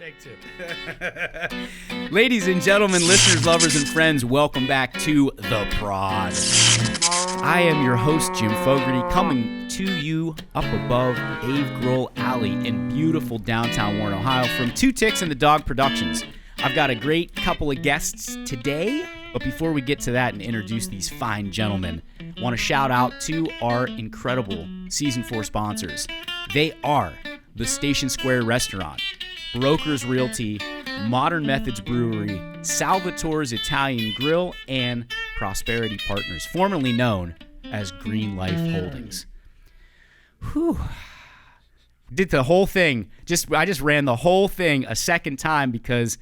Take two. Ladies and gentlemen, listeners, lovers, and friends, welcome back to The Prod. I am your host, Jim Fogarty, coming to you up above Ave Grohl Alley in beautiful downtown Warren, Ohio, from Two Ticks and the Dog Productions. I've got a great couple of guests today, but before we get to that and introduce these fine gentlemen, I want to shout out to our incredible Season 4 sponsors. They are the Station Square Restaurant, Brokers Realty, Modern Methods Brewery, Salvatore's Italian Grill, and Prosperity Partners, formerly known as Green Life Holdings. Whew. Did the whole thing. I just ran the whole thing a second time because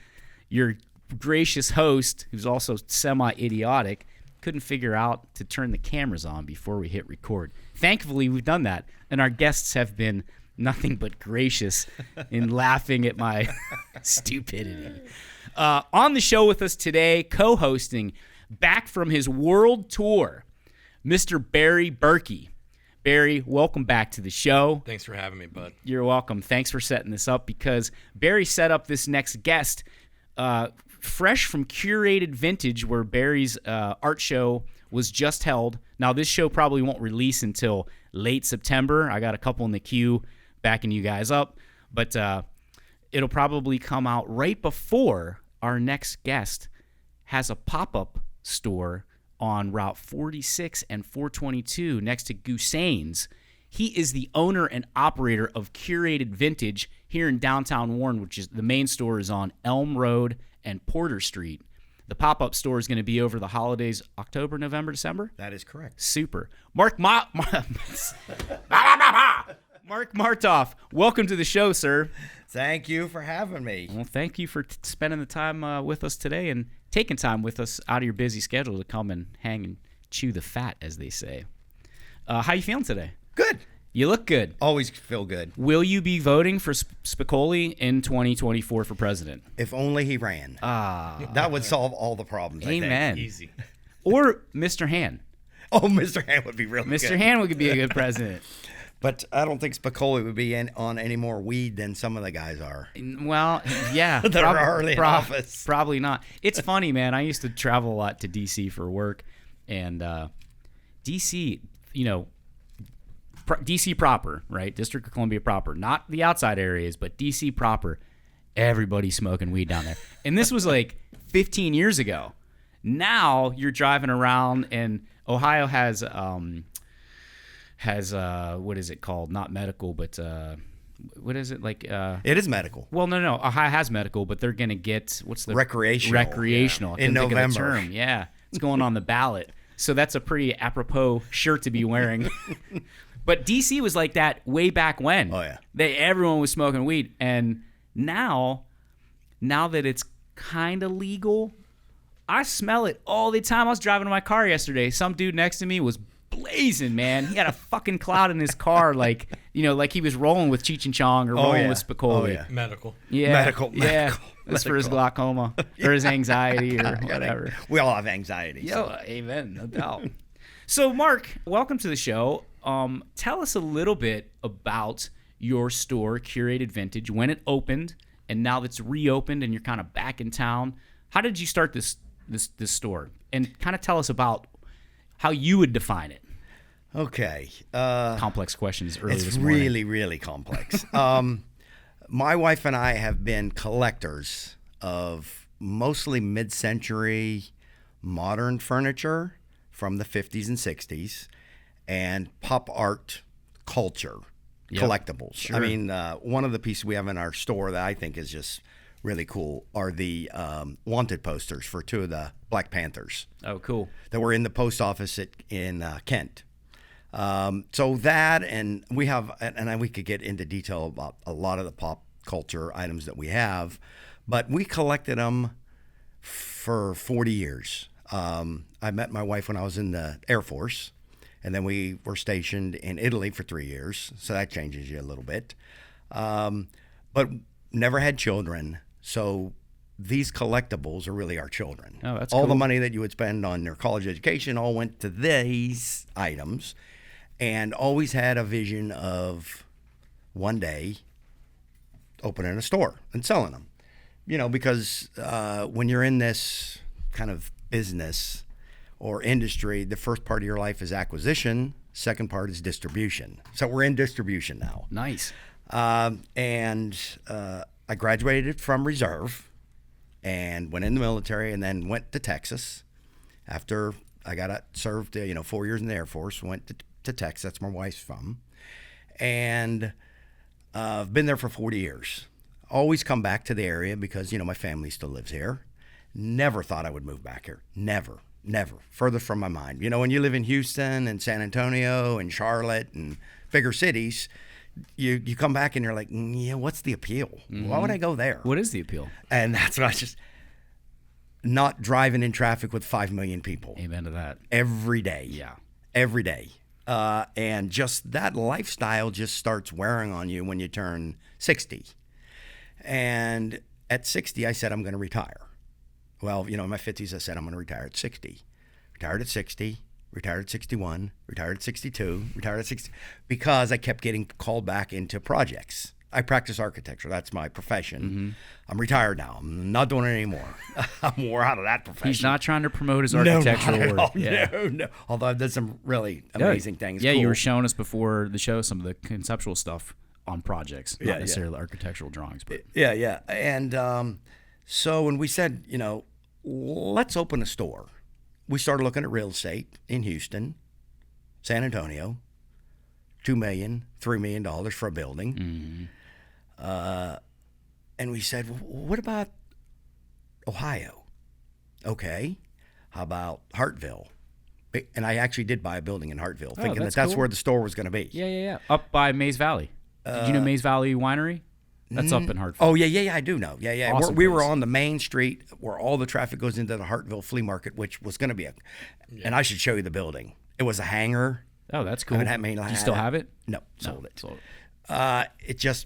your gracious host, who's also semi-idiotic, couldn't figure out to turn the cameras on before we hit record. Thankfully, we've done that, and our guests have been nothing but gracious in laughing at my stupidity. On the show with us today, co-hosting, back from his world tour, Mr. Barry Burkey. Barry, welcome back to the show. Thanks for having me, bud. You're welcome. Thanks for setting this up, because Barry set up this next guest fresh from Curated Vintage, where Barry's art show was just held. Now, this show probably won't release until late September. I got a couple in the queue backing you guys up, but it'll probably come out right before our next guest has a pop-up store on Route 46 and 422 next to Goussain's. He is the owner and operator of Curated Vintage here in downtown Warren, which is the main store is on Elm Road and Porter Street. The pop-up store is going to be over the holidays, October, November, December? That is correct. Super. Mark Martof, welcome to the show, sir. Thank you for having me. Well, thank you for spending the time with us today and taking time with us out of your busy schedule to come and hang and chew the fat, as they say. How you feeling today? Good. You look good. Always feel good. Will you be voting for Spicoli in 2024 for president? If only he ran. That would solve all the problems. Amen. I think. Easy. Or Mr. Han. Oh, Mr. Han would be really good. Mr. Han would be a good president. But I don't think Spicoli would be on any more weed than some of the guys are. Well, yeah. That are early in office. Probably not. It's funny, man. I used to travel a lot to D.C. for work. And D.C., D.C. proper, right? District of Columbia proper. Not the outside areas, but D.C. proper. Everybody's smoking weed down there. And this was like 15 years ago. Now you're driving around, and Ohio has what is it called? Not medical, but what is it like? It is medical. Well, no. Ohio has medical, but they're gonna get what's the recreational? Recreational. Yeah. In November. Term. Yeah, it's going on the ballot. So that's a pretty apropos shirt to be wearing. But DC was like that way back when. Oh yeah. Everyone was smoking weed, and now that it's kind of legal, I smell it all the time. I was driving in my car yesterday. Some dude next to me was blazing, man. He had a fucking cloud in his car, like he was rolling with Cheech and Chong or rolling with Spicoli. Oh, yeah. Medical. Yeah. Medical. That's for his glaucoma or his anxiety or whatever. We all have anxiety. Yo, amen, no doubt. So, Mark, welcome to the show. Tell us a little bit about your store, Curated Vintage, when it opened, and now that it's reopened and you're kind of back in town. How did you start this store? And kind of tell us about how you would define it. Okay. Complex questions early this morning. It's really, really complex. My wife and I have been collectors of mostly mid-century modern furniture from the 50s and 60s and pop art culture, collectibles. Sure. I mean, one of the pieces we have in our store that I think is just really cool are the wanted posters for two of the Black Panthers. Oh, cool. That were in the post office in Kent. So that, and we have, and we could get into detail about a lot of the pop culture items that we have, but we collected them for 40 years. I met my wife when I was in the Air Force, and then we were stationed in Italy for 3 years, so that changes you a little bit. But never had children, so these collectibles are really our children. Oh, that's all cool. The money that you would spend on your college education all went to these items, and always had a vision of one day opening a store and selling them. Because when you're in this kind of business or industry, the first part of your life is acquisition. Second part is distribution. So we're in distribution now. Nice. And I graduated from reserve and went in the military, and then went to Texas after I got served 4 years in the Air Force. Went to Texas. That's where my wife's from. And I've been there for 40 years. Always come back to the area because, my family still lives here. Never thought I would move back here. Never. Further from my mind. When you live in Houston and San Antonio and Charlotte and bigger cities, you come back and you're like, yeah, what's the appeal? Mm-hmm. Why would I go there? What is the appeal? And that's what I just, not driving in traffic with 5 million people. Amen to that. Every day. Yeah. Every day. And just that lifestyle just starts wearing on you when you turn 60. And at 60, I said, I'm going to retire. Well, in my 50s, I said, I'm going to retire at 60. Retired at 60, retired at 61, retired at 62, retired at 60, because I kept getting called back into projects. I practice architecture. That's my profession. Mm-hmm. I'm retired now. I'm not doing it anymore. I'm more out of that profession. He's not trying to promote his architectural work. Yeah. No. Although I've done some really amazing things. Yeah, cool. You were showing us before the show some of the conceptual stuff on projects, not necessarily architectural drawings. But Yeah. And so when we said, let's open a store, we started looking at real estate in Houston, San Antonio, $2 million, $3 million for a building. Mm-hmm. And we said, well, what about Ohio? Okay. How about Hartville? And I actually did buy a building in Hartville, thinking that's cool. Where the store was going to be. Yeah. Up by Mays Valley. Did you know Mays Valley Winery? That's up in Hartville. Oh, yeah, I do know. Yeah. Awesome we were on the main street where all the traffic goes into the Hartville Flea Market, which was going to be and I should show you the building. It was a hangar. Oh, that's cool. Do you still have it? No, sold it.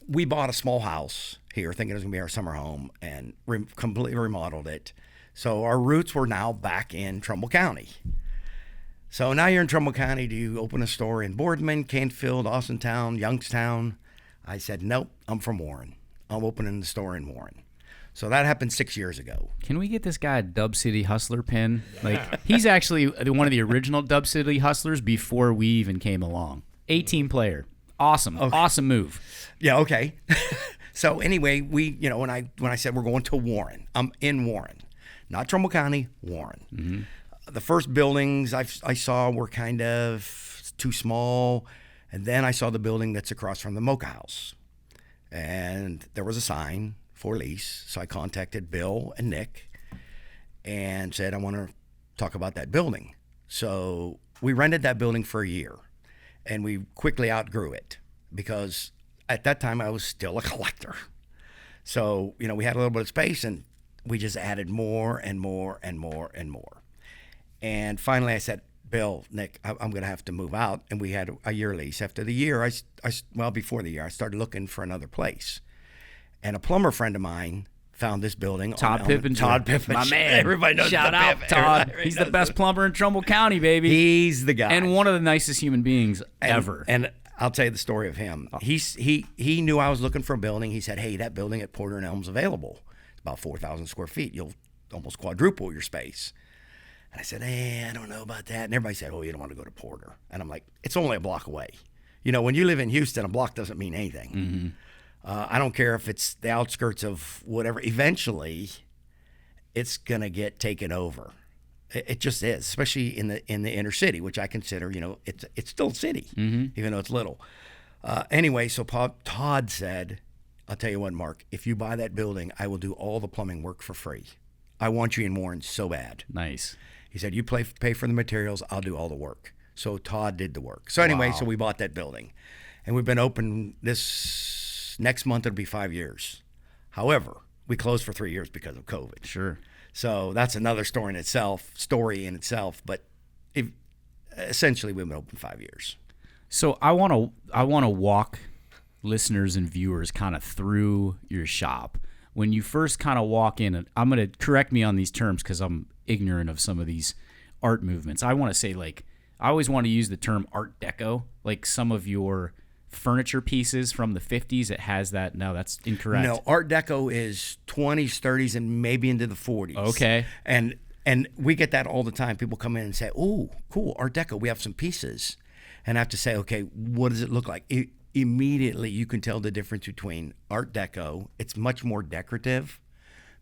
We bought a small house here thinking it was going to be our summer home, and completely remodeled it. So our roots were now back in Trumbull County. So now you're in Trumbull County. Do you open a store in Boardman, Canfield, Austintown, Youngstown? I said, nope, I'm from Warren. I'm opening the store in Warren. So that happened 6 years ago. Can we get this guy a Dub City Hustler pin? He's actually one of the original Dub City Hustlers before we even came along. 18 player. Awesome. Okay. Awesome move. Yeah, okay. So anyway, we, when I said we're going to Warren, I'm in Warren. Not Trumbull County, Warren. Mm-hmm. The first buildings I saw were kind of too small. And then I saw the building that's across from the Mocha House. And there was a sign for lease. So I contacted Bill and Nick and said, I want to talk about that building. So we rented that building for a year. And we quickly outgrew it because at that time I was still a collector. So, we had a little bit of space, and we just added more and more and more and more. And finally I said, Bill, Nick, I'm going to have to move out. And we had a year lease. After the year, before the year, I started looking for another place. And a plumber friend of mine found this building. Todd Pippinger. My man. Everybody knows Shout out, Todd. He's the best plumber in Trumbull County, baby. He's the guy. And one of the nicest human beings ever. And I'll tell you the story of him. He knew I was looking for a building. He said, hey, that building at Porter and Elm's available. It's about 4,000 square feet. You'll almost quadruple your space. And I said, I don't know about that. And everybody said, you don't want to go to Porter. And I'm like, it's only a block away. When you live in Houston, a block doesn't mean anything. Mm-hmm. I don't care if it's the outskirts of whatever. Eventually, it's going to get taken over. It just is, especially in the inner city, which I consider, it's still a city, mm-hmm. even though it's little. Anyway, so Todd said, I'll tell you what, Mark, if you buy that building, I will do all the plumbing work for free. I want you in Warren so bad. Nice. He said, you pay for the materials, I'll do all the work. So Todd did the work. So anyway, So we bought that building. And we've been open this next month, it'll be 5 years. However, we closed for 3 years because of COVID. Sure. So that's another story in itself. But essentially, we've been open 5 years. So I want to walk listeners and viewers kind of through your shop. When you first kind of walk in, and I'm going to correct me on these terms because I'm ignorant of some of these art movements. I want to say, I always want to use the term Art Deco, like some of your furniture pieces from the 50s, it has that. No, that's incorrect. No, Art Deco is 20s, 30s, and maybe into the 40s. Okay. And we get that all the time. People come in and say, "Oh, cool, Art Deco. We have some pieces," and I have to say, "Okay, what does it look like?" Immediately, you can tell the difference between Art Deco. It's much more decorative.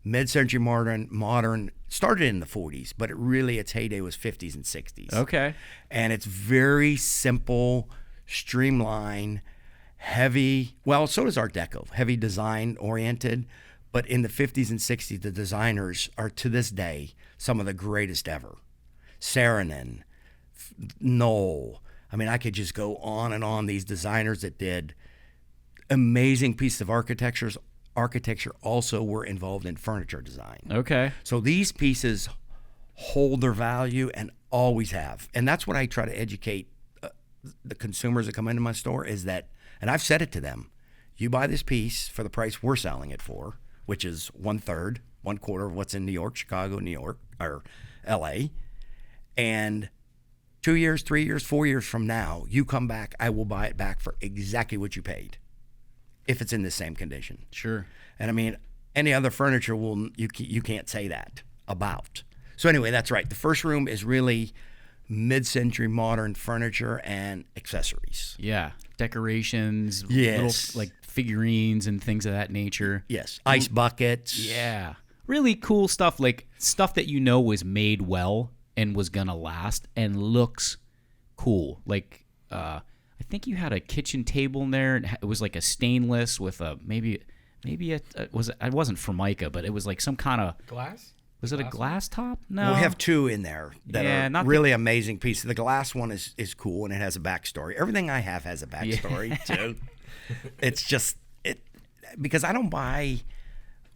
Mid-century modern started in the 40s, but its heyday was 50s and 60s. Okay. And it's very simple, streamlined, heavy. Well, so does Art Deco, heavy design oriented. But in the 50s and 60s, the designers are to this day some of the greatest ever. Saarinen, Knoll. I mean, I could just go on and on. These designers that did amazing pieces of architecture also were involved in furniture design. Okay. So these pieces hold their value and always have. And that's what I try to educate the consumers that come into my store is that, and I've said it to them, you buy this piece for the price we're selling it for, which is 1/3, 1/4 of what's in New York, Chicago, New York, or LA. And 2 years, 3 years, 4 years from now, you come back, I will buy it back for exactly what you paid, if it's in the same condition. Sure. And I mean, any other furniture you can't say that about. So anyway, that's right. The first room is really mid-century modern furniture and accessories. Yeah. Decorations, Yes. little like figurines and things of that nature. Yes. Ice buckets. Yeah. Really cool stuff, like stuff that was made well and was going to last and looks cool. Like, I think you had a kitchen table in there. It was like a stainless with a maybe it wasn't Formica, but it was like some kind of glass. Was it a glass top? No. We have two in there that are really amazing pieces. The glass one is cool and it has a backstory. Everything I have has a backstory too. It's just because I don't buy.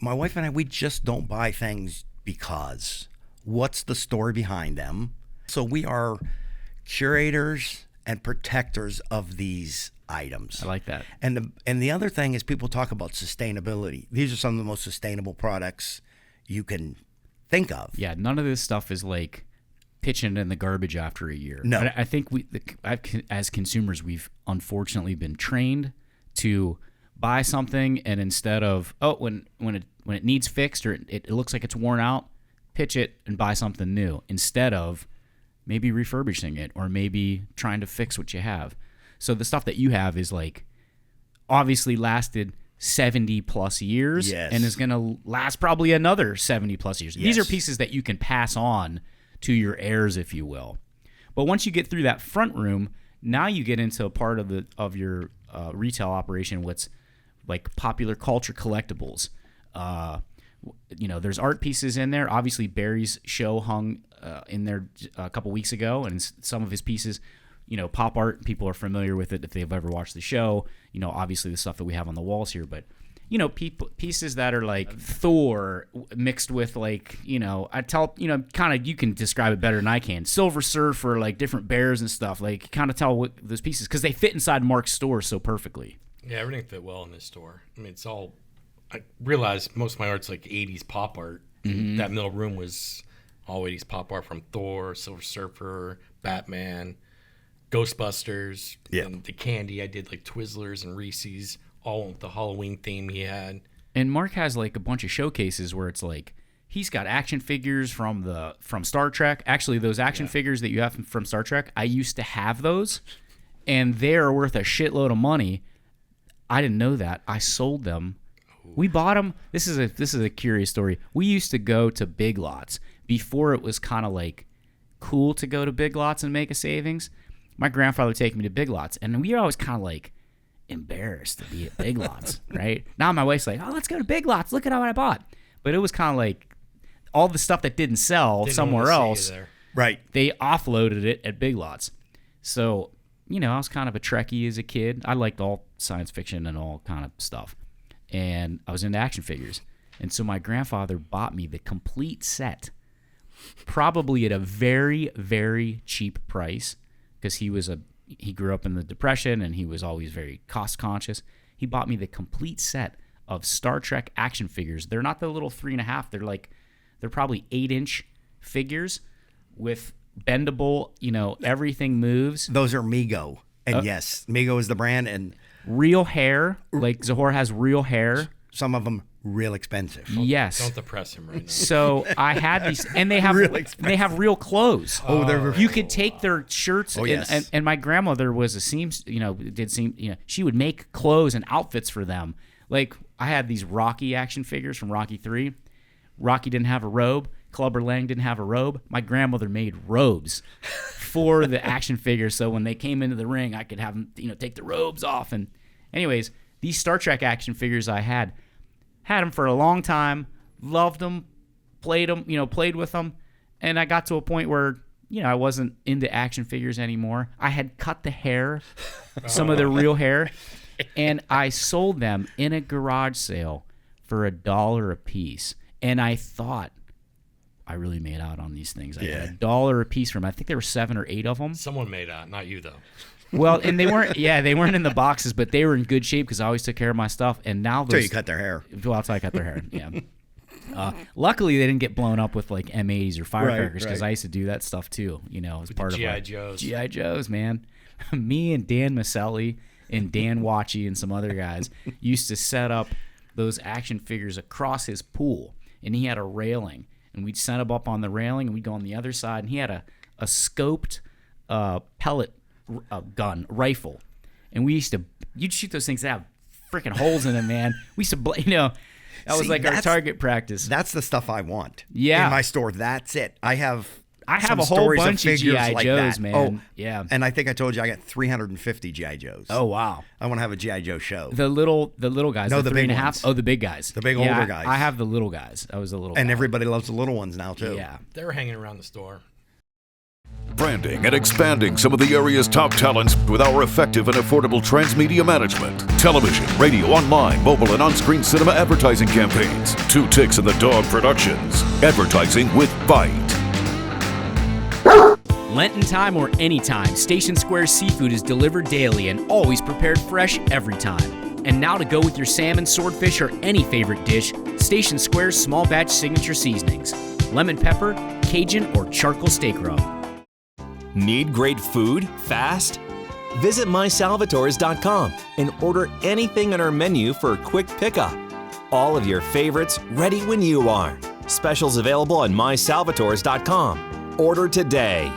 My wife and I, we just don't buy things because. What's the story behind them? So we are curators and protectors of these items. I like that. And the other thing is people talk about sustainability. These are some of the most sustainable products you can think of. Yeah, none of this stuff is like pitching it in the garbage after a year. No. I think as consumers, we've unfortunately been trained to buy something and instead of, when it needs fixed or it looks like it's worn out, pitch it and buy something new instead of maybe refurbishing it or maybe trying to fix what you have. So the stuff that you have is like obviously lasted 70 plus years and is going to last probably another 70 plus years. These are pieces that you can pass on to your heirs, if you will. But once you get through that front room, now you get into a part of your retail operation, what's like popular culture collectibles. There's art pieces in there. Obviously, Barry's show hung in there a couple weeks ago, and some of his pieces, pop art, people are familiar with it if they've ever watched the show. Obviously the stuff that we have on the walls here, but pieces that are like Thor mixed with like, I tell, kind of, you can describe it better than I can. Silver Surfer, like different bears and stuff, like kind of tell what those pieces, because they fit inside Mark's store so perfectly. Yeah, everything fit well in this store. I mean, I realized most of my art's like 80s pop art. Mm-hmm. That middle room was all 80s pop art from Thor, Silver Surfer, Batman, Ghostbusters, and the candy. I did like Twizzlers and Reese's, all with the Halloween theme he had. And Mark has like a bunch of showcases where it's like he's got action figures from Star Trek. Actually, those action figures that you have from Star Trek, I used to have those, and they're worth a shitload of money. I didn't know that. I sold them. We bought them. This is a curious story. We used to go to Big Lots before it was kind of like cool to go to Big Lots and make a savings. My grandfather would take me to Big Lots, and we were always kind of like embarrassed to be at Big Lots, right? Now my wife's like, "Oh, let's go to Big Lots. Look at what I bought." But it was kind of like all the stuff that didn't sell somewhere else. Right. They offloaded it at Big Lots. So, I was kind of a Trekkie as a kid. I liked all science fiction and all kind of stuff. And I was into action figures. And so my grandfather bought me the complete set, probably at a very, very cheap price, because he grew up in the Depression and he was always very cost conscious. He bought me the complete set of Star Trek action figures. They're not the little 3.5. They're probably 8-inch figures with bendable, everything moves. Those are Mego. And yes, Mego is the brand, and real hair. Like Zahor has real hair. some of them real expensive. Yes. Don't depress him right now. So I had these, and they have real clothes. Oh, they're you could take their shirts. Oh, yes. And my grandmother was a she would make clothes and outfits for them. Like I had these Rocky action figures from Rocky 3. Rocky didn't have a robe. Clubber Lang didn't have a robe. My grandmother made robes for the action figures, so when they came into the ring, I could have them, take the robes off. And anyways, these Star Trek action figures I had them for a long time, loved them, played with them, and I got to a point where I wasn't into action figures anymore. I had cut the hair, some of the real hair, and I sold them in a garage sale for $1 a piece. And I thought I really made out on these things. I got $1 a piece from them. I think there were 7 or 8 of them. Someone made out, not you though. Well, and they weren't in the boxes, but they were in good shape because I always took care of my stuff. And now Until you cut their hair. Well, until I cut their hair, yeah. Luckily, they didn't get blown up with like M80s or firecrackers because I used to do that stuff too. As part of G.I. Joes. G.I. Joes, man. Me and Dan Maselli and Dan Watchy and some other guys used to set up those action figures across his pool, and he had a railing, and we'd set them up on the railing, and we'd go on the other side, and he had a scoped pellet rifle, and you'd shoot those things that have freaking holes in them, man. We used to, that was like our target practice. That's the stuff I want. Yeah, in my store, that's it. I have a whole bunch of G.I. like Joes, that. man. Oh, yeah. And I think I told you I got 350 G.I. Joes. Oh wow. I want to have a G.I. Joe show. The little guys. No, the big 3.5. ones. Oh, the big guys. The big older guys. I have the little guys. I was the little. And guy. everybody loves the little ones now too. Yeah. They were hanging around the store. Branding and expanding some of the area's top talents with our effective and affordable transmedia management. Television, radio, online, mobile, and on-screen cinema advertising campaigns. Two Ticks and the Dog Productions. Advertising with Bite. Lenten time or anytime, Station Square Seafood is delivered daily and always prepared fresh every time. And now to go with your salmon, swordfish, or any favorite dish, Station Square's small batch signature seasonings. Lemon pepper, Cajun, or charcoal steak rub. Need great food fast? Visit mysalvatores.com and order anything on our menu for a quick pickup. All of your favorites ready when you are. Specials available on mysalvatores.com. Order today.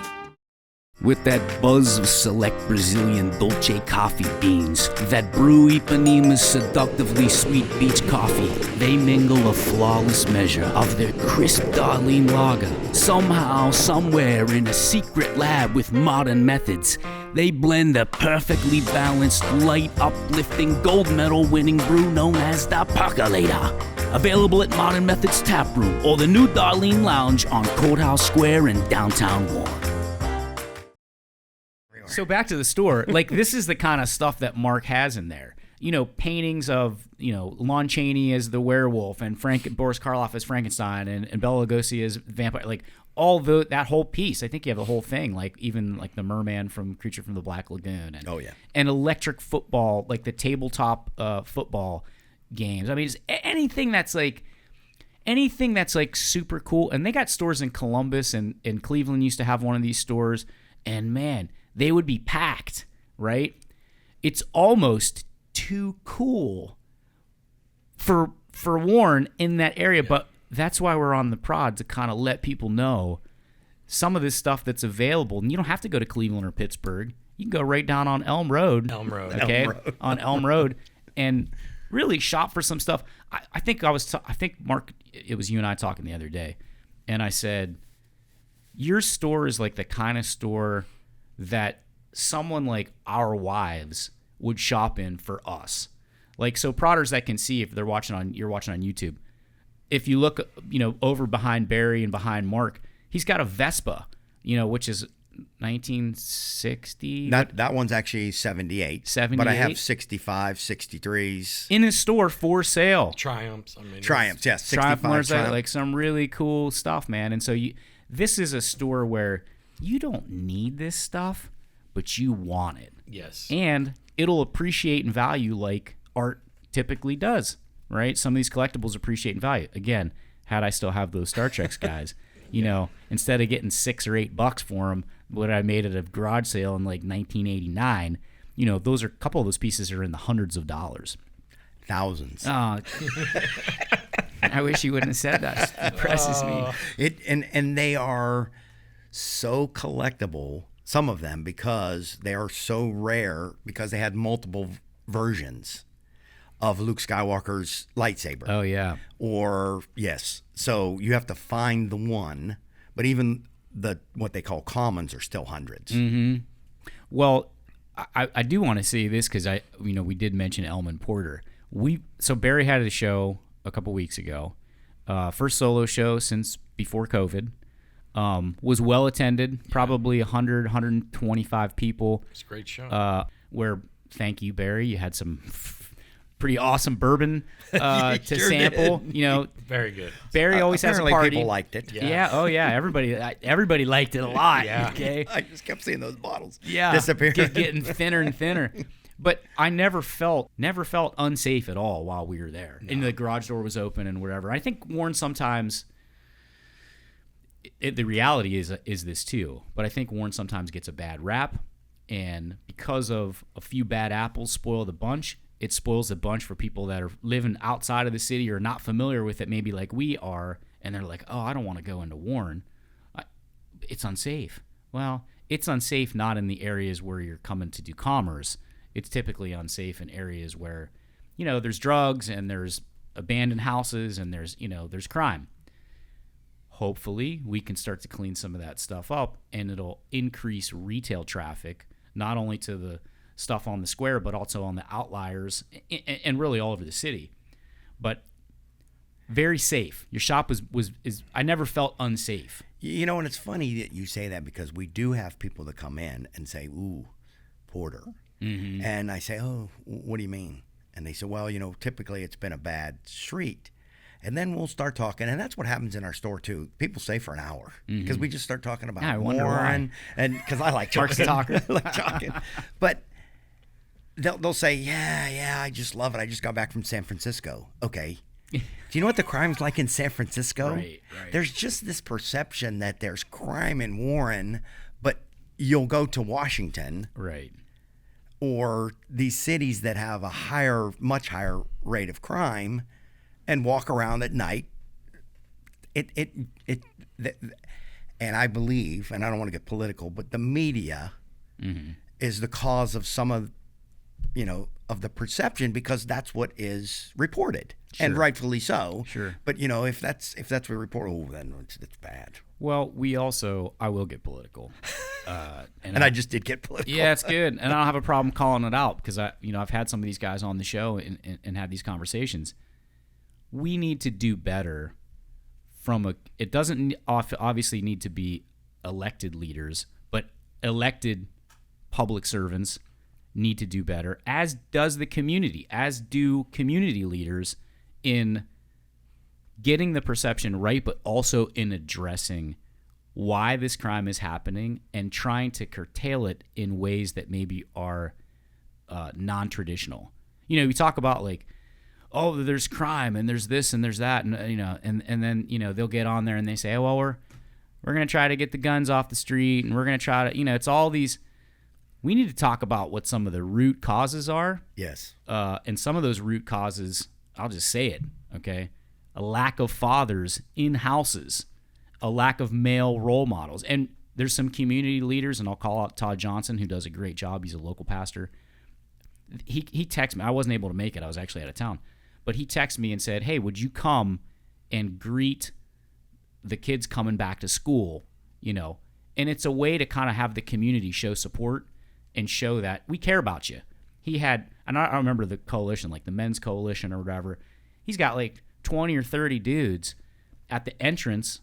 With that buzz of select Brazilian Dolce coffee beans, that brew Ipanema's seductively sweet beach coffee, they mingle a flawless measure of their crisp Darlene lager. Somehow, somewhere in a secret lab with modern methods, they blend a perfectly balanced, light, uplifting, gold medal winning brew known as the Percolator. Available at Modern Methods Tap Room or the new Darlene Lounge on Courthouse Square in downtown Warren. So back to the store, like this is the kind of stuff that Mark has in there. Paintings of, Lon Chaney as the werewolf and Boris Karloff as Frankenstein and Bela Lugosi as vampire, like all that whole piece. I think you have the whole thing, like even like the merman from Creature from the Black Lagoon. And, and electric football, like the tabletop football games. I mean, it's anything that's like super cool. And they got stores in Columbus and Cleveland used to have one of these stores. And man, they would be packed, right? It's almost too cool for Warren in that area, but that's why we're on the prod, to kind of let people know some of this stuff that's available. And you don't have to go to Cleveland or Pittsburgh. You can go right down on Elm Road. Okay, on Elm Road, and really shop for some stuff. I think Mark, it was you and I talking the other day, and I said, your store is like the kind of store that someone like our wives would shop in for us. Like, so prodders that can see, if you're watching on YouTube, if you look, over behind Barry and behind Mark, he's got a Vespa, which is 1960. That one's actually 78. But I have 65, 63s. In his store for sale. Triumphs, yes. 65 Triumph, like some really cool stuff, man. And so this is a store where you don't need this stuff, but you want it. Yes. And it'll appreciate in value like art typically does, right? Some of these collectibles appreciate in value. Again, had I still have those Star Trek guys, instead of getting $6 or $8 for them, what I made at a garage sale in like 1989, those are a couple of those pieces are in the hundreds of dollars. Thousands. I wish you wouldn't have said that. It depresses me. And they are so collectible, some of them, because they are so rare, because they had multiple versions of Luke Skywalker's lightsaber. Oh, yeah. So you have to find the one, but even what they call commons are still hundreds. Mm-hmm. Well, I do want to see this because we did mention Elman Porter. So Barry had a show a couple weeks ago, first solo show since before COVID. Was well attended, probably 100, 125 people. It's a great show. Where, thank you, Barry, you had some pretty awesome bourbon to sure sample. did. Very good. Barry always has a Apparently party. people liked it. Yeah. Oh yeah. Everybody liked it a lot. Yeah. Okay. I just kept seeing those bottles Disappear. disappear. Getting thinner and thinner. But I never felt unsafe at all while we were there. No. And the garage door was open and whatever. I think Warren sometimes. The reality is this too, but I think Warren sometimes gets a bad rap, and because of a few bad apples spoil the bunch. It spoils the bunch for people that are living outside of the city or not familiar with it, maybe like we are, and they're like, oh, I don't want to go into Warren. It's unsafe. Well, it's unsafe not in the areas where you're coming to do commerce. It's typically unsafe in areas where, there's drugs and there's abandoned houses and there's crime. Hopefully, we can start to clean some of that stuff up, and it'll increase retail traffic, not only to the stuff on the square, but also on the outliers and really all over the city. But very safe. Your shop is I never felt unsafe. And it's funny that you say that, because we do have people that come in and say, ooh, Porter. Mm-hmm. And I say, oh, what do you mean? And they say, well, typically it's been a bad street. And then we'll start talking, and that's what happens in our store too. People stay for an hour because we just start talking about Warren, and because I like talking, but they'll say, yeah, I just love it. I just got back from San Francisco. Okay, do you know what the crime's like in San Francisco? Right. There's just this perception that there's crime in Warren, but you'll go to Washington, right, or these cities that have a much higher rate of crime, and walk around at night. And I believe, and I don't want to get political, but the media is the cause of some of, of the perception, because that's what is reported, and rightfully so. Sure. But if that's what we report, then it's bad. Well, I will get political, and I just did get political. Yeah, it's good, and I don't have a problem calling it out, because I've had some of these guys on the show and had these conversations. We need to do better it doesn't obviously need to be elected leaders, but elected public servants need to do better, as does the community, as do community leaders, in getting the perception right, but also in addressing why this crime is happening and trying to curtail it in ways that maybe are non-traditional. We talk about oh, there's crime and there's this and there's that, and and then they'll get on there and they say, oh, well, we're gonna try to get the guns off the street, and we're gonna try to, it's all these. We need to talk about what some of the root causes are. Yes. And some of those root causes, I'll just say it, okay? A lack of fathers in houses, a lack of male role models, and there's some community leaders, and I'll call out Todd Johnson, who does a great job. He's a local pastor. He texted me. I wasn't able to make it. I was actually out of town. But he texted me and said, hey, would you come and greet the kids coming back to school, And it's a way to kind of have the community show support and show that we care about you. He had, and I remember the coalition, like the men's coalition or whatever. He's got 20 or 30 dudes at the entrance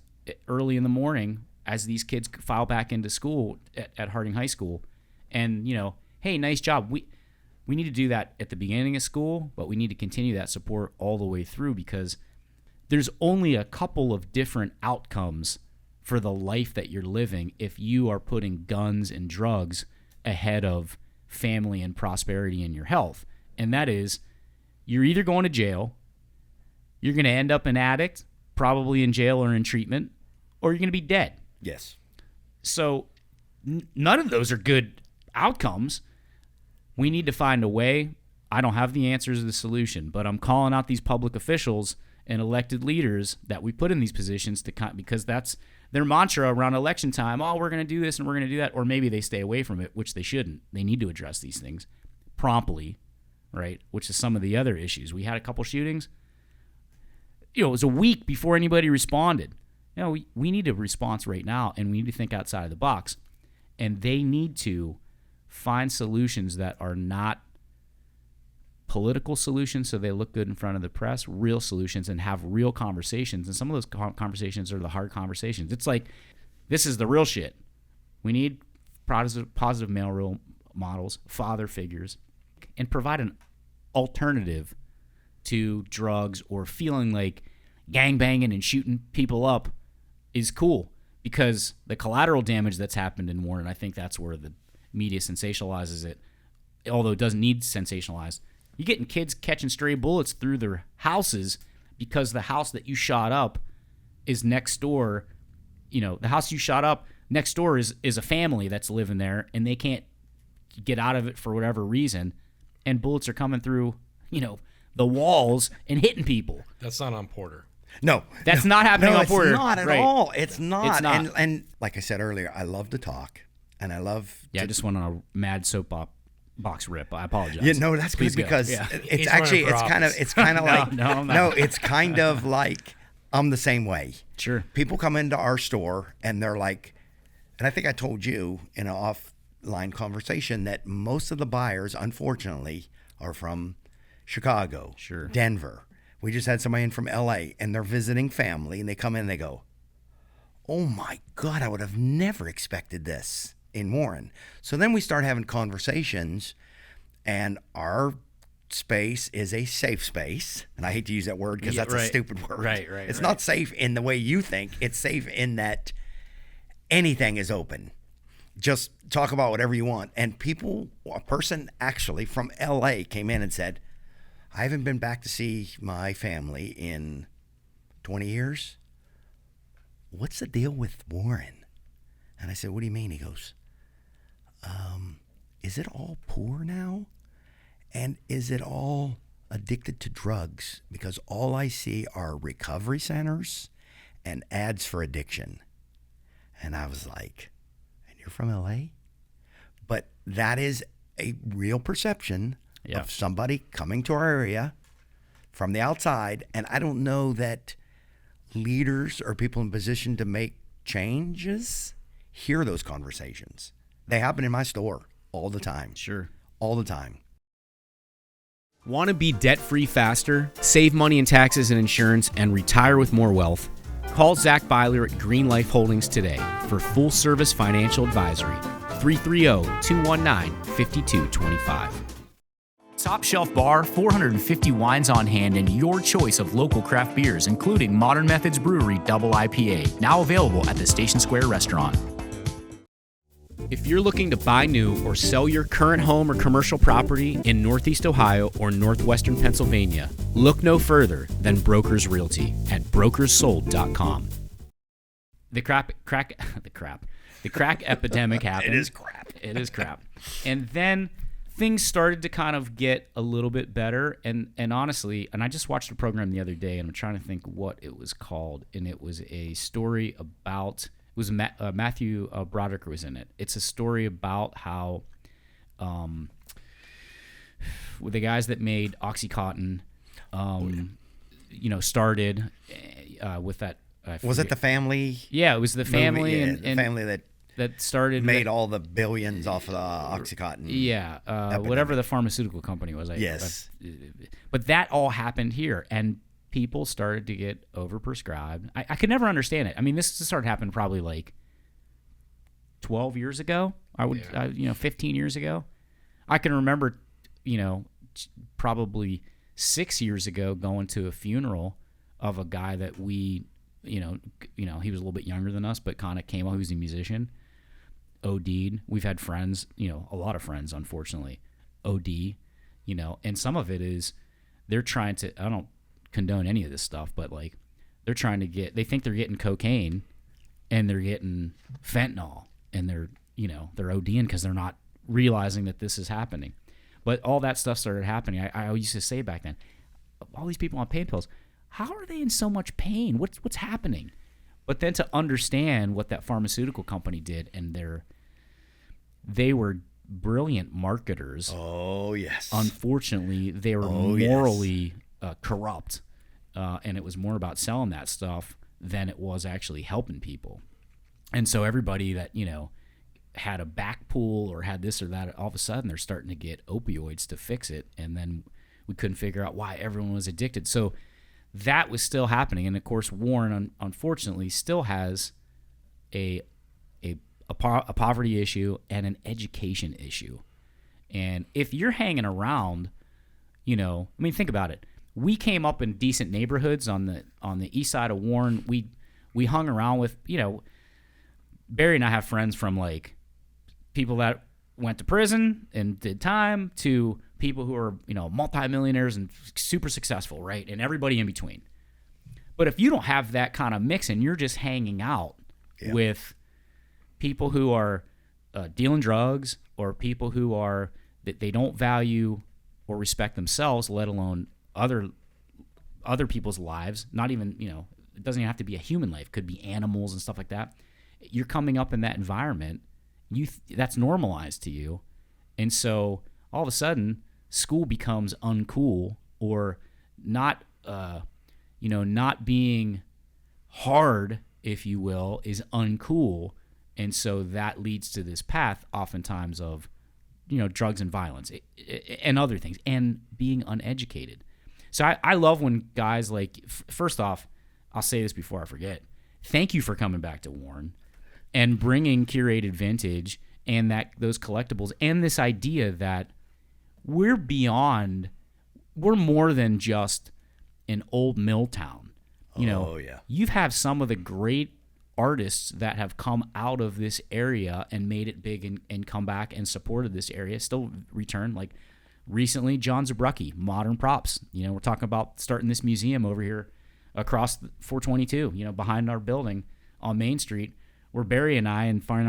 early in the morning as these kids file back into school at Harding High School. And, hey, nice job. We need to do that at the beginning of school, but we need to continue that support all the way through, because there's only a couple of different outcomes for the life that you're living if you are putting guns and drugs ahead of family and prosperity and your health. And that is, you're either going to jail, you're going to end up an addict, probably in jail or in treatment, or you're going to be dead. Yes. So none of those are good outcomes. we need to find a way. I don't have the answers to the solution, but I'm calling out these public officials and elected leaders that we put in these positions because that's their mantra around election time. Oh, we're going to do this and we're going to do that. Or maybe they stay away from it, which they shouldn't. They need to address these things promptly, right? Which is some of the other issues. We had a couple shootings. It was a week before anybody responded. We need a response right now, and we need to think outside of the box. And they need to find solutions that are not political solutions so they look good in front of the press, real solutions, and have real conversations. And some of those conversations are the hard conversations. It's like, this is the real shit. We need positive male role models, father figures, and provide an alternative to drugs or feeling like gangbanging and shooting people up is cool, because the collateral damage that's happened in Warren, I think that's where the media sensationalizes it, although it doesn't need sensationalized. You're getting kids catching stray bullets through their houses because the house that you shot up is next door. The house you shot up next door is a family that's living there, and they can't get out of it for whatever reason, and bullets are coming through, the walls and hitting people. That's not on Porter. No, that's not happening on Porter. It's not at right. all. It's not. It's not. And like I said earlier, I love to talk, and I love. I just went on a mad soapbox rip. I apologize. Yeah, no, that's Please good because go. Yeah. it's actually it's kind of like no, it's kind of like I'm the same way. Sure. People come into our store and they're like, and I think I told you in an offline conversation that most of the buyers, unfortunately, are from Chicago, sure, Denver. We just had somebody in from LA, and they're visiting family, and they come in and they go, oh my God, I would have never expected this in Warren. So then we start having conversations, and our space is a safe space. And I hate to use that word because that's a stupid word. Right. It's not safe in the way you think. It's safe in that anything is open. Just talk about whatever you want. And a person actually from LA came in and said, I haven't been back to see my family in 20 years. What's the deal with Warren? And I said, what do you mean? He goes, is it all poor now? And is it all addicted to drugs? Because all I see are recovery centers and ads for addiction. And I was like, and you're from LA? But that is a real perception of somebody coming to our area from the outside. And I don't know that leaders or people in position to make changes hear those conversations. They happen in my store all the time. Sure. All the time. Want to be debt-free faster, save money in taxes and insurance, and retire with more wealth? Call Zach Byler at Green Life Holdings today for full-service financial advisory. 330-219-5225. Top Shelf Bar, 450 wines on hand, and your choice of local craft beers, including Modern Methods Brewery Double IPA, now available at the Station Square Restaurant. If you're looking to buy new or sell your current home or commercial property in Northeast Ohio or Northwestern Pennsylvania, look no further than Brokers Realty at brokerssold.com. The crack epidemic happened. It is crap. It is crap. And then things started to kind of get a little bit better. And honestly, and I just watched a program the other day, and I'm trying to think what it was called. And it was a story about, it was Matthew Broderick was in it. It's a story about how the guys that made OxyContin, started with that. Was it the family? Yeah, it was the family movie, and the family that started made all the billions off of the OxyContin. Yeah, whatever the pharmaceutical company was. Yes. But that all happened here, and people started to get overprescribed. I could never understand it. I mean, this started happening probably like 12 years ago. 15 years ago. I can remember, probably 6 years ago going to a funeral of a guy that we, he was a little bit younger than us, but kind of came out. He was a musician. OD'd. We've had friends, a lot of friends, unfortunately, OD, and some of it is they're trying to, I don't condone any of this stuff, but like they're trying to they think they're getting cocaine and they're getting fentanyl, and they're ODing because they're not realizing that this is happening. But all that stuff started happening. I used to say back then, all these people on pain pills, how are they in so much pain? What's happening? But then to understand what that pharmaceutical company did, and they were brilliant marketers. Oh, yes. Unfortunately, they were morally corrupt, and it was more about selling that stuff than it was actually helping people. And so everybody that, had a back pool or had this or that, all of a sudden they're starting to get opioids to fix it, and then we couldn't figure out why everyone was addicted. So that was still happening, and of course Warren, unfortunately, still has a poverty issue and an education issue. And if you're hanging around, think about it. We came up in decent neighborhoods on the east side of Warren. We hung around with, Barry and I have friends from like people that went to prison and did time to people who are, multimillionaires and super successful, right? And everybody in between. But if you don't have that kind of mix and you're just hanging out with people who are dealing drugs, or people who are that they don't value or respect themselves, let alone other people's lives, not even, it doesn't even have to be a human life, it could be animals and stuff like that. You're coming up in that environment, that's normalized to you. And so all of a sudden school becomes uncool, or not not being hard, if you will, is uncool. And so that leads to this path oftentimes of, drugs and violence and other things, and being uneducated. So I love when guys like, first off, I'll say this before I forget, thank you for coming back to Warren and bringing Curated Vintage and those collectibles, and this idea that we're more than just an old mill town. You have some of the great artists that have come out of this area and made it big and come back and supported this area, still return. Like recently, John Zabrucki, Modern Props. We're talking about starting this museum over here across 422, behind our building on Main Street, where Barry and I and Fine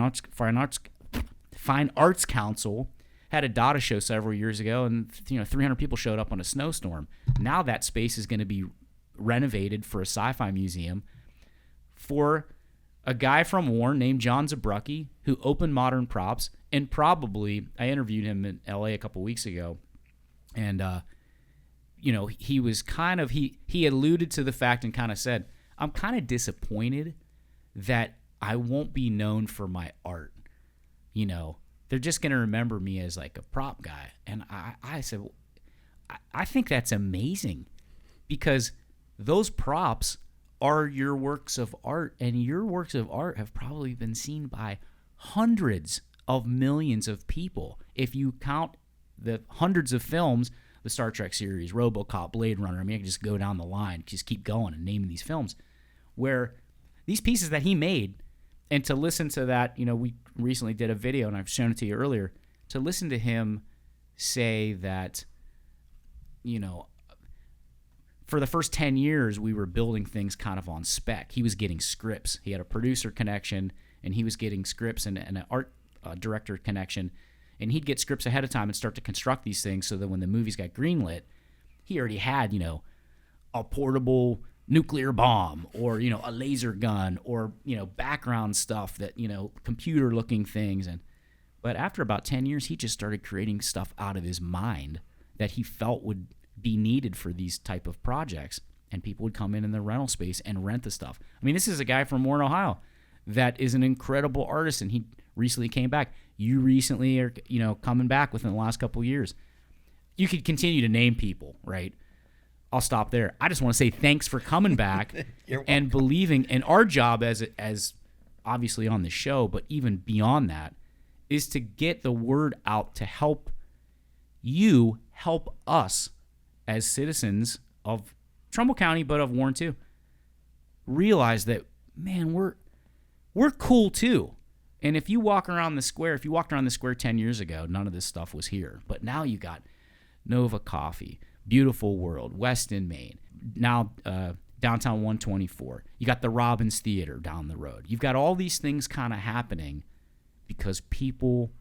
Arts Council had a Dada show several years ago, and 300 people showed up on a snowstorm. Now that space is going to be renovated for a sci-fi museum for a guy from Warren named John Zabrucki, who opened Modern Props, and probably, I interviewed him in LA a couple weeks ago, and he was kind of, he alluded to the fact and kind of said, I'm kind of disappointed that I won't be known for my art. They're just going to remember me as like a prop guy. And I said, I think that's amazing, because those props are your works of art, and your works of art have probably been seen by hundreds of millions of people. If you count the hundreds of films, the Star Trek series, RoboCop, Blade Runner, I can just go down the line, just keep going and naming these films, where these pieces that he made, and to listen to that, we recently did a video, and I've shown it to you earlier, to listen to him say that, for the first 10 years, we were building things kind of on spec. He was getting scripts. He had a producer connection, and he was getting scripts and an art director connection. And he'd get scripts ahead of time and start to construct these things so that when the movies got greenlit, he already had, a portable nuclear bomb, or, a laser gun, or, background stuff that, computer-looking things. But after about 10 years, he just started creating stuff out of his mind that he felt would be needed for these type of projects, and people would come in the rental space and rent the stuff. This is a guy from Warren, Ohio, that is an incredible artist, and he recently came back. You recently are, coming back within the last couple of years. You could continue to name people, right? I'll stop there. I just want to say thanks for coming back and believing. And our job as obviously on the show, but even beyond that, is to get the word out to help you, help us as citizens of Trumbull County, but of Warren too, realize that, man, we're cool too. And if you walked around the square 10 years ago, none of this stuff was here. But now you got Nova Coffee, Beautiful World, Weston, Maine, now downtown 124. You got the Robbins Theater down the road. You've got all these things kind of happening because people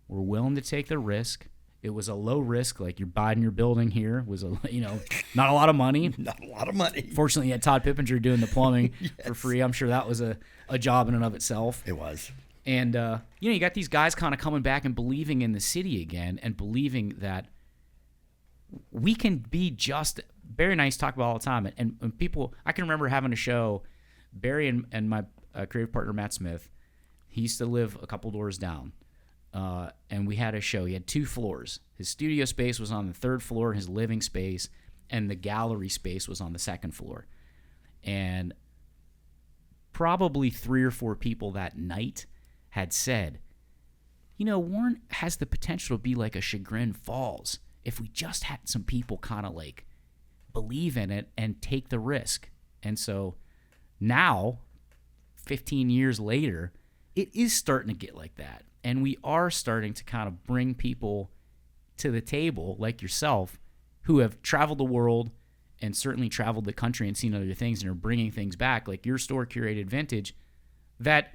were willing to take the risk. It was a low risk, like you're buying your building here. It was not a lot of money. Not a lot of money. Fortunately, you had Todd Pippinger doing the plumbing for free. I'm sure that was a job in and of itself. It was. And you got these guys kind of coming back and believing in the city again, and believing that we can be just. Barry and I used to talk about all the time, and people. I can remember having a show. Barry and my creative partner Matt Smith. He used to live a couple doors down. And we had a show. He had 2 floors. His studio space was on the 3rd floor, his living space, and the gallery space was on the 2nd floor. And probably 3 or 4 people that night had said, Warren has the potential to be like a Chagrin Falls if we just had some people kind of like believe in it and take the risk. And so now, 15 years later, it is starting to get like that. And we are starting to kind of bring people to the table, like yourself, who have traveled the world and certainly traveled the country and seen other things and are bringing things back, like your store, Curated Vintage, that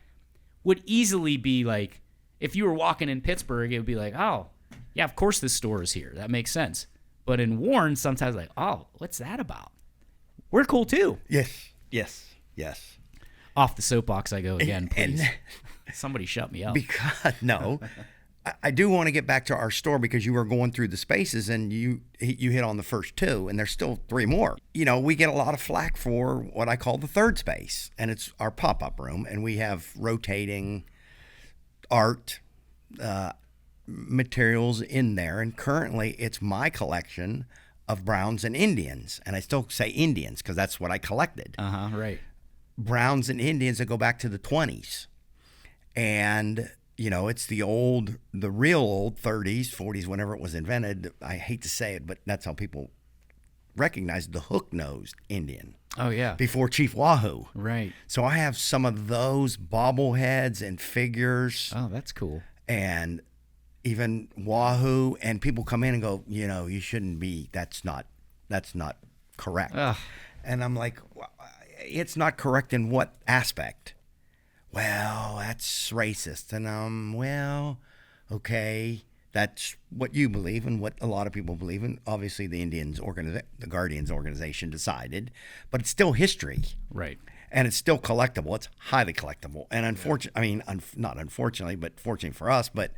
would easily be like, if you were walking in Pittsburgh, it would be like, oh, yeah, of course this store is here. That makes sense. But in Warren, sometimes like, oh, what's that about? We're cool too. Yes. Off the soapbox I go again, please. Somebody shut me up. Because I do want to get back to our store, because you were going through the spaces and you hit on the first 2, and there's still 3 more. We get a lot of flack for what I call the 3rd space, and it's our pop-up room, and we have rotating art materials in there, and currently it's my collection of Browns and Indians, and I still say Indians because that's what I collected. Right. Browns and Indians that go back to the 20s. And, it's the real old 30s, 40s, whenever it was invented. I hate to say it, but that's how people recognized the hook-nosed Indian. Oh, yeah. Before Chief Wahoo. Right. So I have some of those bobbleheads and figures. Oh, that's cool. And even Wahoo, and people come in and go, you shouldn't be, that's not correct. Ugh. And I'm like, it's not correct in what aspect? Well, that's racist. And well, okay, that's what you believe and what a lot of people believe in. Obviously, the Guardians organization decided, but it's still history. Right. And it's still collectible. It's highly collectible. And not unfortunately, but fortunately for us, but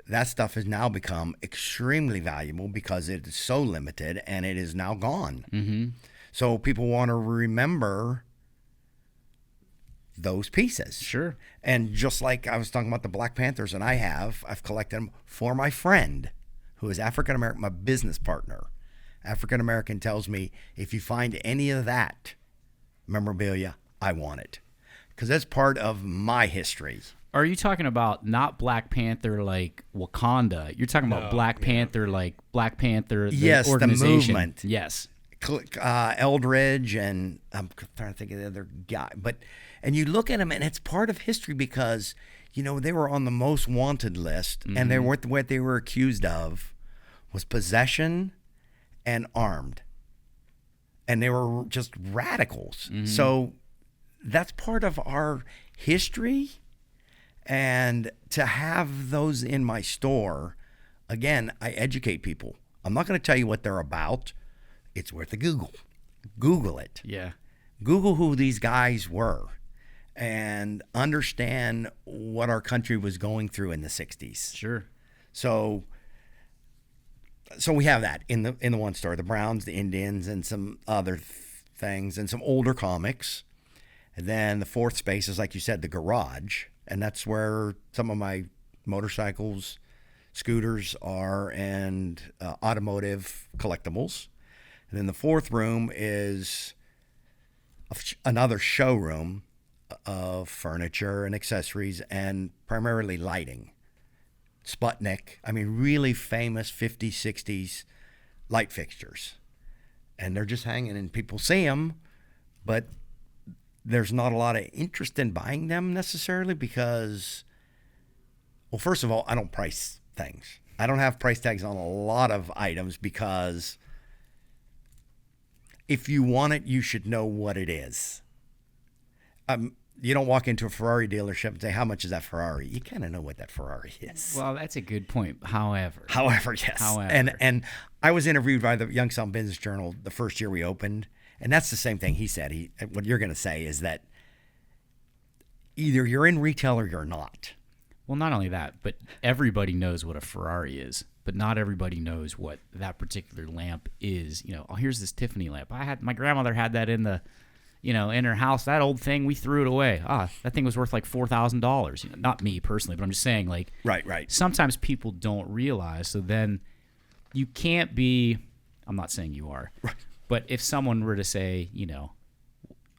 that stuff has now become extremely valuable because it is so limited and it is now gone. Mm-hmm. So people want to remember those pieces. Sure. And just like I was talking about the Black Panthers, and I've collected them for my friend who is African American, my business partner. African American tells me, if you find any of that memorabilia, I want it. Because that's part of my history. Are you talking about not Black Panther like Wakanda? You're talking about Black Panther like Black Panther, the organization. The movement. Yes. Eldridge, and I'm trying to think of the other guy. And you look at them, and it's part of history because, they were on the most wanted list, and what they were accused of was possession and armed. And they were just radicals. Mm-hmm. So that's part of our history. And to have those in my store, again, I educate people. I'm not going to tell you what they're about. It's worth a Google. Google it. Yeah. Google who these guys were and understand what our country was going through in the 60s. Sure. So we have that in the one store, the Browns, the Indians, and some other things, and some older comics. And then the 4th space is, like you said, the garage, and that's where some of my motorcycles, scooters are, and automotive collectibles. And then the 4th room is another showroom of furniture and accessories, and primarily lighting. Sputnik, really famous 50s, 60s light fixtures. And they're just hanging, and people see them, but there's not a lot of interest in buying them necessarily because, well, first of all, I don't price things. I don't have price tags on a lot of items because if you want it, you should know what it is. you don't walk into a Ferrari dealership and say, how much is that Ferrari? You kind of know what that Ferrari is. Well, that's a good point. However, yes. And I was interviewed by the Youngstown Business Journal the first year we opened, and that's the same thing he said. What you're going to say is that either you're in retail or you're not. Well, not only that, but everybody knows what a Ferrari is, but not everybody knows what that particular lamp is. Oh, here's this Tiffany lamp. My grandmother had that in her house. That old thing, we threw it away. That thing was worth like $4,000. Not me personally, but I'm just saying, like, right. Sometimes people don't realize. So then you can't be. I'm not saying you are, right. But if someone were to say,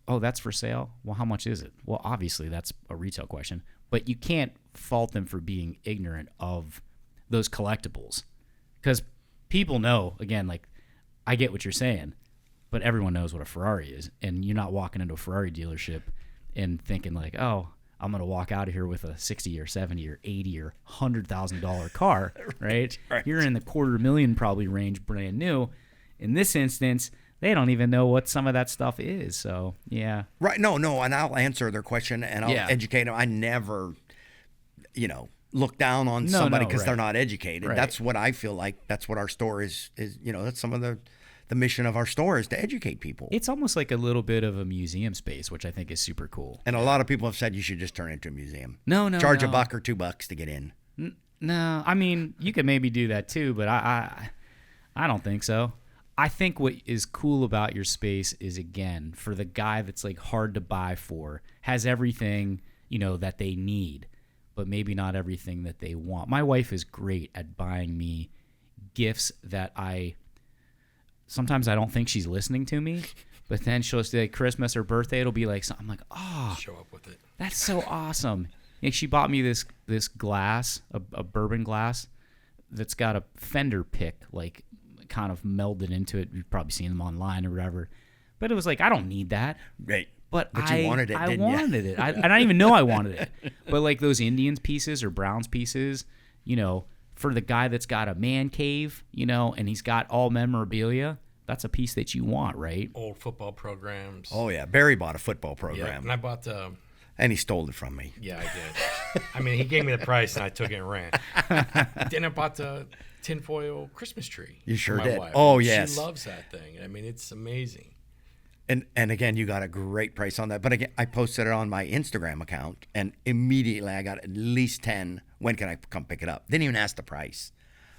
oh, that's for sale. Well, how much is it? Well, obviously that's a retail question, but you can't fault them for being ignorant of those collectibles, because people know. Again, like, I get what you're saying. But everyone knows what a Ferrari is, and you're not walking into a Ferrari dealership and thinking like, oh, I'm going to walk out of here with a 60 or 70 or 80 or $100,000 car, right? You're in the $250,000 probably range, brand new. In this instance, they don't even know what some of that stuff is. So, yeah. Right. No, and I'll answer their question, and I'll educate them. I never, look down on somebody because they're not educated. Right. That's what I feel like. That's what our store is. That's some of the mission of our store is to educate people. It's almost like a little bit of a museum space, which I think is super cool. And a lot of people have said you should just turn it into a museum. No. Charge $1 or $2 to get in. No, I mean, you could maybe do that too, but I don't think so. I think what is cool about your space is, again, for the guy that's like hard to buy for, has everything, that they need, but maybe not everything that they want. My wife is great at buying me gifts that sometimes I don't think she's listening to me, but then she'll say Christmas or birthday, it'll be like, I'm like, show up with it. That's so awesome. She bought me this glass, a bourbon glass, that's got a fender pick, like, kind of melded into it. You've probably seen them online or whatever. But it was like, I don't need that. Right. But you wanted it, didn't you? I wanted it. I didn't even know I wanted it. But like those Indians pieces or Browns pieces, for the guy that's got a man cave, and he's got all memorabilia, that's a piece that you want, right? Old football programs. Oh, yeah. Barry bought a football program. Yeah, and I bought and he stole it from me. Yeah, I did. I mean, he gave me the price, and I took it and ran. Then I bought the tinfoil Christmas tree. You sure for my did. wife. Oh, yes. She loves that thing. I mean, it's amazing. And again, you got a great price on that. But again, I posted it on my Instagram account, and immediately I got at least 10. When can I come pick it up? Didn't even ask the price.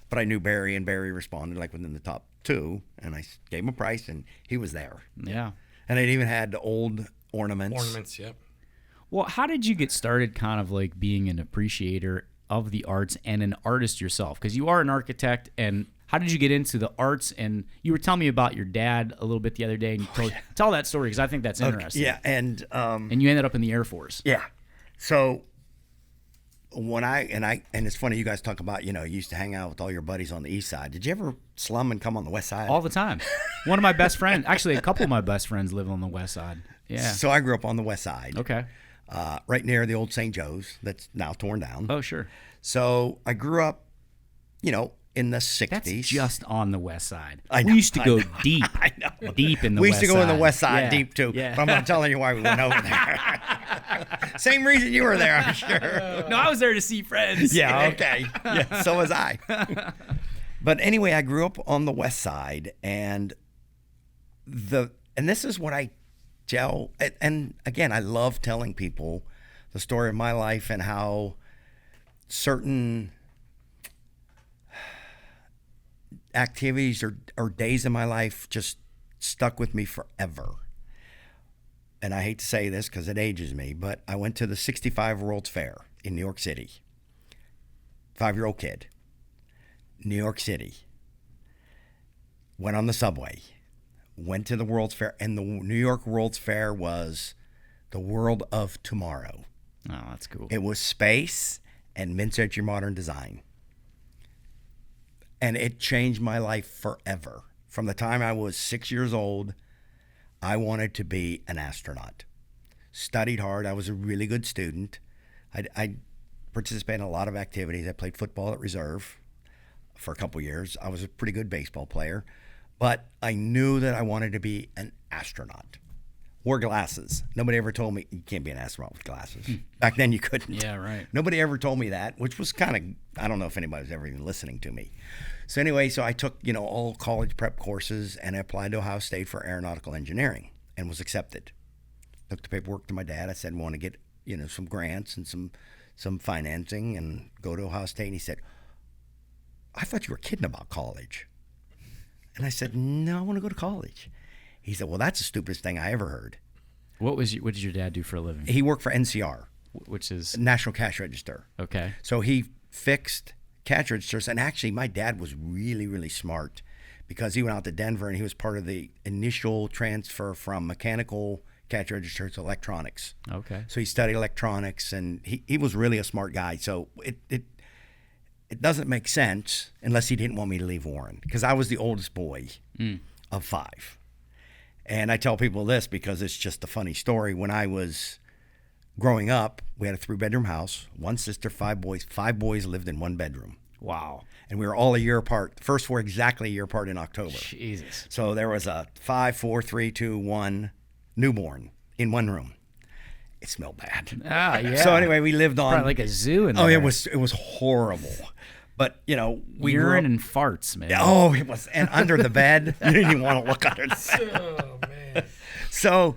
But I knew Barry, and Barry responded like within the top 2, and I gave him a price, and he was there. Yeah. And it even had old ornaments. Ornaments, yep. Well, how did you get started kind of like being an appreciator of the arts and an artist yourself? Because you are an architect, and how did you get into the arts? And you were telling me about your dad a little bit the other day, and you tell that story because I think that's interesting. Yeah, and you ended up in the Air Force. Yeah. So when and it's funny, you guys talk about, you used to hang out with all your buddies on the east side. Did you ever slum and come on the west side? All the time. One of my best friends, actually a couple of my best friends live on the west side. Yeah. So I grew up on the west side. Okay. Right near the old St. Joe's that's now torn down. Oh, sure. So I grew up, in the 60s. That's just on the west side. I know, we used to go deep in the west side. We used to go in the west side deep too. Yeah. But I'm not telling you why we went over there. Same reason you were there, I'm sure. No, I was there to see friends. Yeah, okay. Yeah, so was I. But anyway, I grew up on the west side, and this is what I tell, and again, I love telling people the story of my life and how certain activities or days in my life just stuck with me forever. And I hate to say this because it ages me, but I went to the 65 World's Fair in New York City. 5-year-old kid. New York City. Went on the subway. Went to the World's Fair, and the New York World's Fair was the world of tomorrow. Oh, that's cool. It was space and mid-century modern design. And it changed my life forever. From the time I was 6 years old, I wanted to be an astronaut. Studied hard. I was a really good student. I participated in a lot of activities. I played football at reserve for a couple years. I was a pretty good baseball player. But I knew that I wanted to be an astronaut. wore glasses. Nobody ever told me you can't be an astronaut with glasses. Back then you couldn't. Yeah, right. Nobody ever told me that, which was kind of, I don't know if anybody was ever even listening to me. So anyway, so I took, all college prep courses and I applied to Ohio State for aeronautical engineering and was accepted. Took the paperwork to my dad. I said, I want to get, some grants and some financing and go to Ohio State. And he said, I thought you were kidding about college. And I said, no, I want to go to college. He said, well, that's the stupidest thing I ever heard. What did your dad do for a living? He worked for NCR, Which is National Cash Register. okay. So he fixed cash registers. And actually, my dad was really, really smart because he went out to Denver and he was part of the initial transfer from mechanical cash register to electronics. Okay. So he studied electronics and he was really a smart guy. So it doesn't make sense unless he didn't want me to leave Warren because I was the oldest boy of 5. And I tell people this because it's just a funny story. When I was growing up, we had a 3-bedroom house, 1 sister, 5 boys. 5 boys lived in 1 bedroom. Wow. And we were all a year apart. The first 4 exactly a year apart in October. Jesus. So there was a 5, 4, 3, 2, 1 newborn in 1 room. It smelled bad. Ah, yeah. So anyway, we lived on. Probably like a zoo in there. Oh, it was horrible. But we grew urine up, and farts, man. oh, it was, and under the bed. You didn't even want to look under the bed. Oh man. So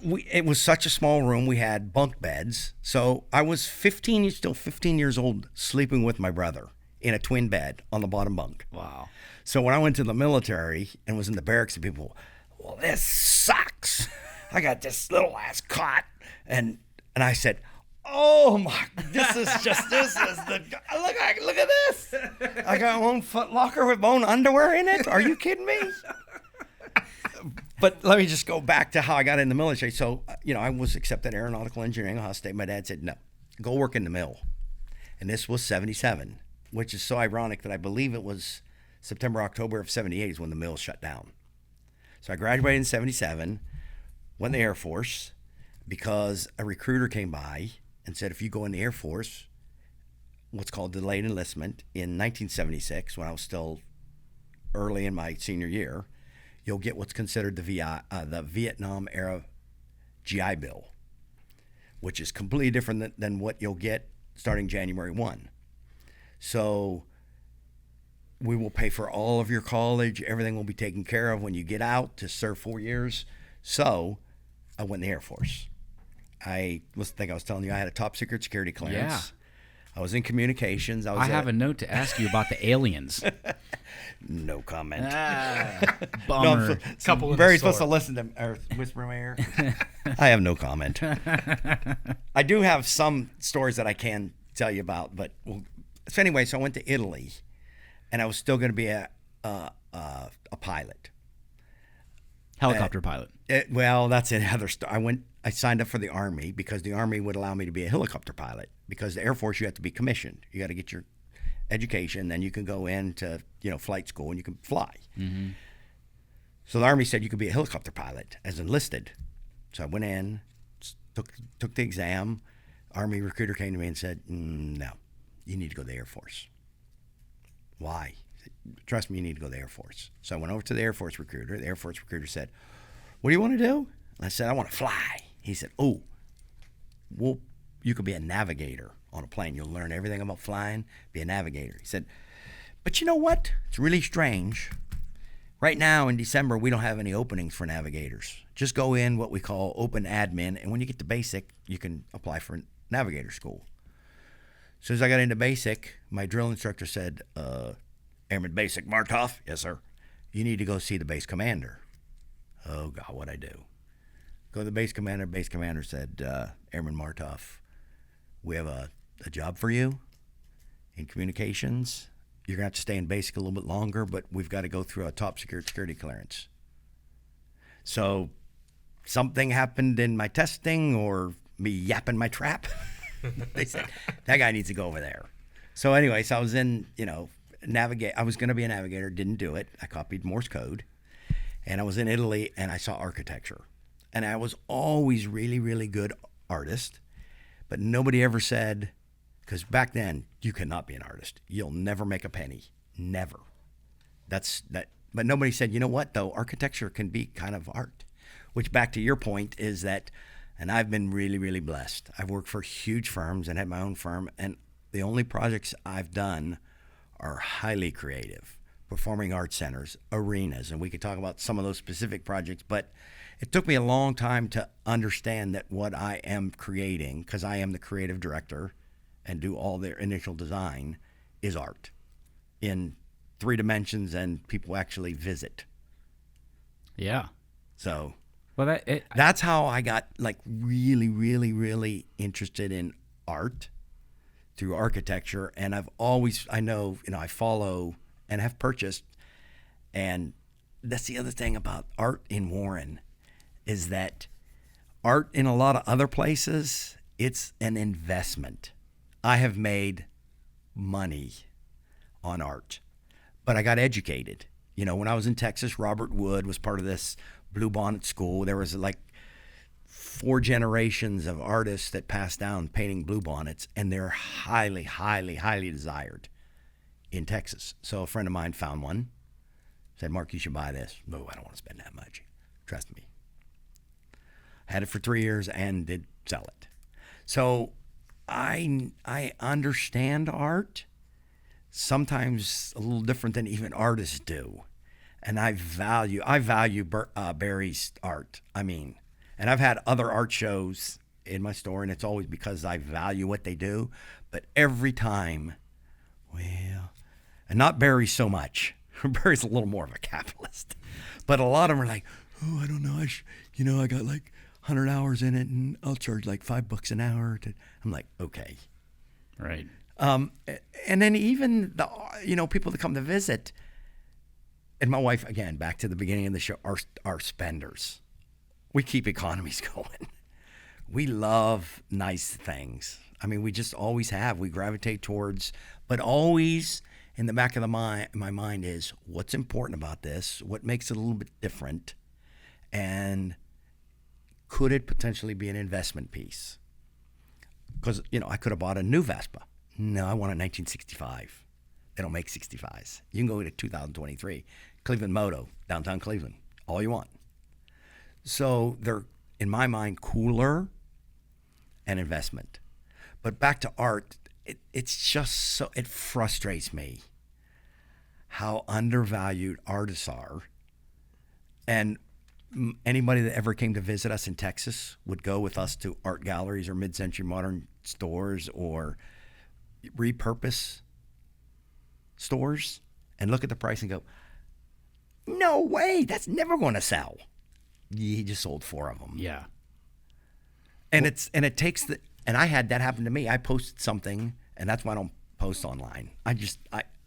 it was such a small room. We had bunk beds. So I was 15 years old, sleeping with my brother in a twin bed on the bottom bunk. Wow. So when I went to the military and was in the barracks, and people, well, this sucks. I got this little ass cot, and I said, oh my, this is the look at this. I got my own Foot Locker with my own underwear in it. Are you kidding me? But let me just go back to how I got in the military. So, I was accepted aeronautical engineering at Ohio State. My dad said, no, go work in the mill. And this was 77, which is so ironic that I believe it was September, October of 78 is when the mill shut down. So I graduated in 77, went in the Air Force because a recruiter came by and said, if you go in the Air Force, what's called delayed enlistment in 1976, when I was still early in my senior year, you'll get what's considered the Vietnam era GI Bill, which is completely different than what you'll get starting January 1. So we will pay for all of your college. Everything will be taken care of when you get out to serve 4 years. So I went in the Air Force. I was telling you I had a top secret security clearance. Yeah. I was in communications. I have a note to ask you about the aliens. No comment. Bummer. Couple in the Very store. supposed to listen to or whisper in my ear. I have no comment. I do have some stories that I can tell you about, but so anyway, so I went to Italy, and I was still going to be a pilot. Helicopter pilot. Well, that's another story. I signed up for the Army because the Army would allow me to be a helicopter pilot. Because the Air Force, you have to be commissioned. You got to get your education, then you can go into flight school and you can fly. Mm-hmm. So the Army said you could be a helicopter pilot as enlisted. So I went in, took the exam. Army recruiter came to me and said, no, you need to go to the Air Force. Why? Said, trust me, you need to go to the Air Force. So I went over to the Air Force recruiter. The Air Force recruiter said, what do you want to do? And I said, I want to fly. He said, oh, well, you could be a navigator on a plane. You'll learn everything about flying, be a navigator. He said, but you know what? It's really strange. Right now in December, we don't have any openings for navigators. Just go in what we call open admin, and when you get to basic, you can apply for navigator school. As soon as I got into basic, my drill instructor said, Airman Basic Martof, yes sir, you need to go see the base commander. Oh God, what'd I do? Go to the base commander. Base commander said, Airman Martof, we have a job for you in communications. You're going to have to stay in basic a little bit longer, but we've got to go through a top security clearance. So something happened in my testing or me yapping my trap. They said, that guy needs to go over there. So anyways, I was in, I was going to be a navigator, didn't do it. I copied Morse code. And I was in Italy, and I saw architecture. And I was always really, really good artist. But nobody ever said, because back then, you cannot be an artist. You'll never make a penny. Never. But nobody said, you know what, though? Architecture can be kind of art. which back to your point is that, and I've been really, really blessed. I've worked for huge firms and had my own firm, and the only projects I've done are highly creative, performing arts centers, arenas, and we could talk about some of those specific projects, but it took me a long time to understand that what I am creating, because I am the creative director and do all their initial design, is art in 3 dimensions, and people actually visit. Yeah. So Well, that's how I got like really, really, really interested in art through architecture. And I've always, I follow and have purchased. And that's the other thing about art in Warren is that art in a lot of other places, it's an investment. I have made money on art, but I got educated. When I was in Texas, Robert Wood was part of this Bluebonnet School. There was like 4 generations of artists that passed down painting bluebonnets, and they're highly, highly, highly desired in Texas. So a friend of mine found one, said, "Mark, you should buy this." No, I don't want to spend that much. Trust me. Had it for 3 years and did sell it. So I understand art, sometimes a little different than even artists do. And I value Barry's art. And I've had other art shows in my store, and it's always because I value what they do. But every time, and not Barry so much. Barry's a little more of a capitalist. But a lot of them are like, "Oh, I don't know. I got like 100 hours in it, and I'll charge like $5 an hour." I'm like, okay. Right. And then even the people that come to visit, and my wife, again, back to the beginning of the show, are spenders. We keep economies going. We love nice things. We just always have. We gravitate towards, but always in the back of my mind is what's important about this, what makes it a little bit different, and could it potentially be an investment piece? Because, I could have bought a new Vespa. No, I want a 1965. They don't make 65s. You can go to 2023. Cleveland Moto, downtown Cleveland. All you want. So they're, in my mind, cooler and investment. But back to art, it's just so, it frustrates me how undervalued artists are. And anybody that ever came to visit us in Texas would go with us to art galleries or mid-century modern stores or repurpose stores and look at the price and go, "No way, that's never going to sell." He just sold 4 of them. Yeah. And and I had that happen to me. I posted something, and that's why I don't post online.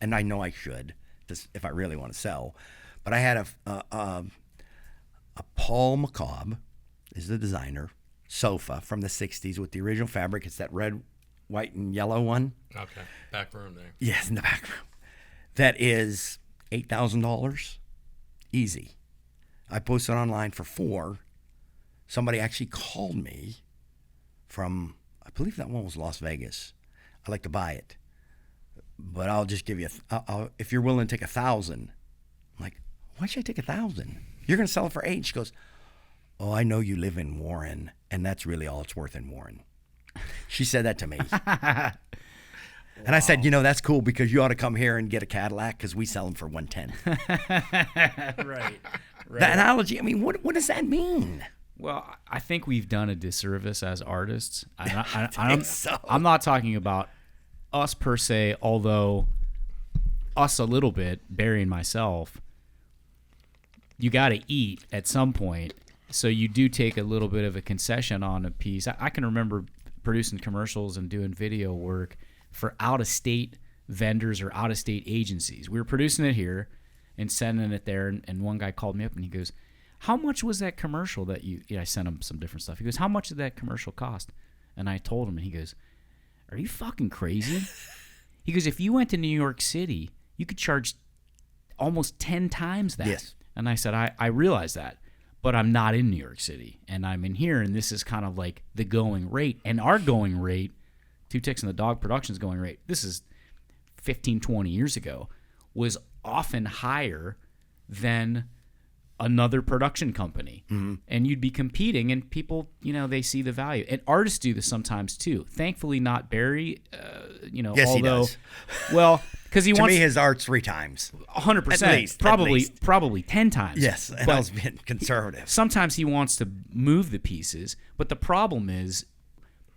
And I know I should, just if I really want to sell. But I had a Paul McCobb is the designer sofa from the 60s with the original fabric. It's that red, white, and yellow one. Okay, back room there. Yes, in the back room. That is $8,000 easy. I posted online for 4. Somebody actually called me from, I believe that one was Las Vegas. I'd like to buy it, but I'll just give you, if you're willing to take 1,000. I'm like, why should I take 1,000? You're going to sell it for 8. She goes, "Oh, I know you live in Warren, and that's really all it's worth in Warren." She said that to me. And I said, that's cool because you ought to come here and get a Cadillac because we sell them for $110. Right. The analogy, what does that mean? Well, I think we've done a disservice as artists. So. I'm not talking about us per se, although us a little bit, Barry and myself, you got to eat at some point. So you do take a little bit of a concession on a piece. I can remember producing commercials and doing video work for out-of-state vendors or out-of-state agencies. We were producing it here and sending it there, and one guy called me up and he goes, "How much was that commercial that you..." I sent him some different stuff. He goes, "How much did that commercial cost?" And I told him, and he goes, "Are you fucking crazy?" He goes, "If you went to New York City, you could charge almost 10 times that." Yes. And I said, I realize that, but I'm not in New York City, and I'm in here, and this is kind of like the going rate. And our going rate, Two Ticks and the Dog Productions going rate, this is 15, 20 years ago, was often higher than another production company, and you'd be competing, and people, they see the value. And artists do this sometimes too. Thankfully, not Barry. Yes, although, he does. Well, because he To wants me, his art's 3 times. 100%, At least. probably 10 times. Yes, and but I was being conservative. sometimes he wants to move the pieces, but the problem is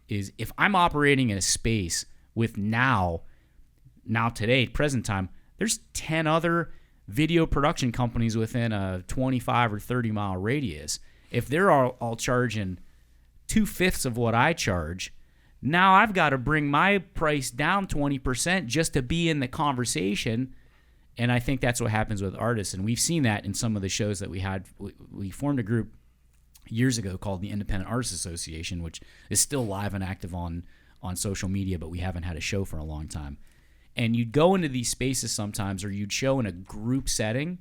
if I'm operating in a space with now today, present time, there's 10 other video production companies within a 25 or 30 mile radius. If they're all charging 2/5 of what I charge, now I've got to bring my price down 20% just to be in the conversation. And I think that's what happens with artists. And we've seen that in some of the shows that we had. We formed a group years ago called the Independent Artists Association, which is still live and active on social media, but we haven't had a show for a long time. And you'd go into these spaces sometimes, or you'd show in a group setting,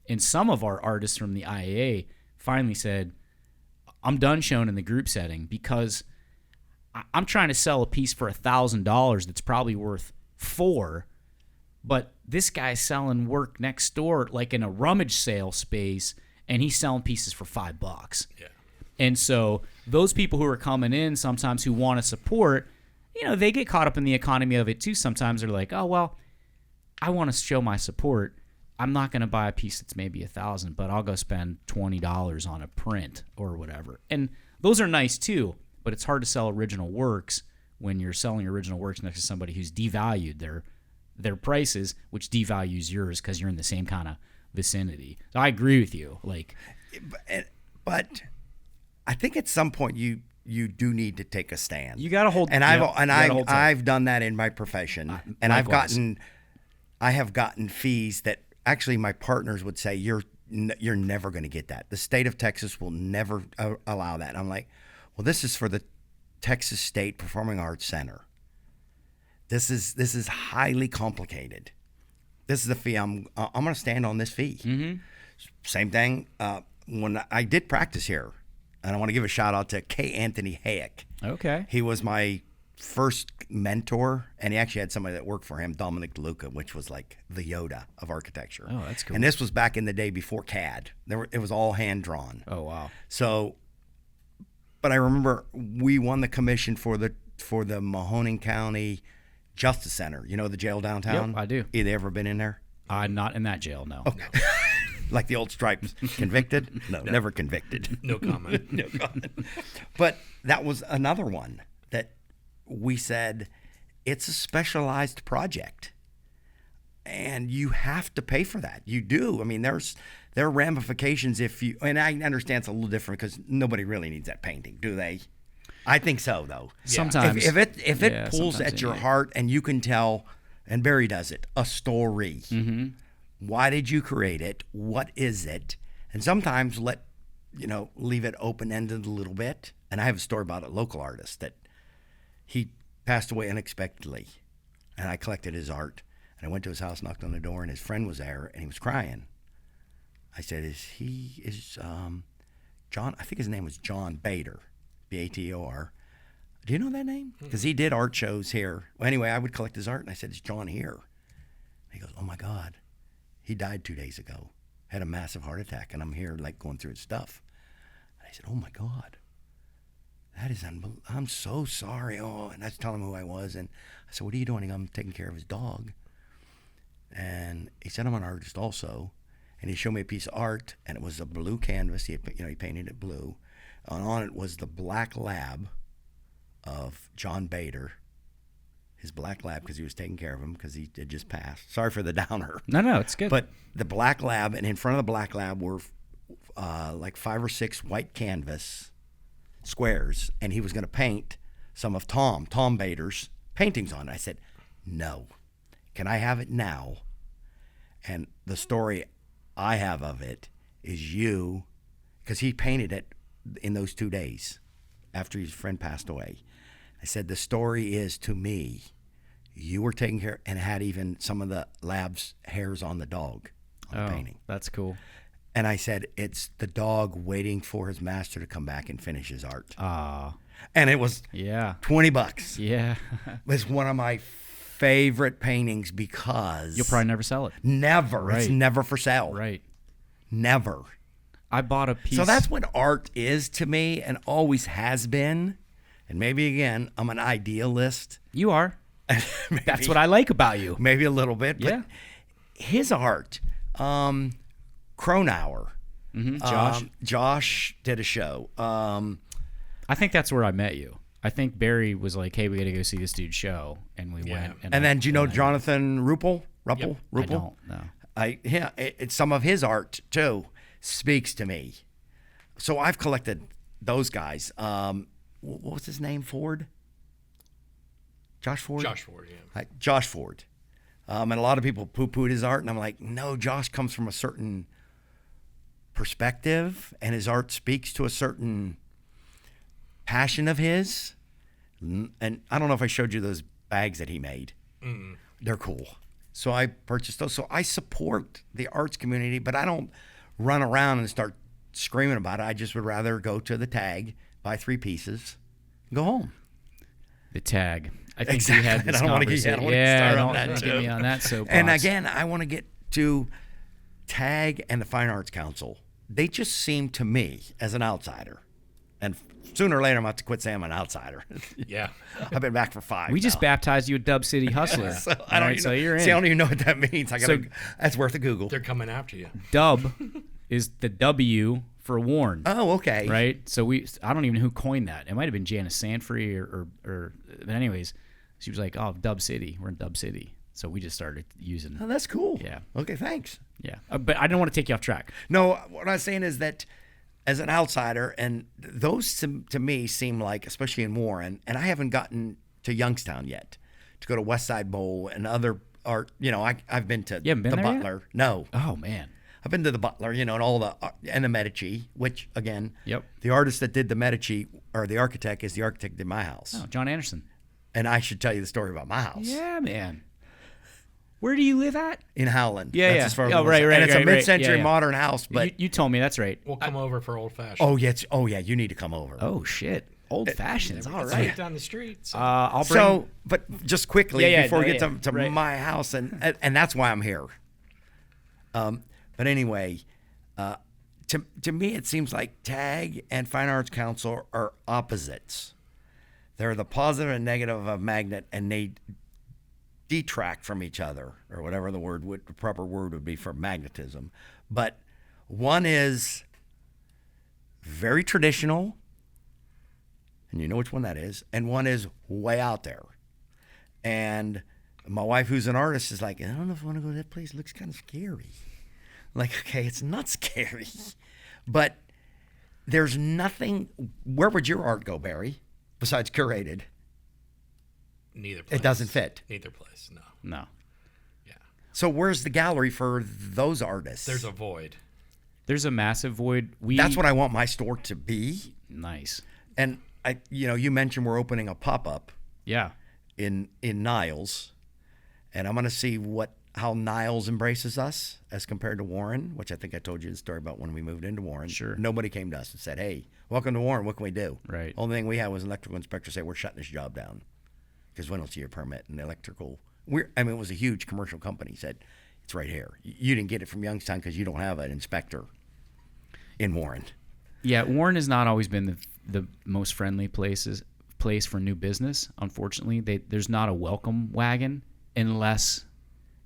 and some of our artists from the IAA finally said, I'm done showing in the group setting because I'm trying to sell a piece for $1,000 that's probably worth $4,000, but this guy's selling work next door, like in a rummage sale space, and he's selling pieces for $5. Yeah. And so those people who are coming in sometimes who want to support, they get caught up in the economy of it too. Sometimes they're like, oh, well, I want to show my support. I'm not going to buy a piece that's maybe $1,000, but I'll go spend $20 on a print or whatever. And those are nice too, but it's hard to sell original works when you're selling original works next to somebody who's devalued their prices, which devalues yours because you're in the same kind of vicinity. So I agree with you. But I think at some point you do need to take a stand. You got to hold. And I've done that in my profession, and likewise. I have gotten fees that actually my partners would say you're never going to get that. The state of Texas will never allow that. And I'm like, well, this is for the Texas State Performing Arts Center. This is highly complicated. This is the fee. I'm going to stand on this fee. Mm-hmm. Same thing when I did practice here, and I want to give a shout out to K. Anthony Hayek. Okay. He was my first mentor, and he actually had somebody that worked for him, Dominic DeLuca, which was like the Yoda of architecture. Oh, that's cool. And this was back in the day before CAD. It was all hand drawn. Oh, wow. So, but I remember we won the commission for the Mahoning County Justice Center. You know the jail downtown? Yep, I do. You ever been in there? I'm not in that jail, no. Okay. Like the old Stripes. Convicted? No, never convicted. No comment. No comment. But that was another one that we said, it's a specialized project. And you have to pay for that. You do. I mean, there are ramifications if you, and I understand it's a little different because nobody really needs that painting, do they? I think so, though. Sometimes. If it pulls at your heart and you can tell, and Barry does it, a story. Mm-hmm. Why did you create it? What is it? And sometimes leave it open-ended a little bit. And I have a story about a local artist that he passed away unexpectedly. And I collected his art. And I went to his house, knocked on the door, and his friend was there, and he was crying. I said, John, I think his name was John Bader, B-A-T-O-R. Do you know that name? Because he did art shows here. Well, anyway, I would collect his art, and I said, is John here? And he goes, oh, my God. He died 2 days ago, had a massive heart attack, and I'm here, going through his stuff. And I said, oh, my God. That is unbelievable. I'm so sorry. Oh, and I was telling him who I was, and I said, what are you doing? I'm taking care of his dog. And he said, I'm an artist also. And he showed me a piece of art, and it was a blue canvas. He painted it blue. And on it was the black lab of John Bader, his black lab, because he was taking care of him because he had just passed. Sorry for the downer. No, it's good. But the black lab, and in front of the black lab were 5 or 6 white canvas squares, and he was going to paint some of Tom Bader's paintings on it. I said, no. Can I have it now? And the story I have of it is you, because he painted it in those 2 days after his friend passed away. I said, the story is, to me, you were taking care and had even some of the lab's hairs on the dog on the painting. That's cool. And I said, it's the dog waiting for his master to come back and finish his art. And it was $20. Yeah. It was one of my favorite paintings because you'll probably never sell it. Never. Right. It's never for sale. Right. Never. I bought a piece. So that's what art is to me and always has been. And maybe, again, I'm an idealist. You are. Maybe, That's what I like about you. maybe a little bit. But Yeah. his art, Kronauer. Josh did a show. I think that's where I met you. I think Barry was like, "Hey, we got to go see this dude's show," and we went. And then, do you know Jonathan Ruppel? I don't know. Some of his art too speaks to me. So I've collected those guys. What was his name? Ford. Josh Ford. Josh Ford, yeah. Josh Ford. And a lot of people poo-pooed his art, and I'm like, no, Josh comes from a certain perspective, and his art speaks to a certain passion of his. And I don't know if I showed you those bags that he made. Mm-mm. They're cool. So I purchased those. So I support the arts community, but I don't run around and start screaming about it. I just would rather go to the tag, buy 3 pieces, and go home. The tag. I think Exactly. we had this I don't wanna get- conversation. I don't wanna start on don't that, get me too. on that soapbox. And again, I want to get to TAG and the Fine Arts Council. They just seem to me as an outsider, and sooner or later I'm going to have to quit saying I'm an outsider. Yeah. I've been back for 5. we just now. baptized you a Dub City Hustler. So All right, so you're in. See, I don't even know what that means. So- That's worth a Google. They're coming after you. Dub is the W for Warren. Oh, okay. Right? So I don't even know who coined that. It might have been Janice Sanfrey or but anyways, she was like, "Oh, Dub City. We're in Dub City." So we just started using. Oh, that's cool. Yeah. Okay, thanks. Yeah. But I didn't want to take you off track. No, what I was saying is that as an outsider, and those to me seem like, especially in Warren, and I haven't gotten to Youngstown yet to go to West Side Bowl and other art. I've been to You haven't been the there yet? Butler. No. Oh man. I've been to the Butler, and all the and the Medici, which again, Yep. the artist that did the Medici or the architect is the architect that did my house. Oh, John Anderson. And I should tell you the story about my house Yeah, man. Where do you live at? in Howland. Yeah, That's yeah. as far as Oh, I'm right, saying. right, And it's right, a right. mid-century Yeah, yeah. modern house, but you told me that's right. We'll come over for old fashioned. yeah, you need to come over. Oh shit. Old fashions. All It's right. right down the street. So. I'll bring. So, but just quickly Yeah, yeah, before we no, get yeah, to right. my house, and that's why I'm here. But anyway, to me, it seems like TAG and Fine Arts Council are opposites. They're the positive and negative of a magnet, and they detract from each other, or whatever the proper word would be for magnetism. But one is very traditional, and you know which one that is, and one is way out there. And my wife, who's an artist, is like, I don't know if I want to go to that place. It looks kind of scary. I'm like, okay, it's not scary. But there's nothing. Where would your art go, Barry, besides Curated? Neither place. It doesn't fit. Neither place, no. No. Yeah. So where's the gallery for those artists? There's a void. There's a massive void. That's what I want my store to be. Nice. And you mentioned we're opening a pop-up Yeah. in Niles, and I'm going to see how Niles embraces us as compared to Warren, which I think I told you the story about when we moved into Warren. Sure. Nobody came to us and said, "Hey, welcome to Warren. What can we do?" Right. Only thing we had was an electrical inspector say, "We're shutting this job down because we don't see your permit." And the electrical, it was a huge commercial company. Said, "It's right here. You didn't get it from Youngstown because you don't have an inspector in Warren." Yeah. Warren has not always been the most friendly place for new business. Unfortunately, there's not a welcome wagon unless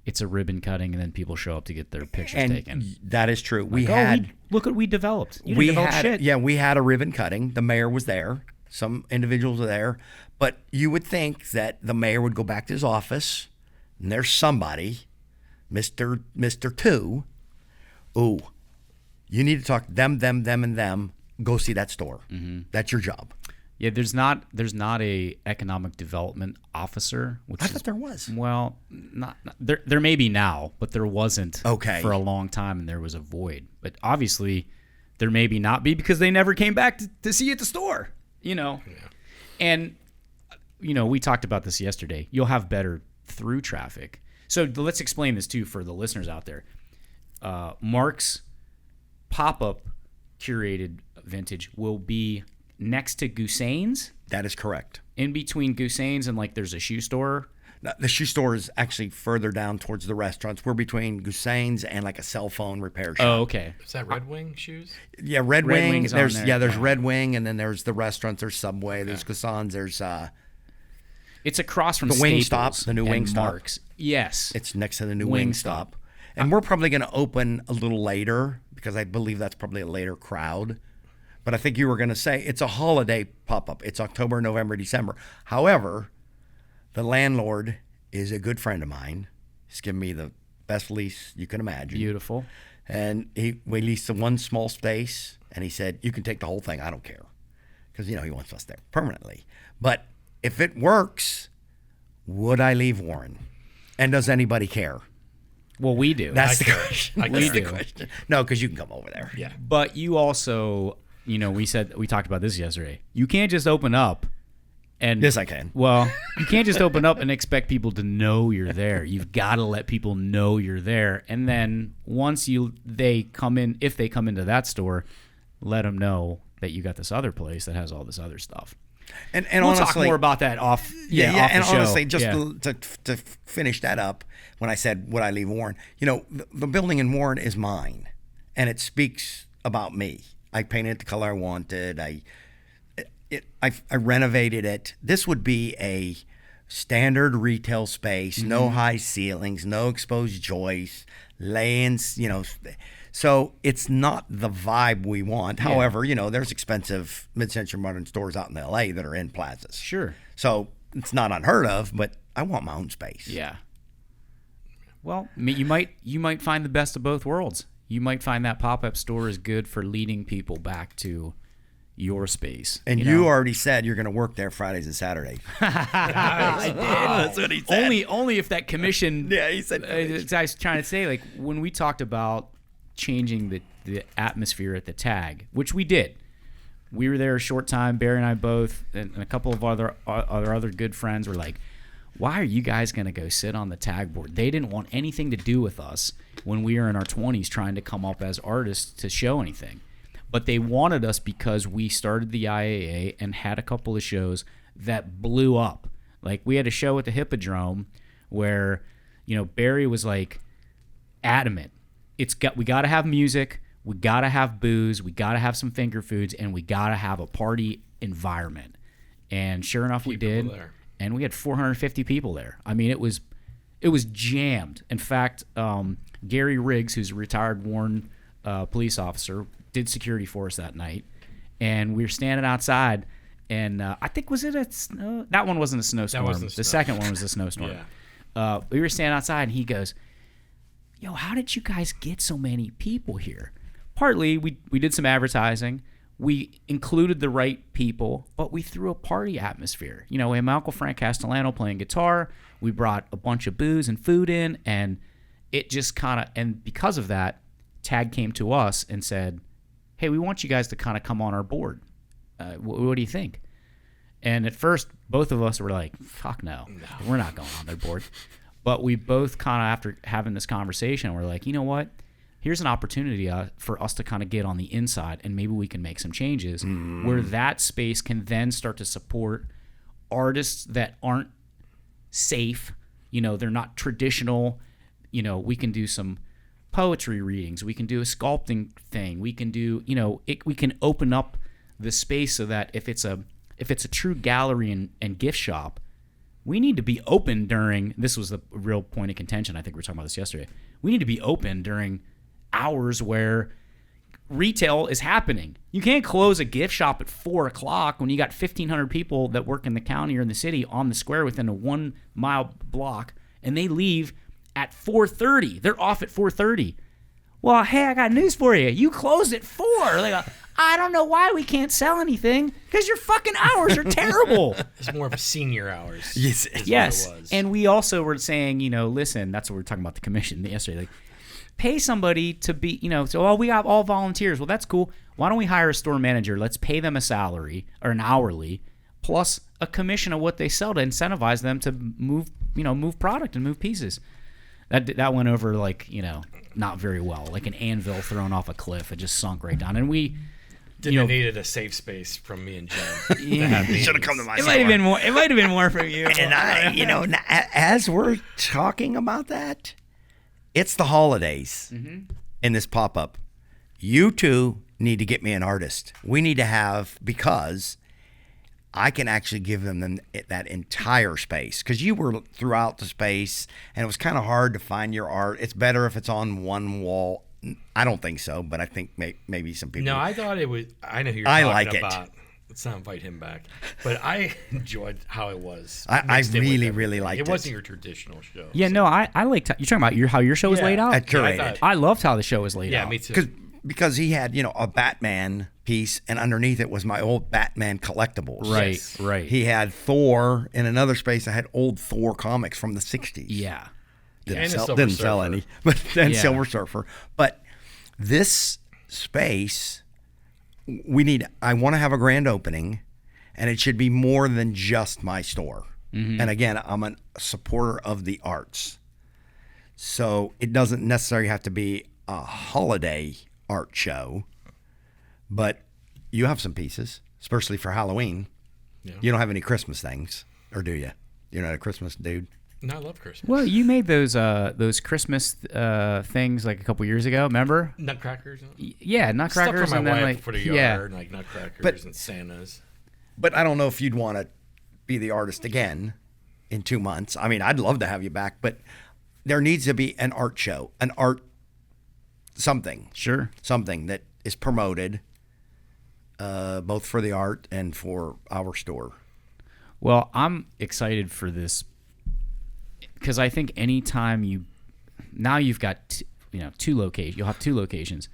it's a ribbon cutting and then people show up to get their pictures And taken. that is true. Look what we developed. You didn't develop shit. Yeah, we had a ribbon cutting. The mayor was there. Some individuals were there. But you would think that the mayor would go back to his office, and there's somebody, Mr. 2. Ooh, you need to talk to them, and them. Go see that store. Mm-hmm. That's your job. Yeah, there's not a economic development officer. Which I thought there was. Well, not there may be now, but there wasn't. Okay. For a long time, and there was a void. But obviously, there maybe not be because they never came back to see you at the store. Yeah. And we talked about this yesterday. You'll have better through traffic. So let's explain this too for the listeners out there. Mark's pop-up Curated Vintage will be next to Goussain's. That is correct. In between Goussain's and there's a shoe store. The shoe store is actually further down towards the restaurants. We're between Gusain's and like a cell phone repair shop. Oh, okay. Is that Red Wing shoes? Yeah, Red Wing. Wing's on There's there. there's Red Wing, and then there's the restaurants. There's Subway. There's Gusain's. There's It's across from the Wingstop, Staples the new and Wingstop. Mark's. Yes. It's next to the new Wingstop. Wingstop. And we're probably going to open a little later because I believe that's probably a later crowd. But I think you were going to say it's a holiday pop-up. It's October, November, December. However, the landlord is a good friend of mine. He's given me the best lease you can imagine. Beautiful. And we leased the one small space, and he said, you can take the whole thing. I don't care. Because, he wants us there permanently. But if it works, would I leave Warren? And does anybody care? Well, we do. That's the question. We That's the do. question. No, because you can come over there. Yeah. But you also, we talked about this yesterday. You can't just open up and Yes, I can. Well, you can't just open up and expect people to know you're there. You've got to let people know you're there, and then once if they come into that store, let them know that you got this other place that has all this other stuff. And We'll honestly, talk more about that off. Off and the show. honestly, just Yeah. to finish that up, when I said would I leave Warren, the building in Warren is mine, and it speaks about me. I painted it the color I wanted. I renovated it. This would be a standard retail space, no high ceilings, no exposed joists, layings, So it's not the vibe we want. Yeah. However, there's expensive mid-century modern stores out in LA that are in plazas. Sure. So it's not unheard of, but I want my own space. Yeah. Well, you might find the best of both worlds. You might find that pop-up store is good for leading people back to your space. And you already said you're going to work there Fridays and Saturdays. I did. That's what he said. Only if that commission. Yeah, he said commission. I was trying to say, like, when we talked about changing the atmosphere at the tag, which we did. We were there a short time. Barry and I both, and a couple of other good friends were like, why are you guys going to go sit on the tag board? They didn't want anything to do with us when we were in our 20s trying to come up as artists to show anything. But they wanted us because we started the IAA and had a couple of shows that blew up. Like, we had a show at the Hippodrome where, Barry was like adamant. We got to have music, we got to have booze, we got to have some finger foods, and we got to have a party environment. And sure enough, we did. There. And we had 450 people there. I mean, it was jammed. In fact, Gary Riggs, who's a retired Warren police officer, did security for us that night. And we were standing outside, and I think, was it a snow? That one wasn't a snowstorm. wasn't a The snow. second one was a snowstorm. Yeah. We were standing outside, and he goes, yo, how did you guys get so many people here? Partly, we did some advertising. We included the right people, but we threw a party atmosphere. We had Malcolm Frank Castellano playing guitar. We brought a bunch of booze and food in, and it just and because of that, Tag came to us and said, hey, we want you guys to kind of come on our board. What do you think? And at first, both of us were like, fuck no, we're not going on their board. But we both kind of, after having this conversation, we're like, you know what? Here's an opportunity for us to kind of get on the inside, and maybe we can make some changes where that space can then start to support artists that aren't safe. They're not traditional. We can do some poetry readings. We can do a sculpting thing. We can do, we can open up the space so that if it's a true gallery and gift shop, we need to be open during, this was the real point of contention, I think we were talking about this yesterday, we need to be open during hours where retail is happening. You can't close a gift shop at 4 o'clock when you got 1,500 people that work in the county or in the city on the square within a 1 mile block, and they leave at 4:30. They're off at 4:30. Well, hey, I got news for you. You closed at 4. Like, I don't know why we can't sell anything, because your fucking hours are terrible. It's more of a senior hours. Yes. is Yes, what it was. and we also were saying, listen, that's what we were talking about the commission yesterday. Like, pay somebody to be, we have all volunteers. Well, that's cool. Why don't we hire a store manager? Let's pay them a salary or an hourly plus a commission of what they sell to incentivize them to move product and move pieces. That went over not very well, like an anvil thrown off a cliff. It just sunk right down. And we Didn't have needed a safe space from me and Jim. Yeah. Should have come to my It store. might have been more. It might have been more from you. And as we're talking about that, it's the holidays in this pop-up. You two need to get me an artist. We need to have, because I can actually give them that entire space. Because you were throughout the space, and it was kind of hard to find your art. It's better if it's on one wall. I don't think so, but I think maybe some people. No, I thought it was. I know who you're I talking like it. about. Let's not invite him back. But I enjoyed how it was. I mixed in with really, everything. really liked it. It wasn't your traditional show. Yeah, no, I liked. You're talking about how your show was laid out. At Curated. I thought- I loved how the show was laid out. Yeah, me too. Because he had, a Batman piece, and underneath it was my old Batman collectibles. Right, Yes. right. He had Thor in another space. I had old Thor comics from the 60s. Yeah. Didn't And a sell, Silver didn't sell Surfer. any, but then Yeah. Silver Surfer. But this space, I want to have a grand opening, and it should be more than just my store. And again, I'm a supporter of the arts. So it doesn't necessarily have to be a holiday art show, but you have some pieces, especially for Halloween. Yeah. You don't have any Christmas things, or do you? You're not a Christmas dude? No, I love Christmas. Well, you made those Christmas things like a couple years ago. Remember? Nutcrackers. Yeah, nutcrackers Stuff for and my then wife like for the yard, like nutcrackers But- and Santas. But I don't know if you'd want to be the artist again in 2 months. I mean, I'd love to have you back, but there needs to be an art show, something that is promoted, both for the art and for our store. Well, I'm excited for this because I think anytime you've got two locations, you'll have two locations.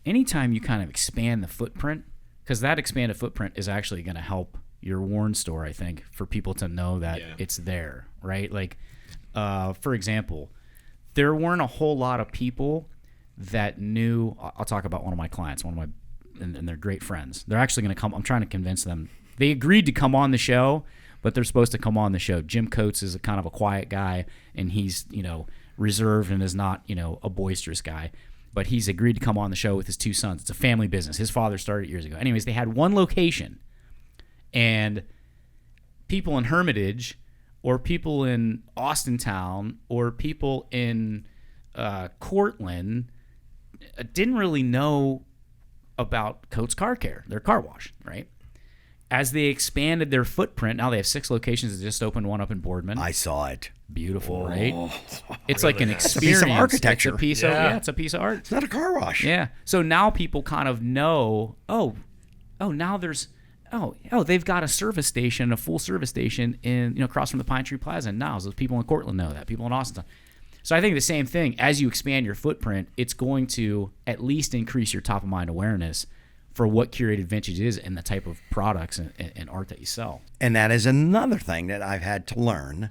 Anytime you kind of expand the footprint, because that expanded footprint is actually going to help your Warren store, I think, for people to know that it's there, right? Like, for example, there weren't a whole lot of people that knew. I'll talk about one of my clients, and they're great friends. They're actually going to come. I'm trying to convince them. They agreed to come on the show, but they're supposed to come on the show. Jim Coates is a kind of a quiet guy, and he's reserved and is not a boisterous guy. But he's agreed to come on the show with his two sons. It's a family business. His father started years ago. Anyways, they had one location, and people in Hermitage or people in Austintown or people in Cortland didn't really know about Coates Car Care, their car wash, right? As they expanded their footprint, now they have 6 locations. They just opened one up in Boardman. I saw it. Beautiful, right? It's like an It's a experience. piece of architecture. It's a piece Yeah. it's a piece of art. It's not a car wash. Yeah. So now people kind of know, now there's they've got a service station, a full service station in across from the Pine Tree Plaza. And now those people in Cortland know that, people in Austin. So I think the same thing, as you expand your footprint, it's going to at least increase your top of mind awareness for what Curated Vintage is and the type of products and art that you sell. And that is another thing that I've had to learn,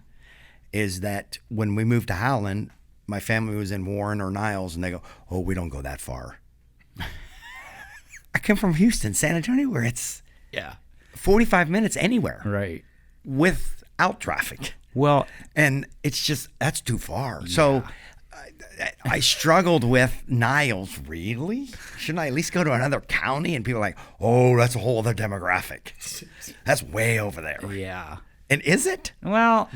is that when we moved to Howland, my family was in Warren or Niles, and they go, "Oh, we don't go that far." I come from Houston, San Antonio, where it's 45 minutes anywhere Right. without traffic. Well, And it's just, that's too far. So I struggled with Niles. Really? Shouldn't I at least go to another county? And people are like, "Oh, that's a whole other demographic. That's way over there." yeah. And is it? Well,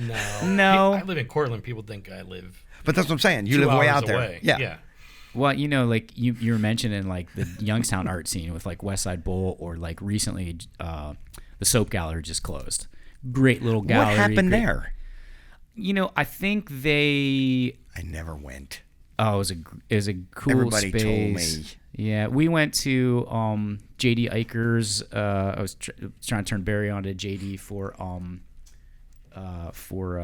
no. I live in Cortland. People think I live But that's what I'm saying. You 2 live way hours out there. away. Yeah. Well, like you were mentioning like the Youngstown art scene with like West Side Bowl, or like recently the Soap Gallery just closed. Great little gallery. What happened great- there? I think they. I never went. Oh, it was a cool Everybody space. told me. Yeah, we went to JD Eicher's. I was trying to turn Barry onto JD for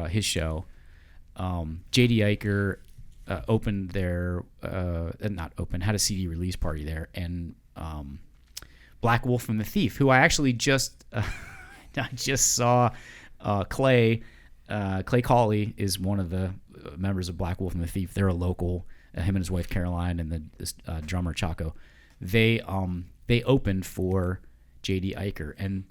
his show. JD Eicher opened their had a CD release party there, and Black Wolf and the Thief, who I actually just saw. Clay Cawley is one of the members of Black Wolf and the Thief. They're a local. Him and his wife Caroline and the drummer Chaco. They opened for JD Eicher, and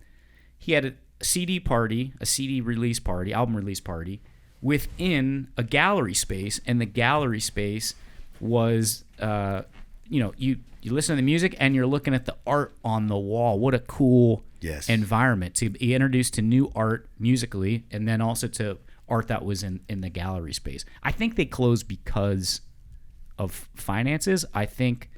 he had a CD party, a CD release party, album release party within a gallery space, and the gallery space was you listen to the music and you're looking at the art on the wall. What a cool environment to be introduced to new art musically, and then also to art that was in the gallery space. I think they closed because of finances. I think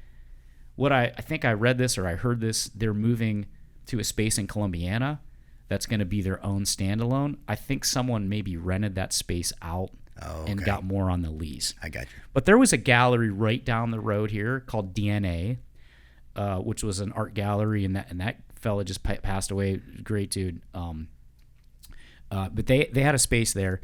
I read this or I heard this. They're moving to a space in Columbiana that's going to be their own standalone. I think someone maybe rented that space out and got more on the lease. I got you. But there was a gallery right down the road here called DNA, which was an art gallery, and that fella just passed away. Great dude. But they had a space there.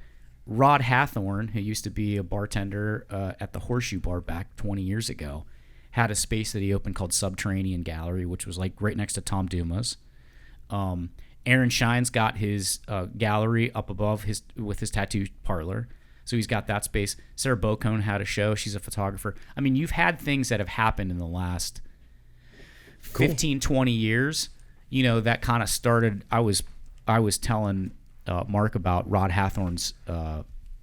Rod Hathorn, who used to be a bartender at the Horseshoe Bar back 20 years ago, had a space that he opened called Subterranean Gallery, which was like right next to Tom Duma's. Aaron Shine's got his gallery up above with his tattoo parlor. So he's got that space. Sarah Bocone had a show. She's a photographer. I mean, you've had things that have happened in the last 15, 20 years, you know, that kind of started. I was telling Mark about Rod Hathorn's.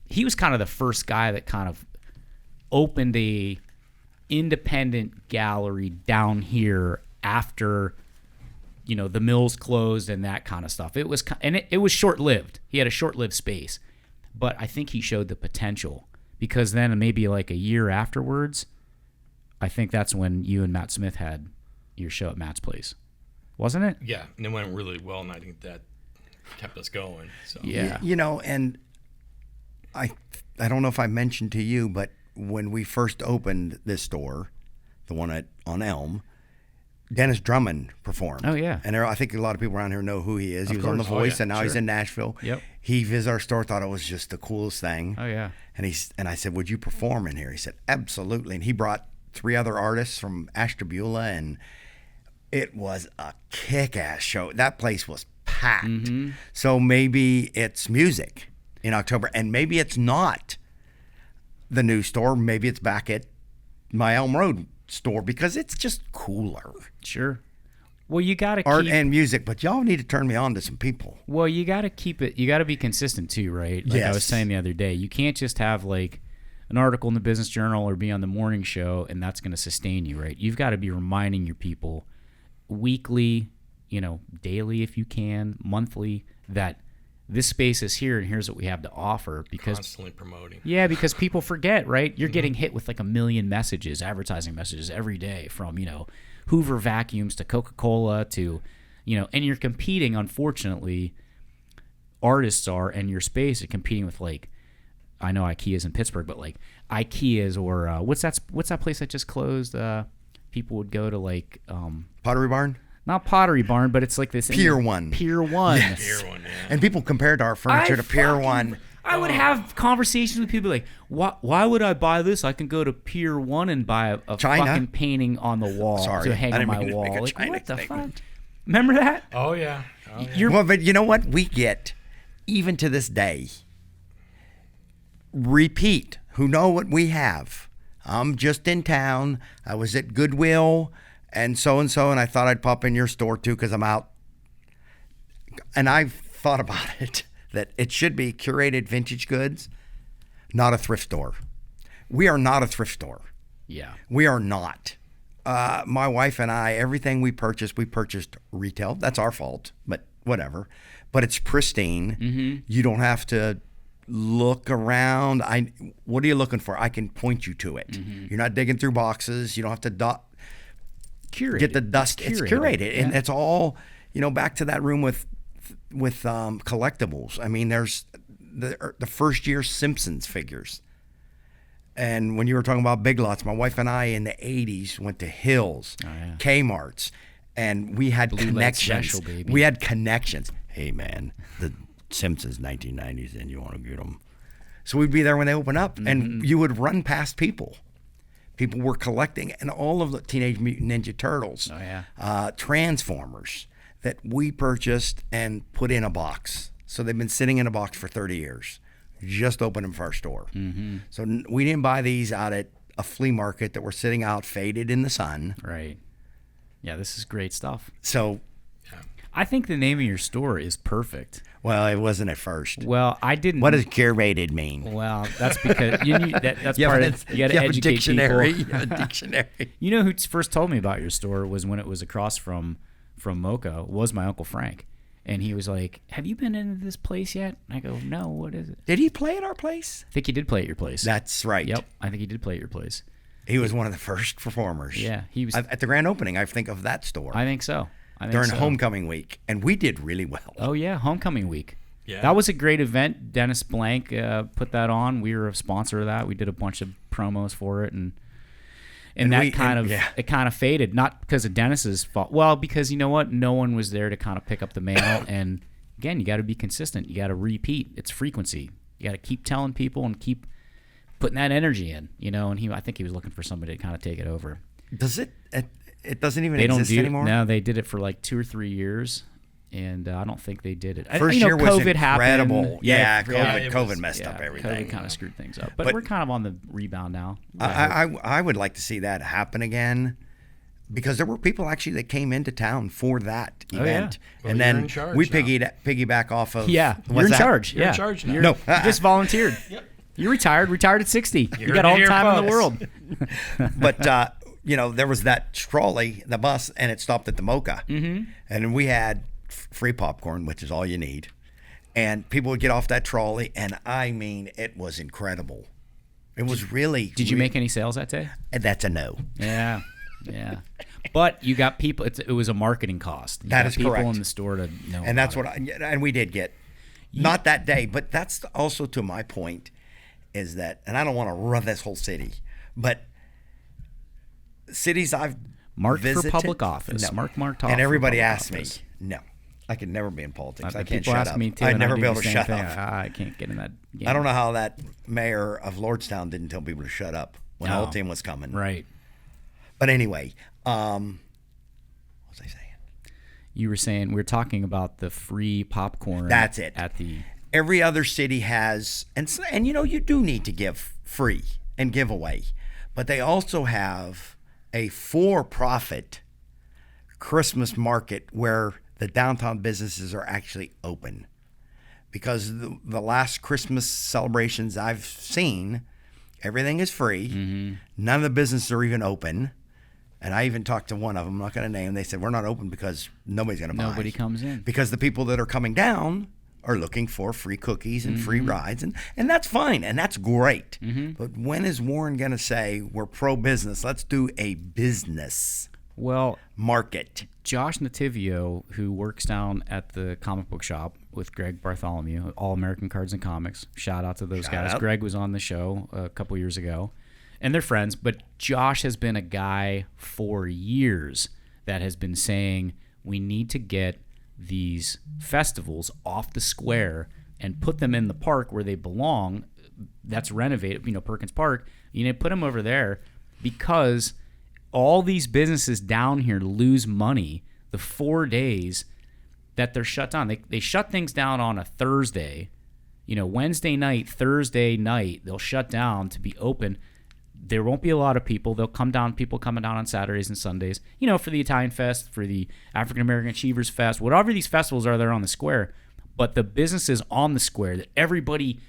He was kind of the first guy that kind of opened a independent gallery down here after, you know, the mills closed and that kind of stuff. It was short-lived. He had a short-lived space, but I think he showed the potential, because then maybe like a year afterwards, I think that's when you and Matt Smith had your show at Matt's place, wasn't it? Yeah, and it went really well, and I think that kept us going. So. Yeah. You know, and I don't know if I mentioned to you, but when we first opened this store, the one on Elm, Dennis Drummond performed. Oh, yeah. And I think a lot of people around here know who he is. He was on The Oh, Voice, yeah, and now he's in Nashville. Yep. He visited our store, thought it was just the coolest thing. Oh, yeah. And I said, would you perform in here? He said, absolutely. And he brought 3 other artists from Ashtabula, and it was a kick-ass show. That place was packed. Mm-hmm. So maybe it's music in October, and maybe it's not the new store. Maybe it's back at my Elm Road store, because it's just cooler. Sure. Well, you got to art and music, but y'all need to turn me on to some people. Well, you got to keep it. You got to be consistent too, right? Like I was saying the other day, you can't just have like an article in the Business Journal or be on the morning show, and that's going to sustain you, right? You've got to be reminding your people weekly, you know, daily if you can, monthly, that this space is here and here's what we have to offer. Because constantly promoting. Yeah, because people forget, right? You're getting hit with like 1 million messages, advertising messages every day, from, you know, Hoover vacuums to Coca-Cola to, you know, and you're competing, unfortunately, artists are, and your space are competing with, like, I know IKEA's in Pittsburgh, but like IKEA's or what's that place that just closed? People would go to, like Pottery Barn? Not Pottery Barn, but it's like this Pier 1. Pier 1. Yes. Pier 1, yeah. And people compared our furniture to Pier 1. I would have conversations with people like, why would I buy this? I can go to Pier 1 and buy a fucking painting on the wall to hang on my wall. Like, what the fuck? Remember that? Oh, yeah. Well, but you know what? We get, even to this day, repeat, who know what we have. I'm just in town. I was at Goodwill and so, and I thought I'd pop in your store too because I'm out. And I've thought about it, that it should be Curated Vintage Goods, not a thrift store. We are not a thrift store. Yeah. We are not. My wife and I, everything we purchased retail. That's our fault, but whatever. But it's pristine. Mm-hmm. You don't have to look around. What are you looking for? I can point you to it. Mm-hmm. You're not digging through boxes. You don't have to get the dust. It's curated. Yeah. And it's all, you know, back to that room with collectibles. I mean, there's the first year Simpsons figures. And when you were talking about Big Lots, my wife and I in the 80s went to Hills, Kmart's, and we had connections. Special, baby. We had connections. Hey, man, the Simpsons 1990s, and you want to get them. So we'd be there when they open up, and you would run past people. People were collecting, and all of the Teenage Mutant Ninja Turtles, Transformers that we purchased and put in a box. So they've been sitting in a box for 30 years. Just opened them for our store. Mm-hmm. So we didn't buy these out at a flea market that were sitting out faded in the sun. Right. Yeah, this is great stuff. So I think the name of your store is perfect. Well, it wasn't at first. Well, I didn't. What does curated mean? Well, that's because that's You part have of you got to educate dictionary. people. You have a dictionary. You know who first told me about your store was when it was across from Mocha, was my Uncle Frank. And he was like, "Have you been into this place yet?" And I go, "No, what is it?" Did he play at our place? I think he did play at your place. That's right. Yep, I think he did play at your place. He was one of the first performers. Yeah, he was at the grand opening. I think of that store. I think so. During homecoming week, and we did really well. Oh yeah, homecoming week. Yeah. That was a great event. Dennis Blank put that on. We were a sponsor of that. We did a bunch of promos for it, and that it kind of faded. Not because of Dennis's fault. Well, because you know what, no one was there to kind of pick up the mail. And again, you got to be consistent. You got to repeat. It's frequency. You got to keep telling people and keep putting that energy in. You know, and I think he was looking for somebody to kind of take it over. Does it? It doesn't even They exist don't do anymore? No, they did it for like 2 or 3 years, and I don't think they did it. First year was COVID incredible. happened. Yeah, it COVID was- messed up everything. COVID kind of screwed things up. But we're kind of on the rebound now. I would like to see that happen again, because there were people actually that came into town for that Oh, yeah. event, Well, and you're then in charge we now. piggyback off of Yeah, what's you're in that? charge. You're yeah. in charge now. No, You just volunteered. Yep. You retired at 60. You heard got it all the here time in the first. world. but there was that trolley, the bus, and it stopped at the Mocha, and we had free popcorn, which is all you need, and people would get off that trolley, and I mean, it was incredible. It was really. Did you make any sales that day? That's a no. Yeah. Yeah. But you got people. It was a marketing cost. You That got is people correct. in the store to know. And that's about what and we did get. Not that day, but that's also to my point, is that, and I don't want to run this whole city, but cities I've Marked for visited, public office. no. Mark Martof And for everybody public asks office. me, no, I could never be in politics. I can't People shut ask up. me too. I'd and I never do be able the to same shut thing. up. I can't get in that game. I don't know how that mayor of Lordstown didn't tell people to shut up when the No. whole team was coming. Right. But anyway, what was I saying? You were saying we were talking about the free popcorn. That's it. At the Every other city has, and you do need to give free and give away, but they also have a for-profit Christmas market where the downtown businesses are actually open. Because the last Christmas celebrations I've seen, everything is free. Mm-hmm. None of the businesses are even open. And I even talked to one of them, I'm not going to name. They said, we're not open because nobody's going to buy. Nobody comes in. Because the people that are coming down are looking for free cookies and free Mm-hmm. rides. And that's fine. And that's great. But when is Warren going to say, we're pro-business? Let's do a business Well, market. Josh Nativio, who works down at the comic book shop with Greg Bartholomew, All American Cards and Comics. Shout out to those guys. out. Greg was on the show a couple years ago, and they're friends. But Josh has been a guy for years that has been saying we need to get these festivals off the square and put them in the park where they belong. That's renovated, Perkins Park. You need to put them over there because all these businesses down here lose money the 4 days that they're shut down. They shut things down on a Thursday, Wednesday night, Thursday night, they'll shut down to be open. There won't be a lot of people. They'll come down, people coming down on Saturdays and Sundays, for the Italian Fest, for the African American Achievers Fest, whatever these festivals are there on the square. But the businesses on the square that everybody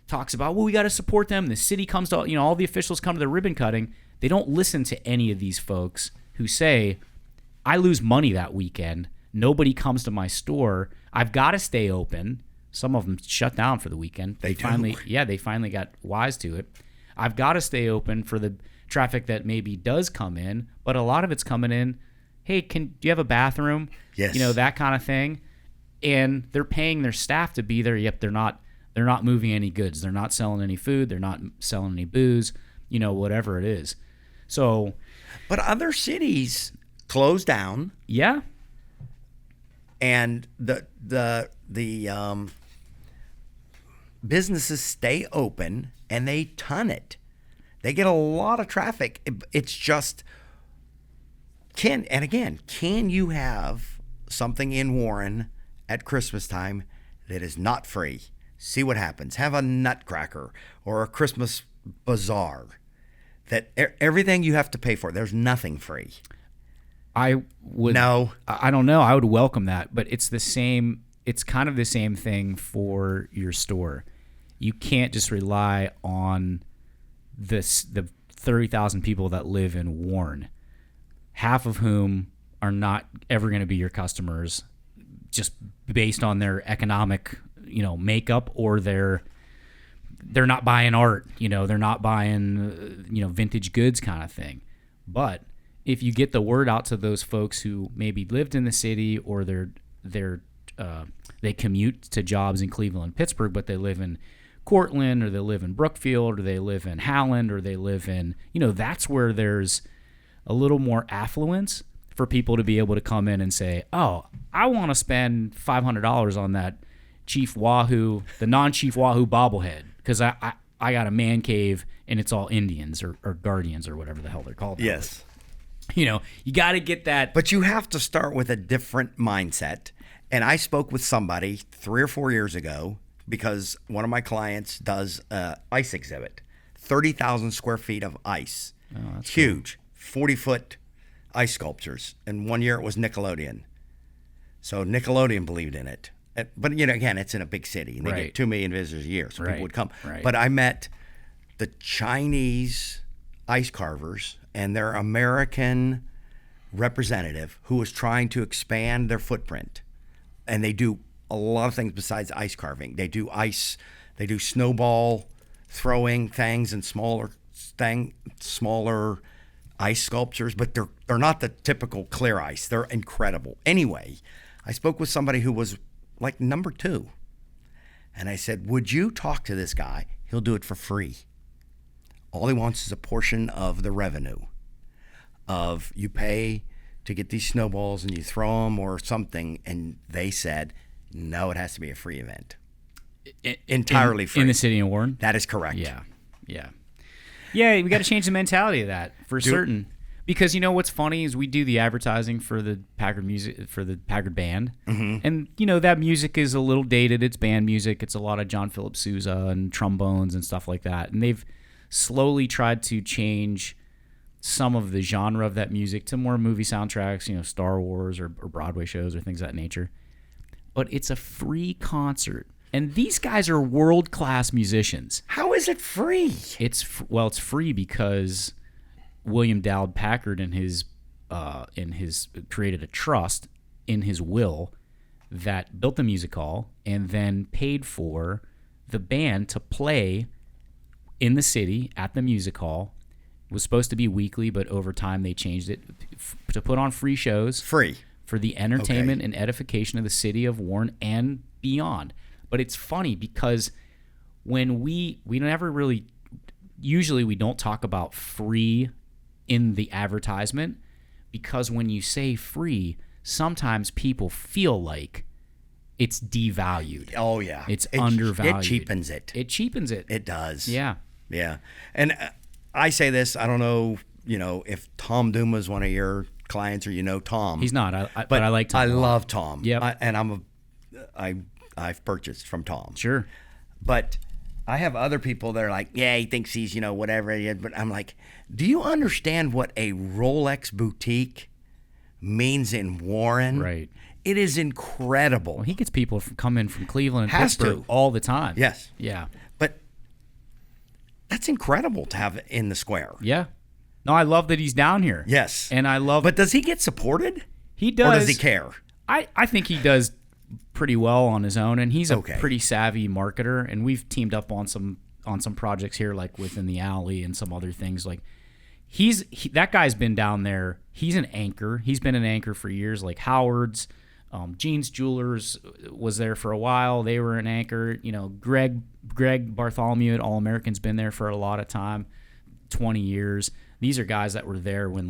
talks about, well, we got to support them. The city comes to, all the officials come to the ribbon cutting. They don't listen to any of these folks who say, I lose money that weekend. Nobody comes to my store. I've got to stay open. Some of them shut down for the weekend. They finally got wise to it. I've got to stay open for the traffic that maybe does come in, but a lot of it's coming in, hey, do you have a bathroom? Yes. That kind of thing. And they're paying their staff to be there. Yep, they're not moving any goods. They're not selling any food. They're not selling any booze, whatever it is. So, But other cities close down, yeah. and the businesses stay open, and they ton it. They get a lot of traffic. It's just can you have something in Warren at Christmas time that is not free? See what happens. Have a nutcracker or a Christmas bazaar that everything you have to pay for. There's nothing free. I would. No. I don't know. I would welcome that, but it's the same. It's kind of the same thing for your store. You can't just rely on the 30,000 people that live in Warren, half of whom are not ever going to be your customers, just based on their economic, makeup, or they're not buying art. They're not buying, vintage goods kind of thing. But if you get the word out to those folks who maybe lived in the city, or they commute to jobs in Cleveland and Pittsburgh, but they live in Cortland, or they live in Brookfield, or they live in Howland, or they live in, that's where there's a little more affluence for people to be able to come in and say, oh, I want to spend $500 on that Chief Wahoo, the non-Chief Wahoo bobblehead, because I got a man cave and it's all Indians or guardians or whatever the hell they're called. Yes. You got to get that. But you have to start with a different mindset. And I spoke with somebody 3 or 4 years ago, because one of my clients does an ice exhibit, 30,000 square feet of ice. Oh, that's huge, 40-foot ice sculptures. And one year it was Nickelodeon. So Nickelodeon believed in it. But, again, it's in a big city, and they Right. get 2 million visitors a year, so Right. people would come. Right. But I met the Chinese ice carvers and their American representative who was trying to expand their footprint. And they do a lot of things besides ice carving. They do snowball throwing things and smaller ice sculptures, but they're not the typical clear ice. They're incredible. Anyway, I spoke with somebody who was like number 2. And I said, would you talk to this guy? He'll do it for free. All he wants is a portion of the revenue of you pay to get these snowballs and you throw them or something. And they said, no, it has to be a free event. Entirely free. In the city of Warren? That is correct. Yeah. Yeah, we got to change the mentality of that for certain. Because what's funny is we do the advertising for the Packard music, for the Packard band, and that music is a little dated. It's band music. It's a lot of John Philip Sousa and trombones and stuff like that. And they've slowly tried to change some of the genre of that music to more movie soundtracks, Star Wars or Broadway shows or things of that nature. But it's a free concert. And these guys are world-class musicians. How is it free? It's free because William Dowd Packard in his created a trust in his will that built the music hall and then paid for the band to play in the city at the music hall. It was supposed to be weekly, but over time they changed it to put on free shows. Free. For the entertainment and edification of the city of Warren and beyond. But it's funny because when we never really, usually we don't talk about free in the advertisement, because when you say free, sometimes people feel like it's devalued. Oh, yeah. It's undervalued. It cheapens it. It cheapens it. It does. Yeah. Yeah. And I say this, I don't know, if Tom Duma is one of your clients or Tom. He's not, but I like Tom. I love Tom. Yep. And I've purchased from Tom. Sure. But I have other people that are like, yeah, he thinks he's, whatever he is. But I'm like, do you understand what a Rolex boutique means in Warren? Right. It is incredible. Well, he gets people come in from Cleveland and Has Pittsburgh to. all the time. Yes. Yeah. But that's incredible to have in the square. Yeah. No, I love that he's down here. Yes. And I love... But does he get supported? He does. Or does he care? I think he does pretty well on his own, and he's a Okay. pretty savvy marketer, and we've teamed up on some projects here, like within the alley and some other things. Like that guy's been down there. He's an anchor. He's been an anchor for years, like Howard's. Jean's Jewelers was there for a while. They were an anchor. Greg Bartholomew at All American's been there for a lot of time, 20 years. These are guys that were there when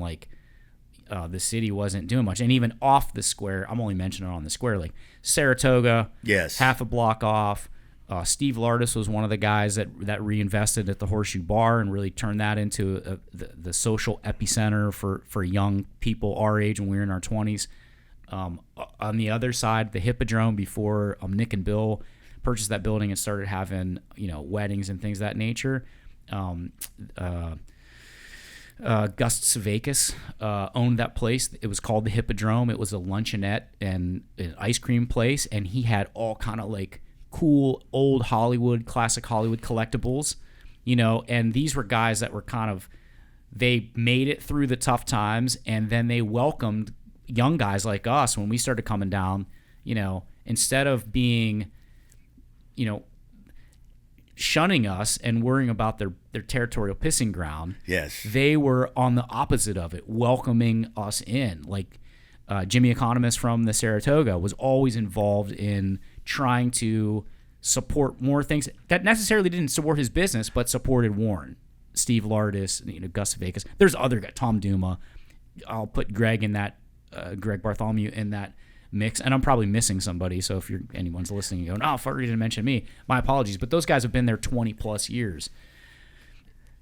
the city wasn't doing much. And even off the square, I'm only mentioning it on the square, like Saratoga, Yes. half a block off. Steve Lardis was one of the guys that reinvested at the Horseshoe Bar and really turned that into the social epicenter for young people our age when we were in our 20s. On the other side, the Hippodrome, before Nick and Bill purchased that building and started having weddings and things of that nature. Gus Savakis owned that place. It was called the Hippodrome. It was a luncheonette and an ice cream place, and he had all kind of like cool old Hollywood, classic Hollywood collectibles, and these were guys that were kind of, they made it through the tough times, and then they welcomed young guys like us when we started coming down, instead of being, shunning us and worrying about their territorial pissing ground. Yes. They were on the opposite of it, welcoming us in. Like Jimmy Economist from the Saratoga was always involved in trying to support more things that necessarily didn't support his business, but supported Warren. Steve Lardis, Gus Vegas. There's other guys, Tom Duma. I'll put Greg in that, Greg Bartholomew in that mix, and I'm probably missing somebody. So if anyone's listening and going, "Oh, Farley didn't mention me," my apologies. But those guys have been there 20 plus years.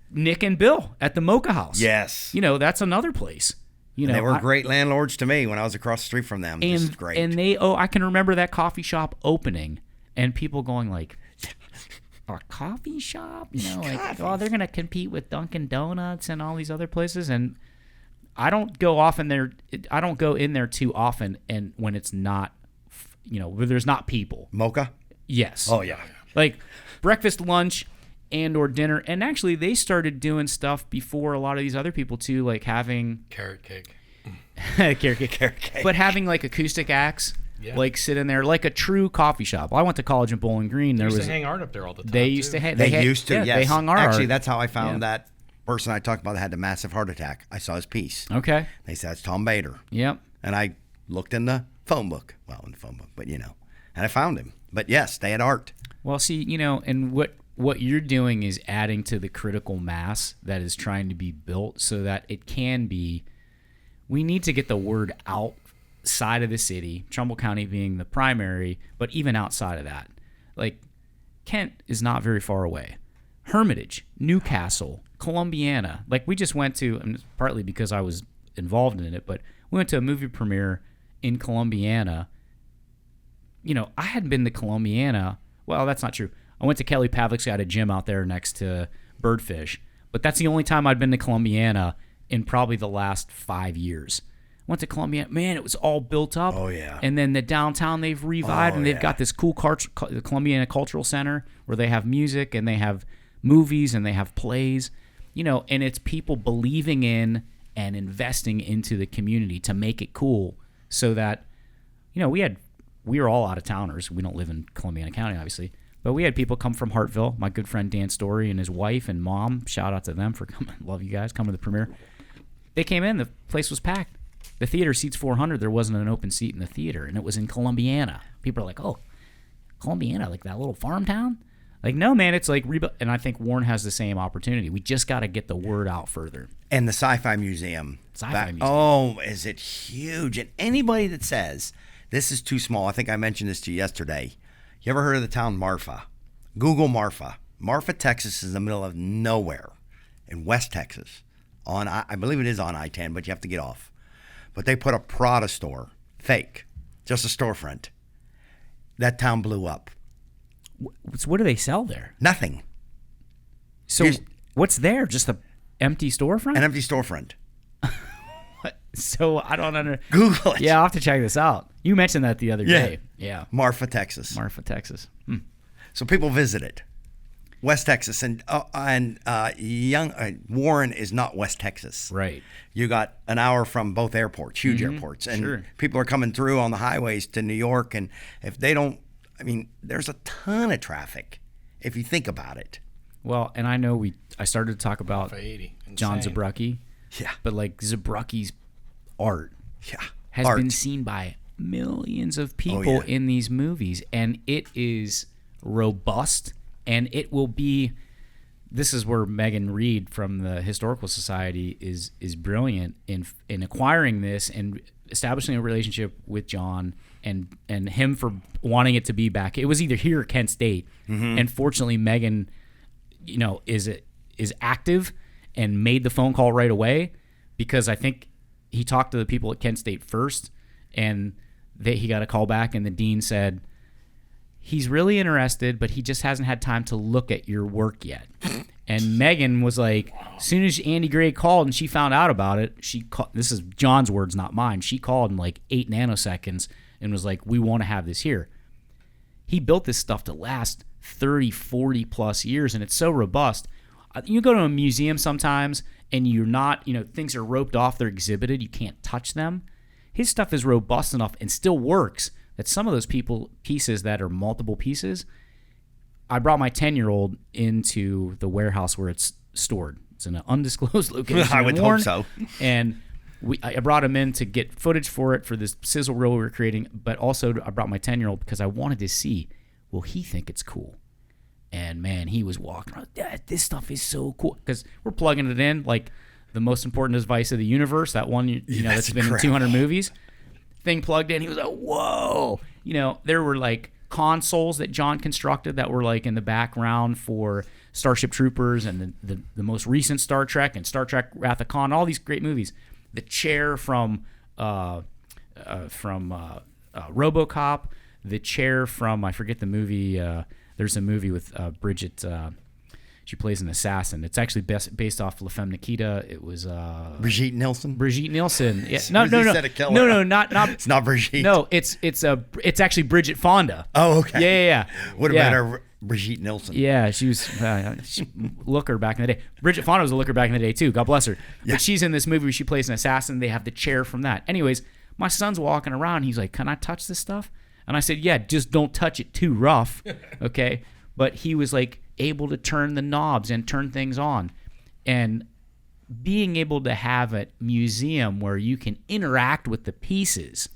Nick and Bill at the Mocha House. Yes. That's another place. They were great landlords to me when I was across the street from them. And Just great. And I can remember that coffee shop opening and people going like, "A coffee shop?" Oh, they're gonna compete with Dunkin' Donuts and all these other places. And I don't go in there too often, and when it's not, where there's not people. Mocha? Yes. Oh yeah. Like breakfast, lunch, and or dinner. And actually, they started doing stuff before a lot of these other people too, like having carrot cake. carrot cake. But having like acoustic acts. Yeah. Like sit in there like a true coffee shop. I went to college in Bowling Green. They used to hang art up there all the time. They used to hang. They used to. Yeah, yes. They hung art. Actually, that's how I found that person I talked about that had the massive heart attack. I saw his piece. Okay. They said it's Tom Bader. Yep. And I looked in the phone book. Well, in the phone book, but and I found him. But yes, they had art. Well, see, and what you're doing is adding to the critical mass that is trying to be built so that it can be. We need to get the word outside of the city, Trumbull County being the primary, but even outside of that. Like, Kent is not very far away. Hermitage, Newcastle, Columbiana. Like, we just went to, and partly because I was involved in it, but we went to a movie premiere in Columbiana. I hadn't been to Columbiana. Well, that's not true. I went to Kelly Pavlik's got a gym out there next to Birdfish, but that's the only time I'd been to Columbiana in probably the last 5 years. Went to Columbiana. Man, it was all built up. Oh, yeah. And then the downtown they've revived, and they've got this cool the Columbiana Cultural Center where they have music and they have movies and they have plays, and it's people believing in and investing into the community to make it cool so that, we were all out of towners. We don't live in Columbiana County, obviously, but we had people come from Hartville. My good friend Dan Story and his wife and mom, shout out to them for coming. Love you guys. Coming to the premiere. They came in. The place was packed. The theater seats 400. There wasn't an open seat in the theater, and it was in Columbiana. People are like, "Oh, Columbiana, like that little farm town?" Like, no, man, it's like rebuilt. And I think Warren has the same opportunity. We just got to get the word out further. And the Sci-Fi Museum. Museum. Oh, is it huge? And anybody that says this is too small, I think I mentioned this to you yesterday. You ever heard of the town Marfa? Google Marfa. Marfa, Texas is in the middle of nowhere in West Texas. I believe it is on I-10, but you have to get off. But they put a Prada store, fake, just a storefront. That town blew up. What do they sell there? Nothing. So what's there? Just an empty storefront? An empty storefront. So I don't understand. Google it. Yeah, I'll have to check this out. You mentioned that the other day. Yeah. Marfa, Texas. Marfa, Texas. So people visit it. West Texas and Warren is not West Texas. Right. You got an hour from both airports, huge airports, and people are coming through on the highways to New York. And if they don't, there's a ton of traffic if you think about it. Well, and I know I started to talk about John Zabrucki. Yeah. But like Zabrucki's art has been seen by millions of people in these movies, and it is robust. And it will be. This is where Megan Reed from the Historical Society is brilliant in acquiring this and establishing a relationship with John and him for wanting it to be back. It was either here or Kent State, and fortunately Megan, is active and made the phone call right away because I think he talked to the people at Kent State first, and he got a call back, and the dean said, he's really interested, but he just hasn't had time to look at your work yet. And Megan was like, as soon as Andy Gray called and she found out about it, this is John's words, not mine. She called in like 8 nanoseconds and was like, we want to have this here. He built this stuff to last 30, 40 plus years, and it's so robust. You go to a museum sometimes and you're not, things are roped off, they're exhibited, you can't touch them. His stuff is robust enough and still works that some of those pieces that are multiple pieces, I brought my 10-year-old into the warehouse where it's stored. It's in an undisclosed location. I would hope so. And I brought him in to get footage for this sizzle reel we were creating, but also I brought my 10-year-old because I wanted to see, will he think it's cool? And man, he was walking around, Dad, this stuff is so cool. Because we're plugging it in like the most important device of the universe, that one that's been in 200 movies. Thing plugged in, he was like, whoa. There were like consoles that John constructed that were like in the background for Starship Troopers and the most recent Star Trek and Star Trek Wrath of Khan, all these great movies. The chair from RoboCop, the chair from, I forget the movie, there's a movie with Bridget, she plays an assassin. It's actually based off La Femme Nikita. It was Brigitte Nielsen. Brigitte Nielsen. Yeah. No. Not. It's not Brigitte. No, it's actually Bridget Fonda. Oh, okay. Yeah. What about her Brigitte Nielsen? Yeah, she was looker back in the day. Bridget Fonda was a looker back in the day too. God bless her. Yeah. But she's in this movie where she plays an assassin. They have the chair from that. Anyways, my son's walking around. He's like, "Can I touch this stuff?" And I said, "Yeah, just don't touch it too rough, okay?" But he was like able to turn the knobs and turn things on, and being able to have a museum where you can interact with the pieces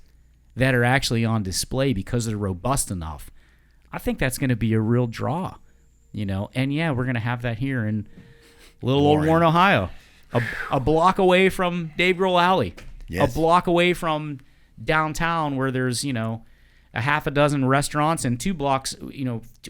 that are actually on display because they're robust enough, I think that's going to be a real draw, And yeah, we're going to have that here in little old Warren, Ohio, a block away from Dave Grohl Alley, yes. A block away from downtown where there's a half a dozen restaurants, and 2 blocks,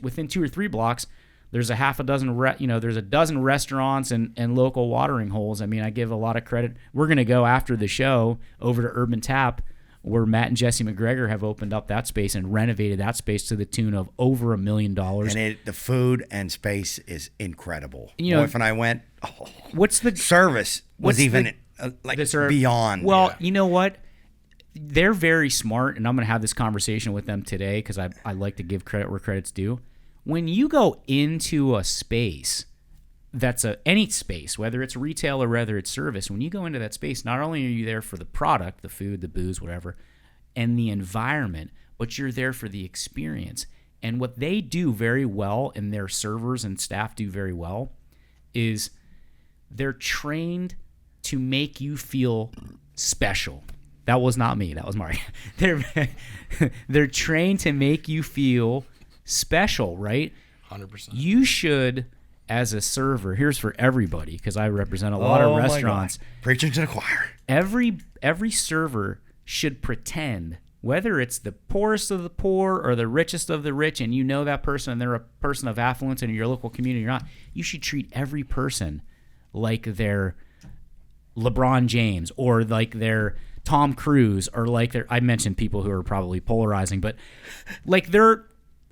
within 2 or 3 blocks, there's a half a dozen, there's a dozen restaurants and local watering holes. I mean, I give a lot of credit. We're going to go after the show over to Urban Tap, where Matt and Jesse McGregor have opened up that space and renovated that space to the tune of over $1 million. And the food and space is incredible. Wife and I went. Oh, what's the service was even beyond. Well, you know what? They're very smart, and I'm going to have this conversation with them today because I like to give credit where credit's due. When you go into a space that's any space, whether it's retail or whether it's service, when you go into that space, not only are you there for the product, the food, the booze, whatever, and the environment, but you're there for the experience. And what they do very well, and their servers and staff do very well, is they're trained to make you feel special. That was not me. That was Marty. They're trained to make you feel special, right? 100%. You should, as a server, here's for everybody, because I represent a lot of restaurants. Preaching to the choir. Every server should pretend, whether it's the poorest of the poor or the richest of the rich, and you know that person and they're a person of affluence in your local community or not, you should treat every person like they're LeBron James or like they're Tom Cruise or like they're, I mentioned people who are probably polarizing, but like they're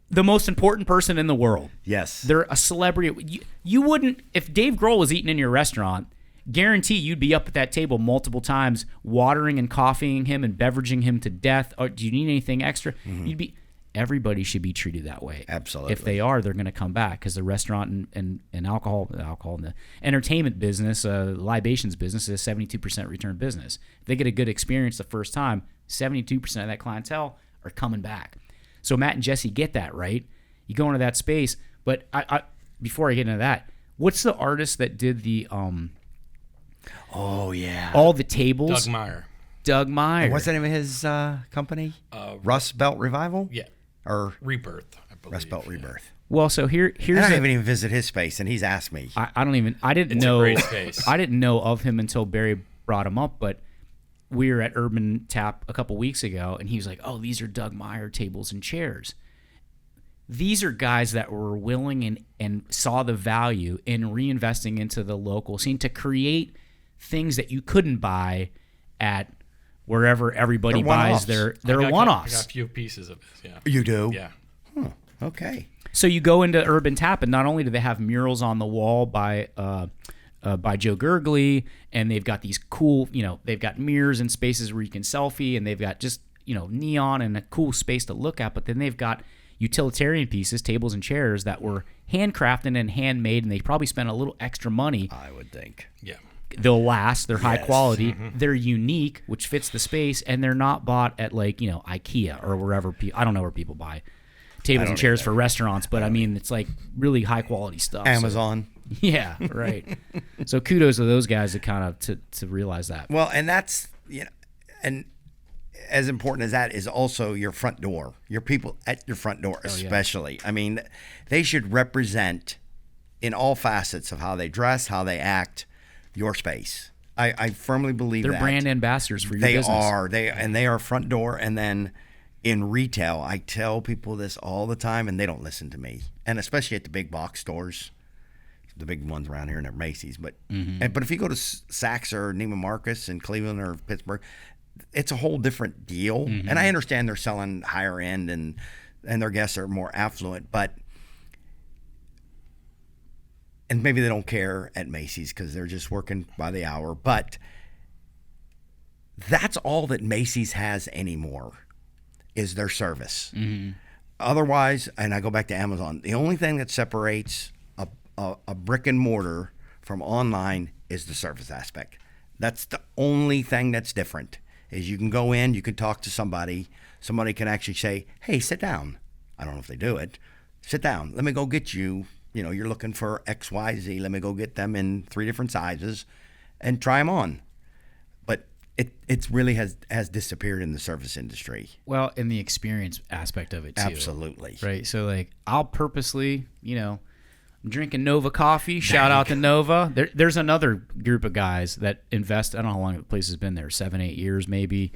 the most important person in the world. Yes. They're a celebrity. You wouldn't, if Dave Grohl was eating in your restaurant, guarantee you'd be up at that table multiple times, watering and coffeeing him and beveraging him to death. Or do you need anything extra? Mm-hmm. Everybody should be treated that way. Absolutely. If they are, they're going to come back because the restaurant and alcohol and the entertainment business, libations business is a 72% return business. If they get a good experience the first time, 72% of that clientele are coming back. So Matt and Jesse get that, right? You go into that space, but I before I get into that, what's the artist that did the oh yeah, all the tables? Doug Meyer. What's the name of his company? Rust Belt Revival? Yeah. Or Rebirth, I believe. Rust Belt Rebirth. Well, so here's I haven't even visited his space, and he's asked me. I didn't It's know. a great space. I didn't know of him until Barry brought him up, but we were at Urban Tap a couple weeks ago, and he was like, "Oh, these are Doug Meyer tables and chairs." These are guys that were willing and saw the value in reinvesting into the local scene to create things that you couldn't buy at wherever everybody buys their one-offs. I got a few pieces of this, yeah. You do? Yeah. Huh. Okay. So you go into Urban Tap, and not only do they have murals on the wall by Joe Gurgley, and they've got these cool, they've got mirrors and spaces where you can selfie, and they've got just, neon and a cool space to look at. But then they've got utilitarian pieces, tables and chairs that were handcrafted and handmade, and they probably spent a little extra money. I would think. Yeah. They'll last. They're high quality. Mm-hmm. They're unique, which fits the space, and they're not bought at IKEA or wherever. I don't know where people buy tables and chairs for restaurants, but I mean, it's like really high quality stuff. Amazon. So, yeah, right. So kudos to those guys to realize that. Well, and that's and as important as that is also your front door, your people at your front door, especially. I mean, they should represent in all facets of how they dress, how they act, your space. I firmly believe they're that. brand ambassadors for your business. They are front door. And then in retail, I tell people this all the time, and they don't listen to me. And especially at the big box stores, the big ones around here, and they're Macy's. But but if you go to Saks or Neiman Marcus in Cleveland or Pittsburgh, it's a whole different deal. And I understand they're selling higher end and their guests are more affluent, and maybe they don't care at Macy's because they're just working by the hour. But that's all that Macy's has anymore is their service. Otherwise, and I go back to Amazon, the only thing that separates a brick and mortar from online is the service aspect. That's the only thing that's different. Is you can go in, you can talk to somebody can actually say, hey, sit down. I don't know if they do it. Sit down. Let me go get you. You're looking for XYZ. Let me go get them in 3 different sizes and try them on. But it really has disappeared in the service industry. Well, in the experience aspect of it, too. Absolutely. Right. So, I'll purposely, I'm drinking Nova coffee. Shout out to Nova. There's another group of guys that invest. I don't know how long the place has been there, 7-8 years maybe.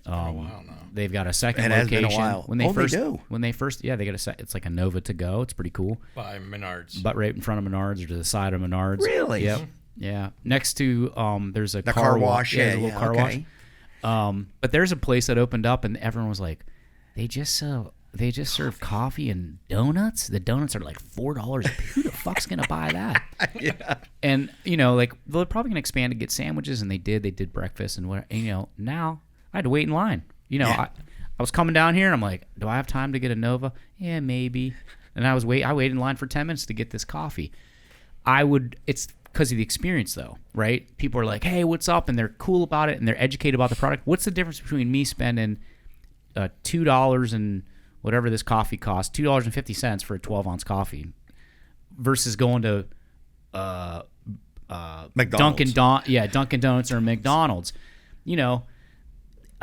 For a while now. They've got a second It has location. been a while. When they They do. When they first, they got it's like a Nova to go. It's pretty cool. By Menards. But right in front of Menards or to the side of Menards. Really? Yep. Yeah. Next to there's a The car wash. Yeah, there's a little car okay. wash. But there's a place that opened up, and everyone was like, they just serve coffee and donuts. The donuts are like $4. Who the fuck's gonna buy that? Yeah. And they're probably gonna expand to get sandwiches, and they did. They did breakfast and what. And, now I had to wait in line. I was coming down here, and I'm like, do I have time to get a Nova? Yeah, maybe. And I waited in line for 10 minutes to get this coffee. It's because of the experience, though, right? People are like, hey, what's up? And they're cool about it, and they're educated about the product. What's the difference between me spending $2 and whatever this coffee costs, $2.50 for a 12-ounce coffee, versus going to McDonald's. Dunkin' Donuts or McDonald's?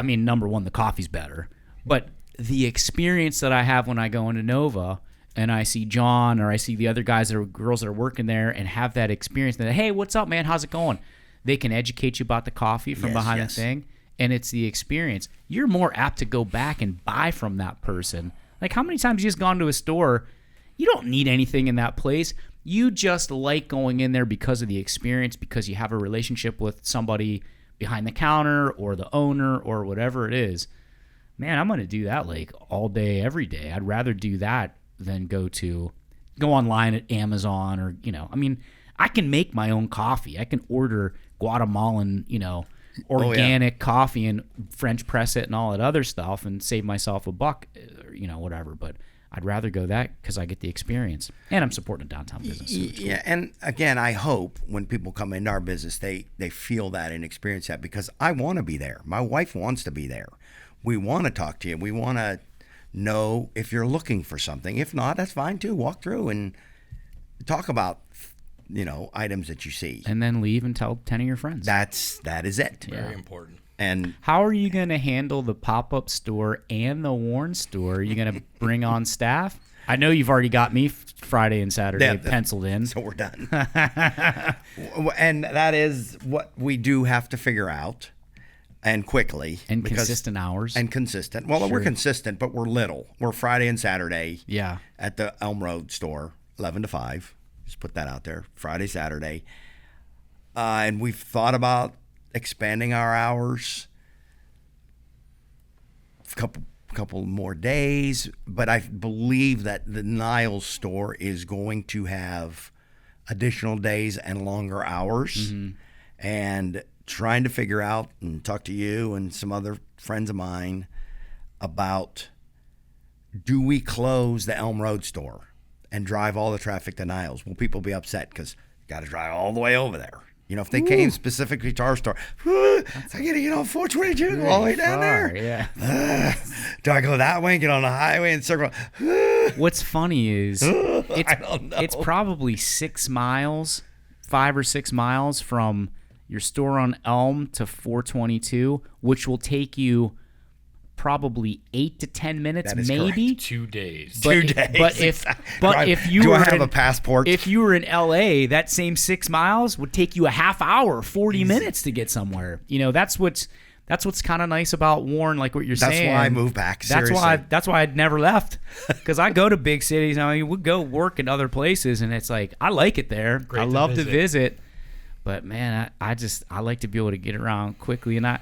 Number one, the coffee's better, but the experience that I have when I go into Nova and I see John or I see the other guys or girls that are working there and have that experience that, hey, what's up, man? How's it going? They can educate you about the coffee from behind the thing, and it's the experience. You're more apt to go back and buy from that person. Like, how many times have you just gone to a store? You don't need anything in that place. You just like going in there because of the experience, because you have a relationship with somebody behind the counter or the owner or whatever it is. Man, I'm going to do that all day, every day. I'd rather do that than go online at Amazon or, I can make my own coffee. I can order Guatemalan, organic coffee and French press it and all that other stuff and save myself $1, whatever. But I'd rather go that because I get the experience, and I'm supporting a downtown business. Yeah, and again, I hope when people come into our business, they feel that and experience that, because I want to be there. My wife wants to be there. We want to talk to you. We want to know if you're looking for something. If not, that's fine too. Walk through and talk about items that you see, and then leave and tell 10 of your friends. That is it. Very important. And how are you going to handle the pop-up store and the Warren store? Are you going to bring on staff? I know you've already got me Friday and Saturday penciled in. So we're done. And that is what we do have to figure out, and quickly. And consistent hours. And consistent. Well, we're consistent, but we're little. We're Friday and Saturday at the Elm Road store, 11 to 5. Just put that out there. Friday, Saturday. And we've thought about expanding our hours a couple more days, but I believe that the Niles store is going to have additional days and longer hours. And trying to figure out and talk to you and some other friends of mine about, do we close the Elm Road store and drive all the traffic to Niles? Will people be upset because you got to drive all the way over there? You know, if they came specifically to our store, I got to get on 422 all the way down there. Yeah. Do I go that way and get on the highway and circle? What's funny is I don't know. it's probably 6 miles, 5 or 6 miles from your store on Elm to 422, which will take you probably 8 to 10 minutes, That is maybe. correct. 2 days. But 2 days. if you do were I have in, a passport? If you were in LA, that same 6 miles would take you a half hour, 40 minutes to get somewhere. You know, that's what's kind of nice about Warren, like what you're saying. That's why I moved back. Seriously. That's why I'd never left, because I go to big cities. I mean, we go work in other places, and it's like I like it there. Great I to love to visit. visit, but man, I like to be able to get around quickly, and I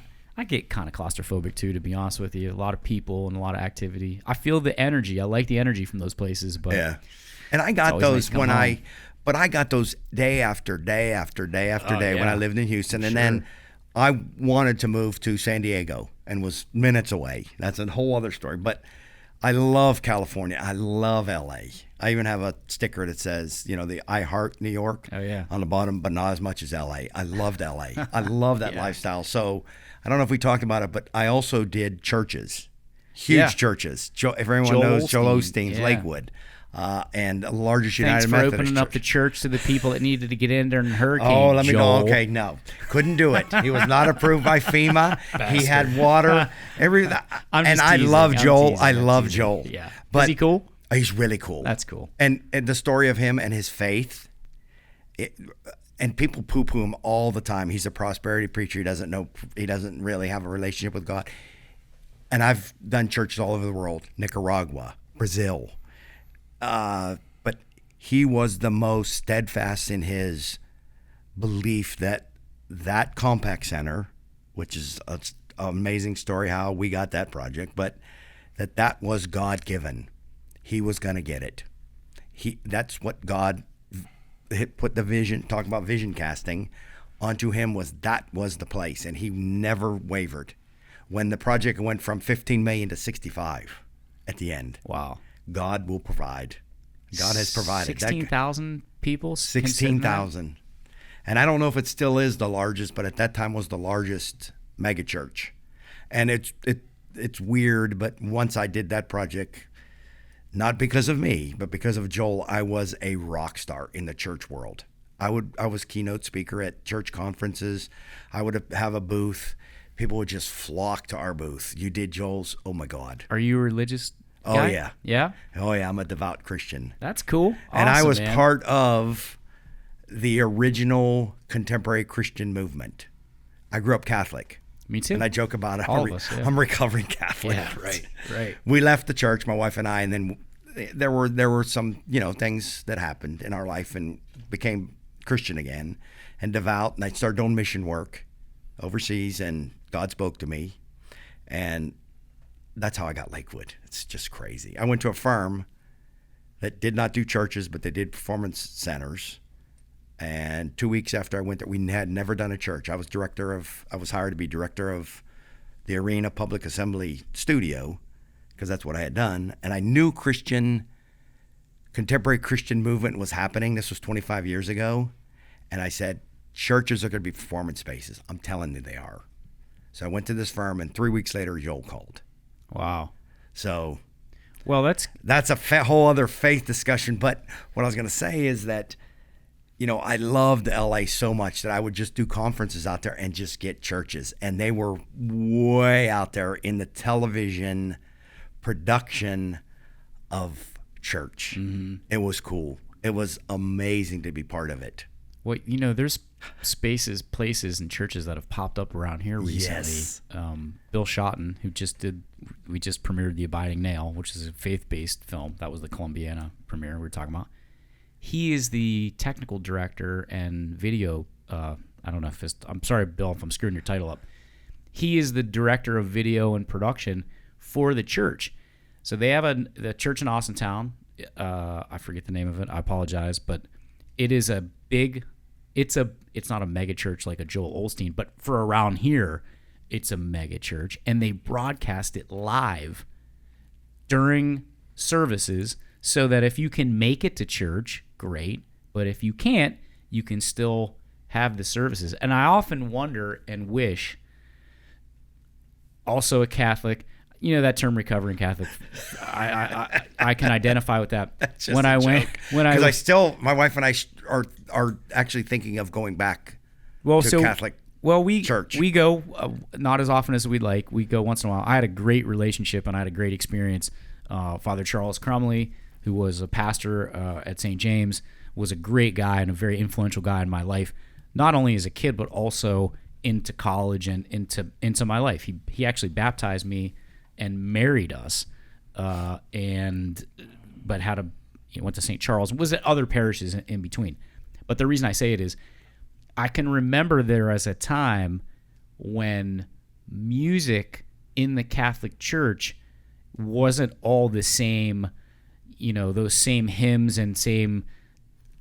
get kind of claustrophobic too, to be honest with you. A lot of people and a lot of activity. I feel the energy. I like the energy from those places, but Yeah. And I got always nice those to come when home. but I got those day after day after day after day when yeah. I lived in Houston. And then I wanted to move to San Diego and was minutes away. That's a whole other story. But I love California. I love LA. I even have a sticker that says, you know, the I Heart New York on the bottom, but not as much as LA. I loved LA. I love that lifestyle. So I don't know if we talked about it, but I also did churches, huge churches. If everyone knows Joel Osteen's Lakewood, and the largest thanks United for Methodist opening church. up the church to the people that needed to get in there in a hurricane. Oh, let me Joel. go. Okay, no, couldn't do it. He was not approved by FEMA. He had water. I'm And just I teasing. love I'm Joel. teasing. I I'm love teasing. Joel. Yeah. But Is he cool? He's really cool. That's cool. And the story of him and his faith, and people poo-poo him all the time. He's a prosperity preacher. He doesn't really have a relationship with God. And I've done churches all over the world, Nicaragua, Brazil. But he was the most steadfast in his belief that Compact Center, which is an amazing story how we got that project, but that was God-given. He was going to get it. That's what God put the vision, talking about vision casting, onto him, was the place, and he never wavered. When the project went from 15 million to 65 at the end. Wow. God will provide. God has provided. 16,000 people? 16,000. And I don't know if it still is the largest, but at that time was the largest mega church. And it's weird, but once I did that project, not because of me, but because of Joel, I was a rock star in the church world. I was keynote speaker at church conferences. I would have a booth. People would just flock to our booth. You did Joel's? Oh my God. Are you a religious Oh guy? yeah. Yeah? Oh yeah, I'm a devout Christian. That's cool. And I Awesome, was man. part of the original contemporary Christian movement. I grew up Catholic. Me too. And I joke about it. All of us, yeah. I'm recovering Catholic. Yeah, right. We left the church, my wife and I, and then there were some, things that happened in our life, and became Christian again and devout. And I started doing mission work overseas, and God spoke to me. And that's how I got Lakewood. It's just crazy. I went to a firm that did not do churches, but they did performance centers. And 2 weeks after I went there, we had never done a church. I was hired to be director of the Arena Public Assembly studio, because that's what I had done. And I knew contemporary Christian movement was happening. This was 25 years ago. And I said, churches are going to be performance spaces. I'm telling you they are. So I went to this firm, and 3 weeks later, Joel called. Wow. So Well, that's a whole other faith discussion. But what I was going to say is that, I loved LA so much that I would just do conferences out there and just get churches. And they were way out there in the television production of church. Mm-hmm. It was cool. It was amazing to be part of it. well, there's places, and churches that have popped up around here recently. Yes. Bill Shotton, we just premiered The Abiding Nail, which is a faith-based film. That was the Columbiana premiere we were talking about. He is the technical director and video. I don't know I'm sorry, Bill, if I'm screwing your title up. He is the director of video and production for the church. So they have the church in Austintown. I forget the name of it. I apologize, but it is a big. It's not a mega church like a Joel Osteen, but for around here, it's a mega church, and they broadcast it live during services so that if you can make it to church, great. But if you can't, you can still have the services. And I often wonder and wish, also a Catholic, you know that term recovering Catholic, I can identify with that. That's just because my wife and I are actually thinking of going back to Catholic church. We go not as often as we'd like. We go once in a while. I had a great relationship and I had a great experience. Father Charles Crumley, who was a pastor at St. James, was a great guy and a very influential guy in my life, not only as a kid but also into college and into my life. He actually baptized me and married us, but went to St. Charles, was at other parishes in between. But the reason I say it is I can remember there as a time when music in the Catholic Church wasn't all the same, those same hymns and same,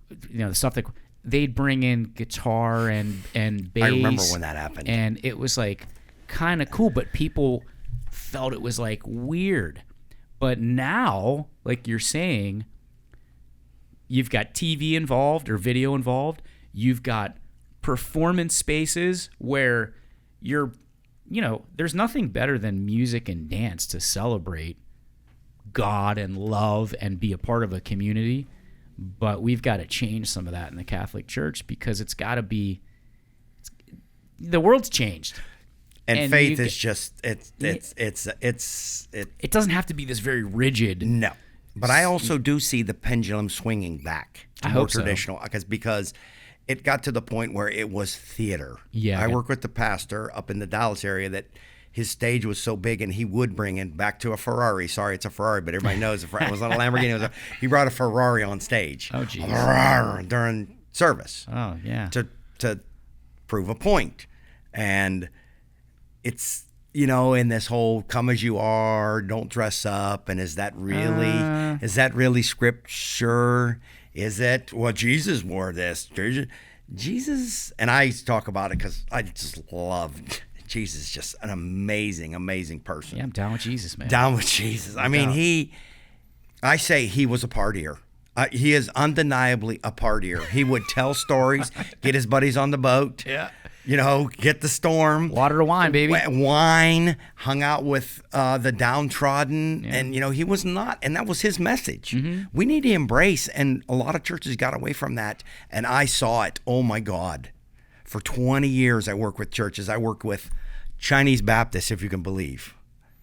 the stuff that they'd bring in guitar and bass. I remember when that happened. And it was like kind of cool, but people felt it was like weird. But now, like you're saying, you've got TV involved or video involved. You've got performance spaces where there's nothing better than music and dance to celebrate God and love and be a part of a community. But we've got to change some of that in the Catholic Church because it's got to be. The world's changed. And faith is just it doesn't have to be this very rigid. No, but I also do see the pendulum swinging back to more traditional because it got to the point where it was theater. Yeah, I work with the pastor up in the Dallas area that his stage was so big and he would bring in back to a Ferrari. Sorry, it's a Ferrari, but everybody knows it was not a Lamborghini. He brought a Ferrari on stage. Oh, geez. During service. Oh, yeah. To prove a point. And it's, in this whole come as you are, don't dress up. And is that really scripture? Is it? Well, Jesus wore this. Jesus, and I talk about it because I just love Jesus is just an amazing, amazing person. Yeah, I'm down with Jesus, man. Down with Jesus. I mean, I say he was a partier. He is undeniably a partier. He would tell stories, get his buddies on the boat. Yeah. Get the storm. Water to wine, baby. Wine, hung out with the downtrodden. Yeah. And, he was not, and that was his message. Mm-hmm. We need to embrace, and a lot of churches got away from that. And I saw it. Oh, my God. For 20 years, I worked with churches. I worked with Chinese Baptists, if you can believe.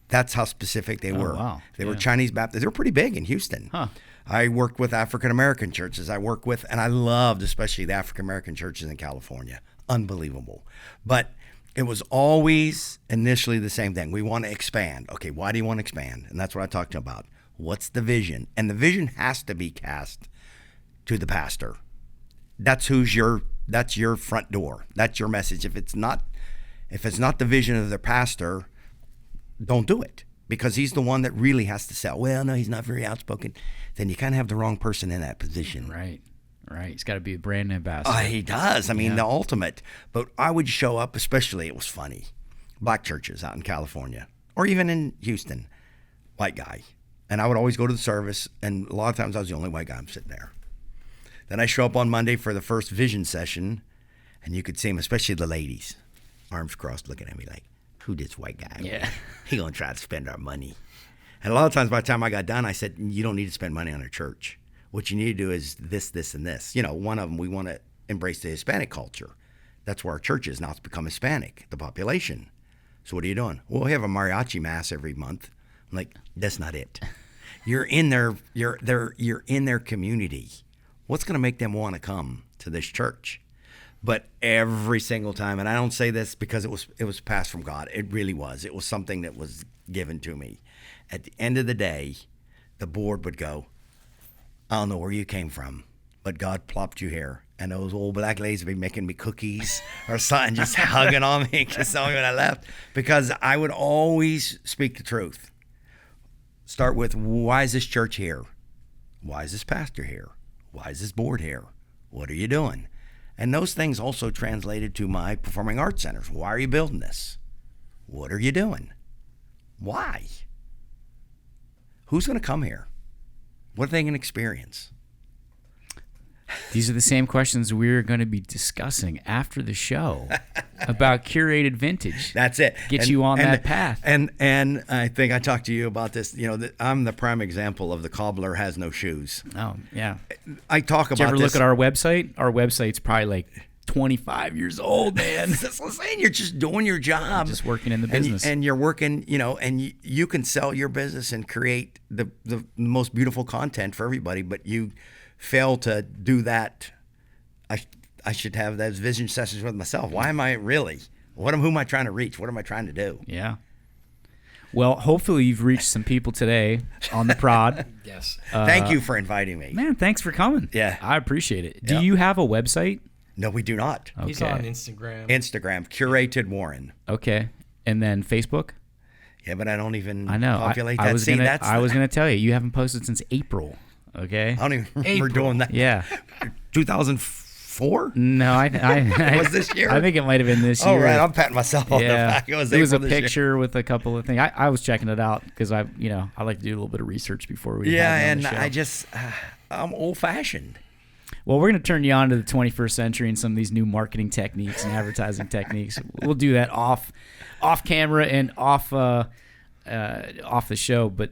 That's how specific they were. Wow. They were Chinese Baptists. They were pretty big in Houston. Huh. I worked with African-American churches. And I loved especially the African-American churches in California. Unbelievable. But it was always initially the same thing. We want to expand. Okay, why do you want to expand? And that's what I talked about. What's the vision? And the vision has to be cast to the pastor. That's your front door. That's your message. If it's not the vision of the pastor, don't do it, because he's the one that really has to sell. Well, no, he's not very outspoken. Then you kind of have the wrong person in that position. Right. He's got to be a brand ambassador. He does. I mean, the ultimate. But I would show up, especially, it was funny, black churches out in California or even in Houston, white guy. And I would always go to the service, and a lot of times I was the only white guy. I'm sitting there. Then I show up on Monday for the first vision session, and you could see them, especially the ladies, arms crossed, looking at me like, who this white guy? Yeah. He gonna try to spend our money. And a lot of times by the time I got done, I said, you don't need to spend money on a church. What you need to do is this, this, and this. One of them, we want to embrace the Hispanic culture. That's where our church is now. It's become Hispanic, the population. So what are you doing? Well, we have a mariachi mass every month. I'm like, that's not it. You're in you're in their community. What's going to make them want to come to this church? But every single time, and I don't say this because it was passed from God. It really was. It was something that was given to me. At the end of the day, the board would go, I don't know where you came from, but God plopped you here. And those old black ladies would be making me cookies or something, just hugging on me, consoling me when I left, because I would always speak the truth. start with, why is this church here? Why is this pastor here? Why is this board here? What are you doing? And those things also translated to my performing arts centers. Why are you building this? What are you doing? Why? Who's going to come here? What are they going to experience? These are the same questions we're going to be discussing after the show about curated vintage. That's it. Get you on that path. And I think I talked to you about this. I'm the prime example of the cobbler has no shoes. Oh, yeah. I talk about Did you ever this. look at our website? Our website's probably like 25 years old, man. That's what I'm saying. You're just doing your job. Just working in the business. And you're working, and you can sell your business and create the most beautiful content for everybody, but you fail to do that. I should have those vision sessions with myself. Why am I really? Who am I trying to reach? What am I trying to do? Yeah. Well, hopefully you've reached some people today on the prod. Yes. Thank you for inviting me. Man, thanks for coming. Yeah. I appreciate it. Do Yeah. you have a website? No, we do not. He's Okay. on Instagram. Instagram, Curated Warren. Okay. And then Facebook? Yeah, but I don't even I know. populate I that. was See, gonna, that's I was going to tell you Oh. haven't posted since April. Okay. I don't even remember April. doing that. Yeah. 2004? No, I Was this year? I think it might have been this Oh, year. right. I'm patting myself on the Yeah, back. it was April a this year. picture with a couple of things. I was checking it out because I like to do a little bit of research before we. Yeah, have it on and the show. I just, I'm old fashioned. Well, we're going to turn you on to the 21st century and some of these new marketing techniques and advertising techniques. We'll do that off camera and off the show. But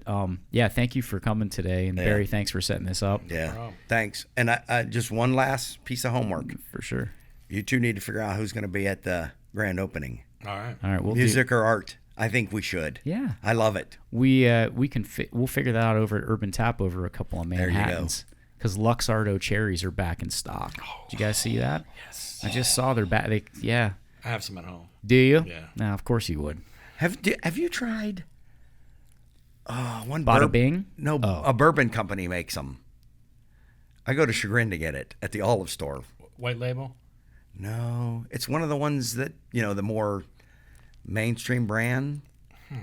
yeah, thank you for coming today, and Barry, thanks for setting this up. Yeah. Wow. Thanks. And I just one last piece of homework. For sure. You two need to figure out who's going to be at the grand opening. All right. All right, we'll Music or art? I think we should. Yeah. I love it. We'll figure that out over at Urban Tap over a couple of There you go. Manhattans. Because Luxardo cherries are back in stock. Did you guys see that? Yes. I just saw they're back. I have some at home. Do you? Yeah. No, of course you would. Have you tried? One Bada Bing? No, a bourbon company makes them. I go to Chagrin to get it at the Olive Store. White label? No, it's one of the ones that the more mainstream brand,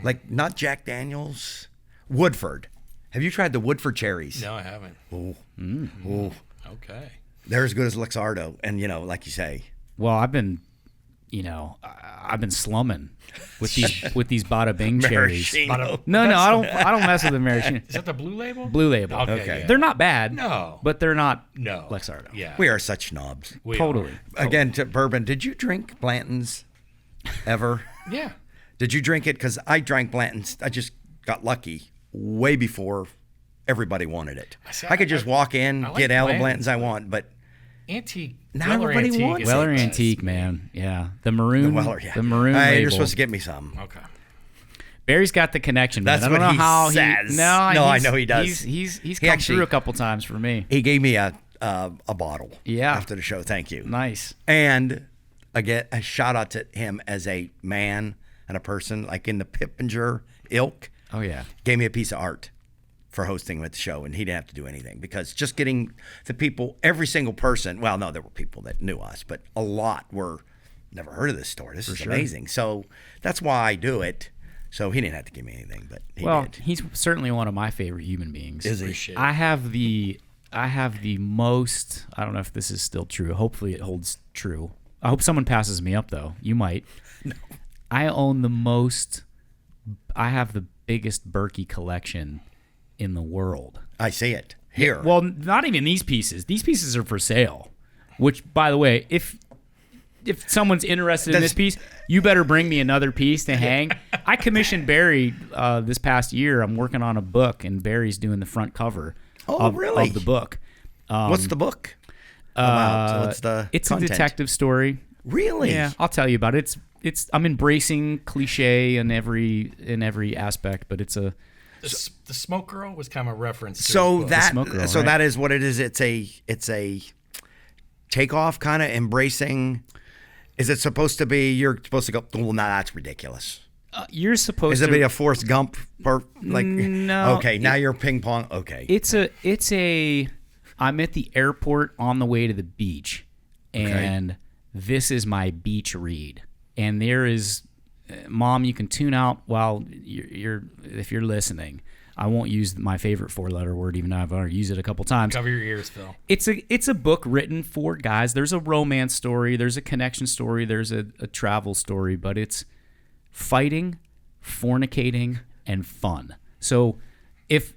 like not Jack Daniels, Woodford. Have you tried the Woodford cherries? No, I haven't. Ooh, ooh, Okay. they're as good as Luxardo, and like you say, Well, I've been slumming with these Bada Bing cherries. Maraschino. No, I don't mess with the maraschino. Is that the blue label? Blue label. Okay. Yeah. They're not bad. No. But they're not No. Luxardo. Yeah. We are such snobs. We Totally. Again, to bourbon. Did you drink Blanton's ever? are. Yeah. Did you drink it? Because I drank Blanton's. I just got lucky way before everybody wanted it. See, I could just walk in, I like get all the Blanton's, Blanton's I want, but Antique. Not Weller everybody Antique wants is it. Weller the best. Antique, man. Yeah. The maroon. Weller, yeah. The maroon Hey, label. you're supposed to get me some. Okay. Barry's got the connection, man. That's I don't what know he how says. No, I he's- know he does. He's come actually- through a couple times for me. He gave me a bottle. Yeah. After the show, thank you. Nice. And again, a shout out to him as a man and a person, like in the Pippinger ilk. Oh yeah. Gave me a piece of art for hosting with the show, and he didn't have to do anything because just getting the people, every single person. Well, no, there were people that knew us, but a lot were never heard of this store. This is amazing. So that's why I do it. So he didn't have to give me anything, but he did. He's certainly one of my favorite human beings. Is he? Appreciate it. I have the most. I don't know if this is still true. Hopefully, it holds true. I hope someone passes me up, though. You might. No. I own the most. I have the biggest Burkey collection in the world. I see it here. Well, not even these pieces. These pieces are for sale. Which, by the way, if someone's interested in this piece, you better bring me another piece to hang. I commissioned Barry this past year. I'm working on a book, and Barry's doing the front cover of the book. What's the book about? What's the It's content? a detective story. Really? Yeah, I'll tell you about it. I'm embracing cliche in every aspect, but it's a The Smoke Girl was kind of a reference to So his book. that Smoke Girl, so right? that is what it is. It's a takeoff kind of embracing. Is it supposed to be? You're supposed to go. Well, no, that's ridiculous. you're supposed Is it to be a Forrest Gump part? Like No. Okay, now you're ping pong. Okay. It's a I'm at the airport on the way to the beach, and this is my beach read. And there is, Mom, you can tune out while you're if you're listening. I won't use my favorite 4-letter word, even though I've already used it a couple times. Cover your ears, Phil. It's a book written for guys. There's a romance story, there's a connection story, there's a travel story, but it's fighting, fornicating, and fun. So if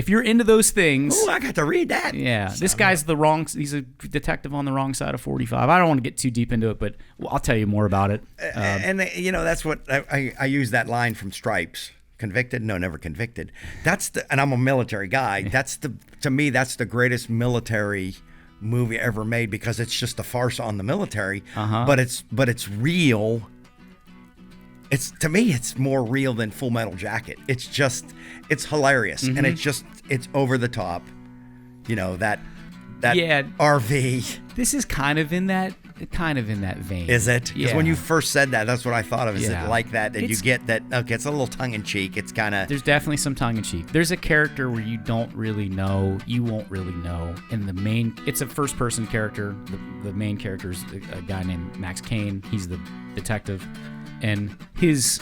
you're into those things, Oh, I got to read that. yeah, this guy's he's a detective on the wrong side of 45. I don't want to get too deep into it, but I'll tell you more about it. And that's what I use that line from Stripes. Convicted? No, never convicted. And I'm a military guy. To me, that's the greatest military movie ever made because it's just a farce on the military. But it's real. To me, it's more real than Full Metal Jacket. It's hilarious, and it's over the top. That RV. This is kind of in that vein. Is it? Because Yeah. when you first said that, that's what I thought of. Is Yeah. it like that? And you get that? Okay, it's a little tongue in cheek. It's kind of. There's definitely some tongue in cheek. There's a character where you won't really know, and it's a first person character. The main character is a guy named Max Kane. He's the detective, and his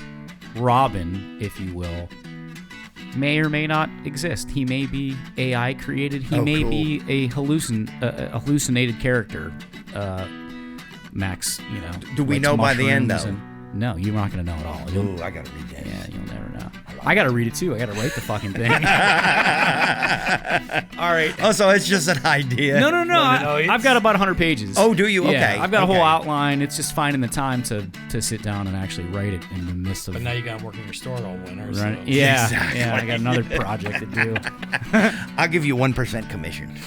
Robin, if you will, may or may not exist. He may be AI created. He may be a hallucinated character. Max, Do we likes know by the end, mushrooms no, you're not going to know at all. Ooh, I gotta read that. Yeah, you'll never know. I got to read it too. I got to write the fucking thing. All right. Oh, so it's just an idea. No. I've got about 100 pages. Oh, do you? Yeah, Okay. I've got a whole outline. It's just finding the time to sit down and actually write it in the midst of. But now you got to work in your store all winter. Right. So. Yeah. Exactly. Yeah. I got another project to do. I'll give you 1% commission.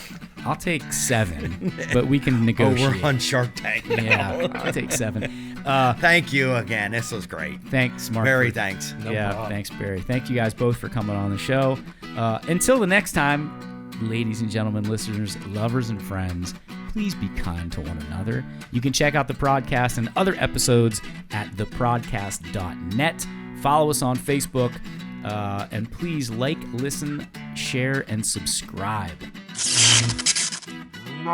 I'll take 7, but we can Oh, negotiate. we're on Shark Tank. Yeah, I'll take 7. Thank you again. This was great. Thanks, Mark. Barry, thanks. No Yeah, problem. thanks, Barry. Thank you guys both for coming on the show. Until the next time, ladies and gentlemen, listeners, lovers, and friends, please be kind to one another. You can check out the podcast and other episodes at theprodcast.net. Follow us on Facebook, and please like, listen, share, and subscribe. No.